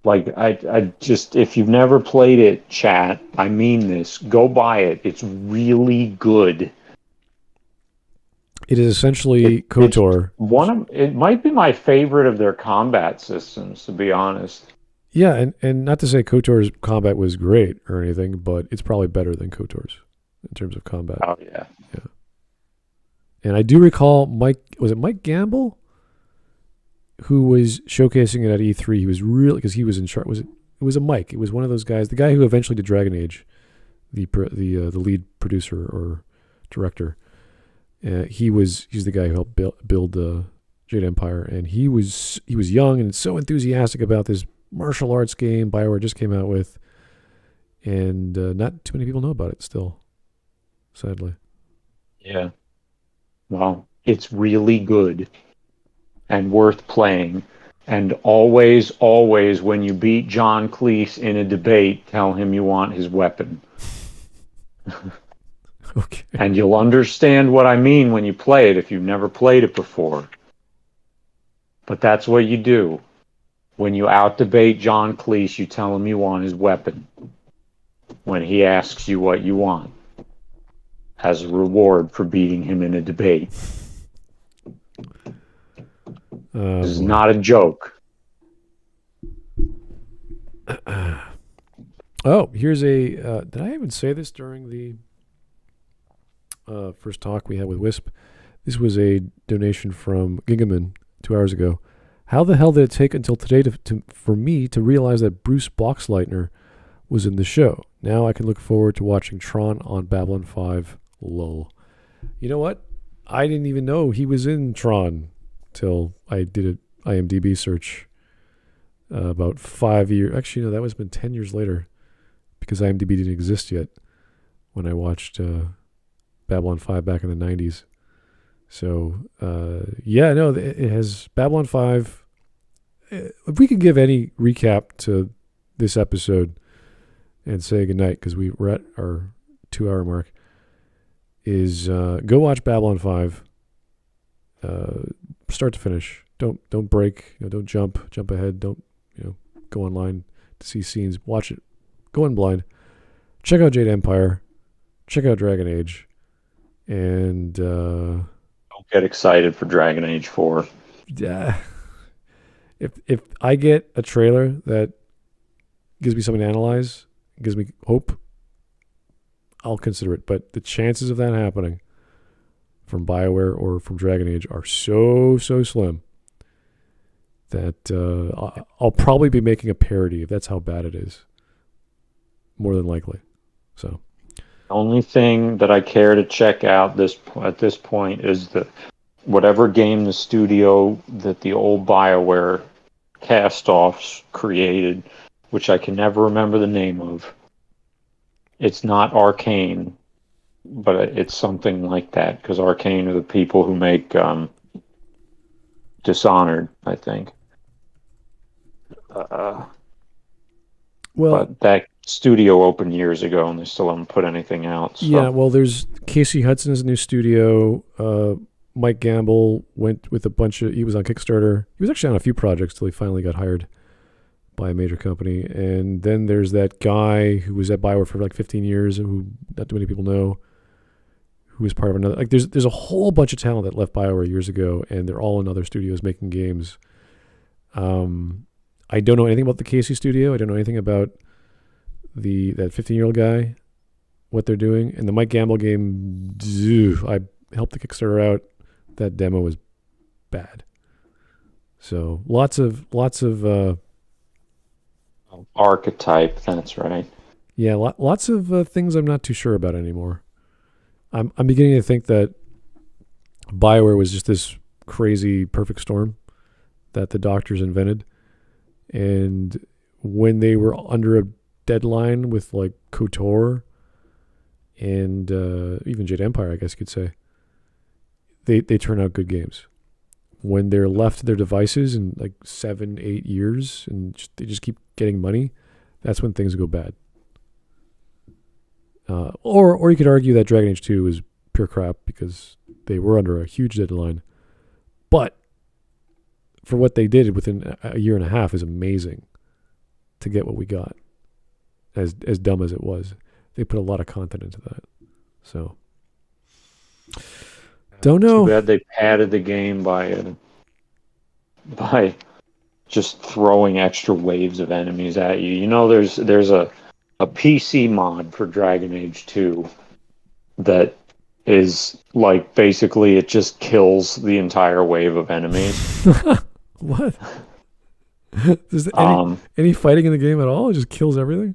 Like, I just, if you've never played it, chat, I mean this, go buy it. It's really good. It is essentially KOTOR. It might be my favorite of their combat systems, to be honest. Yeah, and not to say KOTOR's combat was great or anything, but it's probably better than KOTOR's in terms of combat. Oh, yeah. Yeah. And I do recall Mike Gamble? Who was showcasing it at E3. He was really, because he was in charge. It was a Mike. It was one of those guys, the guy who eventually did Dragon Age, the lead producer or director. He's the guy who helped build Jade Empire, and he was young and so enthusiastic about this martial arts game BioWare just came out with, and not too many people know about it still, sadly. Yeah. Well, it's really good. And worth playing. And always, always, when you beat John Cleese in a debate, tell him you want his weapon. Okay. And you'll understand what I mean when you play it if you've never played it before. But that's what you do. When you out-debate John Cleese, you tell him you want his weapon. When he asks you what you want. As a reward for beating him in a debate. This is not a joke. Oh, here's a... did I even say this during the first talk we had with Whisp? This was a donation from Gingaman 2 hours ago. How the hell did it take until today for me to realize that Bruce Boxleitner was in the show? Now I can look forward to watching Tron on Babylon 5. Lol. You know what? I didn't even know he was in Tron till I did an IMDb search about 5 years. Actually, no, that was been 10 years later because IMDb didn't exist yet when I watched Babylon 5 back in the 90s. So, it has Babylon 5. If we could give any recap to this episode and say goodnight, because we're at our 2-hour mark, is go watch Babylon 5. Start to finish. Don't break. Don't jump ahead. Don't go online to see scenes. Watch it. Go in blind. Check out Jade Empire. Check out Dragon Age. And Don't get excited for Dragon Age 4. yeah, if I get a trailer that gives me something to analyze, gives me hope, I'll consider it. But the chances of that happening from BioWare or from Dragon Age are so slim that I'll probably be making a parody if that's how bad it is. More than likely. So The only thing that I care to check out at this point is that whatever game the studio that the old BioWare cast-offs created, which I can never remember the name of. It's not Arcane, but it's something like that, because Arcane are the people who make Dishonored, I think. But that studio opened years ago, and they still haven't put anything out. So. Yeah, well, there's Casey Hudson's new studio. Mike Gamble went with he was on Kickstarter. He was actually on a few projects till he finally got hired by a major company. And then there's that guy who was at BioWare for like 15 years, and who not too many people know, who was part of another. Like, there's a whole bunch of talent that left BioWare years ago, and they're all in other studios making games. I don't know anything about the Casey studio. I don't know anything about that 15-year-old guy, what they're doing. And the Mike Gamble game, I helped the Kickstarter out. That demo was bad. So lots of Archetype, that's right. Yeah, lots of things I'm not too sure about anymore. I'm beginning to think that BioWare was just this crazy perfect storm that the doctors invented. And when they were under a deadline with like KOTOR and even Jade Empire, I guess you could say, they turn out good games. When they're left to their devices in like 7-8 years and they just keep getting money, that's when things go bad. Or you could argue that Dragon Age 2 is pure crap because they were under a huge deadline. But for what they did within a year and a half is amazing to get what we got. As dumb as it was, they put a lot of content into that. So, don't know. Too bad they padded the game by just throwing extra waves of enemies at you. You know, there's a PC mod for Dragon Age 2 that is like basically it just kills the entire wave of enemies. What? Is there any fighting in the game at all? It just kills everything?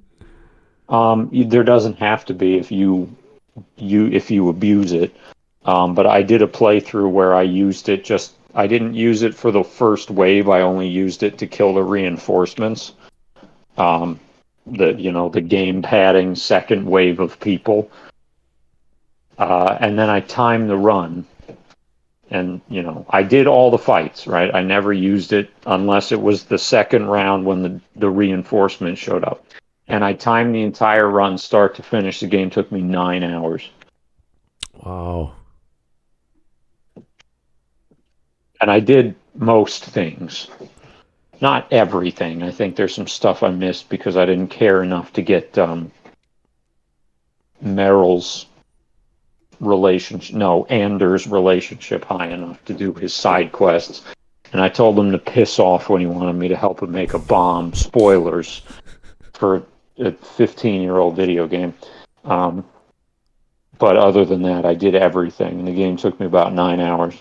There doesn't have to be if you abuse it. But I did a playthrough where I used it I didn't use it for the first wave. I only used it to kill the reinforcements. The game padding second wave of people. And then I timed the run. And, I did all the fights, right? I never used it unless it was the second round when the reinforcement showed up. And I timed the entire run start to finish. The game took me 9 hours. Wow. And I did most things. Not everything. I think there's some stuff I missed because I didn't care enough to get Meryl's Anders' relationship high enough to do his side quests. And I told him to piss off when he wanted me to help him make a bomb. Spoilers for a 15-year-old video game. But other than that, I did everything. And the game took me about 9 hours.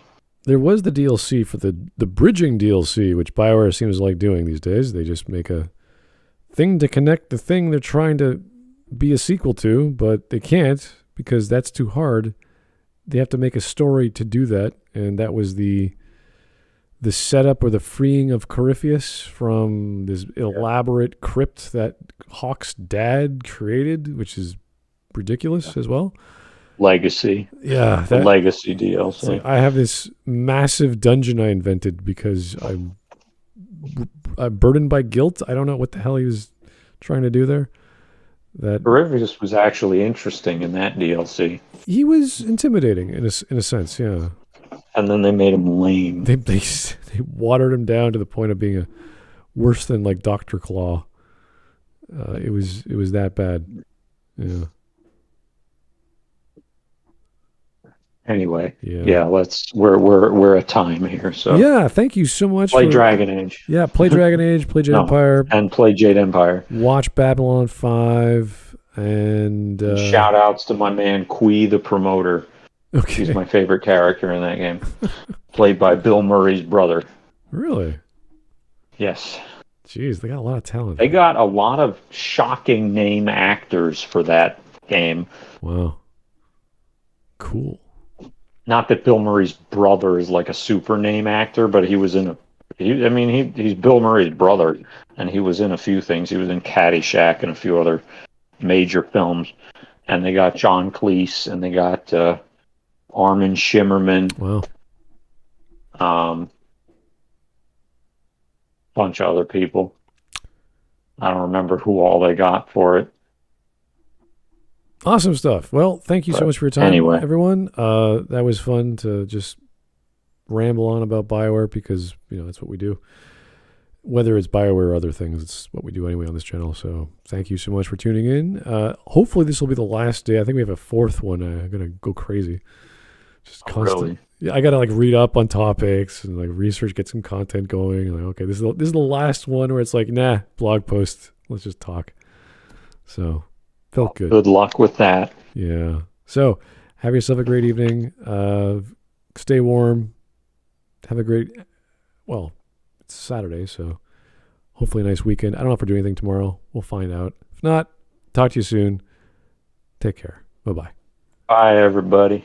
There was the DLC for the bridging DLC, which BioWare seems like doing these days. They just make a thing to connect the thing they're trying to be a sequel to, but they can't because that's too hard. They have to make a story to do that, and that was the setup or the freeing of Corypheus from this elaborate crypt that Hawk's dad created, which is ridiculous as well. Legacy. Yeah. The Legacy DLC. Like I have this massive dungeon I invented because I'm burdened by guilt. I don't know what the hell he was trying to do there. That Corypheus was actually interesting in that DLC. He was intimidating in a sense, yeah. And then they made him lame. They watered him down to the point of being worse than like Dr. Claw. It was that bad. Yeah. Anyway, we're at time here. So yeah, thank you so much. Play Dragon Age. Yeah, play Dragon Age, play Jade Empire, and play Jade Empire. Watch Babylon 5, and shout outs to my man Quee the promoter. Okay. He's my favorite character in that game. Played by Bill Murray's brother. Really? Yes. Jeez, they got a lot of talent. They got a lot of shocking name actors for that game. Wow. Cool. Not that Bill Murray's brother is like a super name actor, but he was in he's Bill Murray's brother, and he was in a few things. He was in Caddyshack and a few other major films. And they got John Cleese, and they got Armin Shimmerman. Wow. Bunch of other people. I don't remember who all they got for it. Awesome stuff. Well, thank you so much for your time, anyway. everyone. That was fun to just ramble on about Bioware because, that's what we do. Whether it's Bioware or other things, it's what we do anyway on this channel. So thank you so much for tuning in. Hopefully this will be the last day. I think we have a fourth one. I'm going to go crazy. Just constant. Really? Yeah, I got to read up on topics and research, get some content going. Okay, this is the last one where it's blog post. Let's just talk. So felt good. Good luck with that. Yeah. So have yourself a great evening. Stay warm. Have a great, it's Saturday, so hopefully a nice weekend. I don't know if we're doing anything tomorrow. We'll find out. If not, talk to you soon. Take care. Bye-bye. Bye, everybody.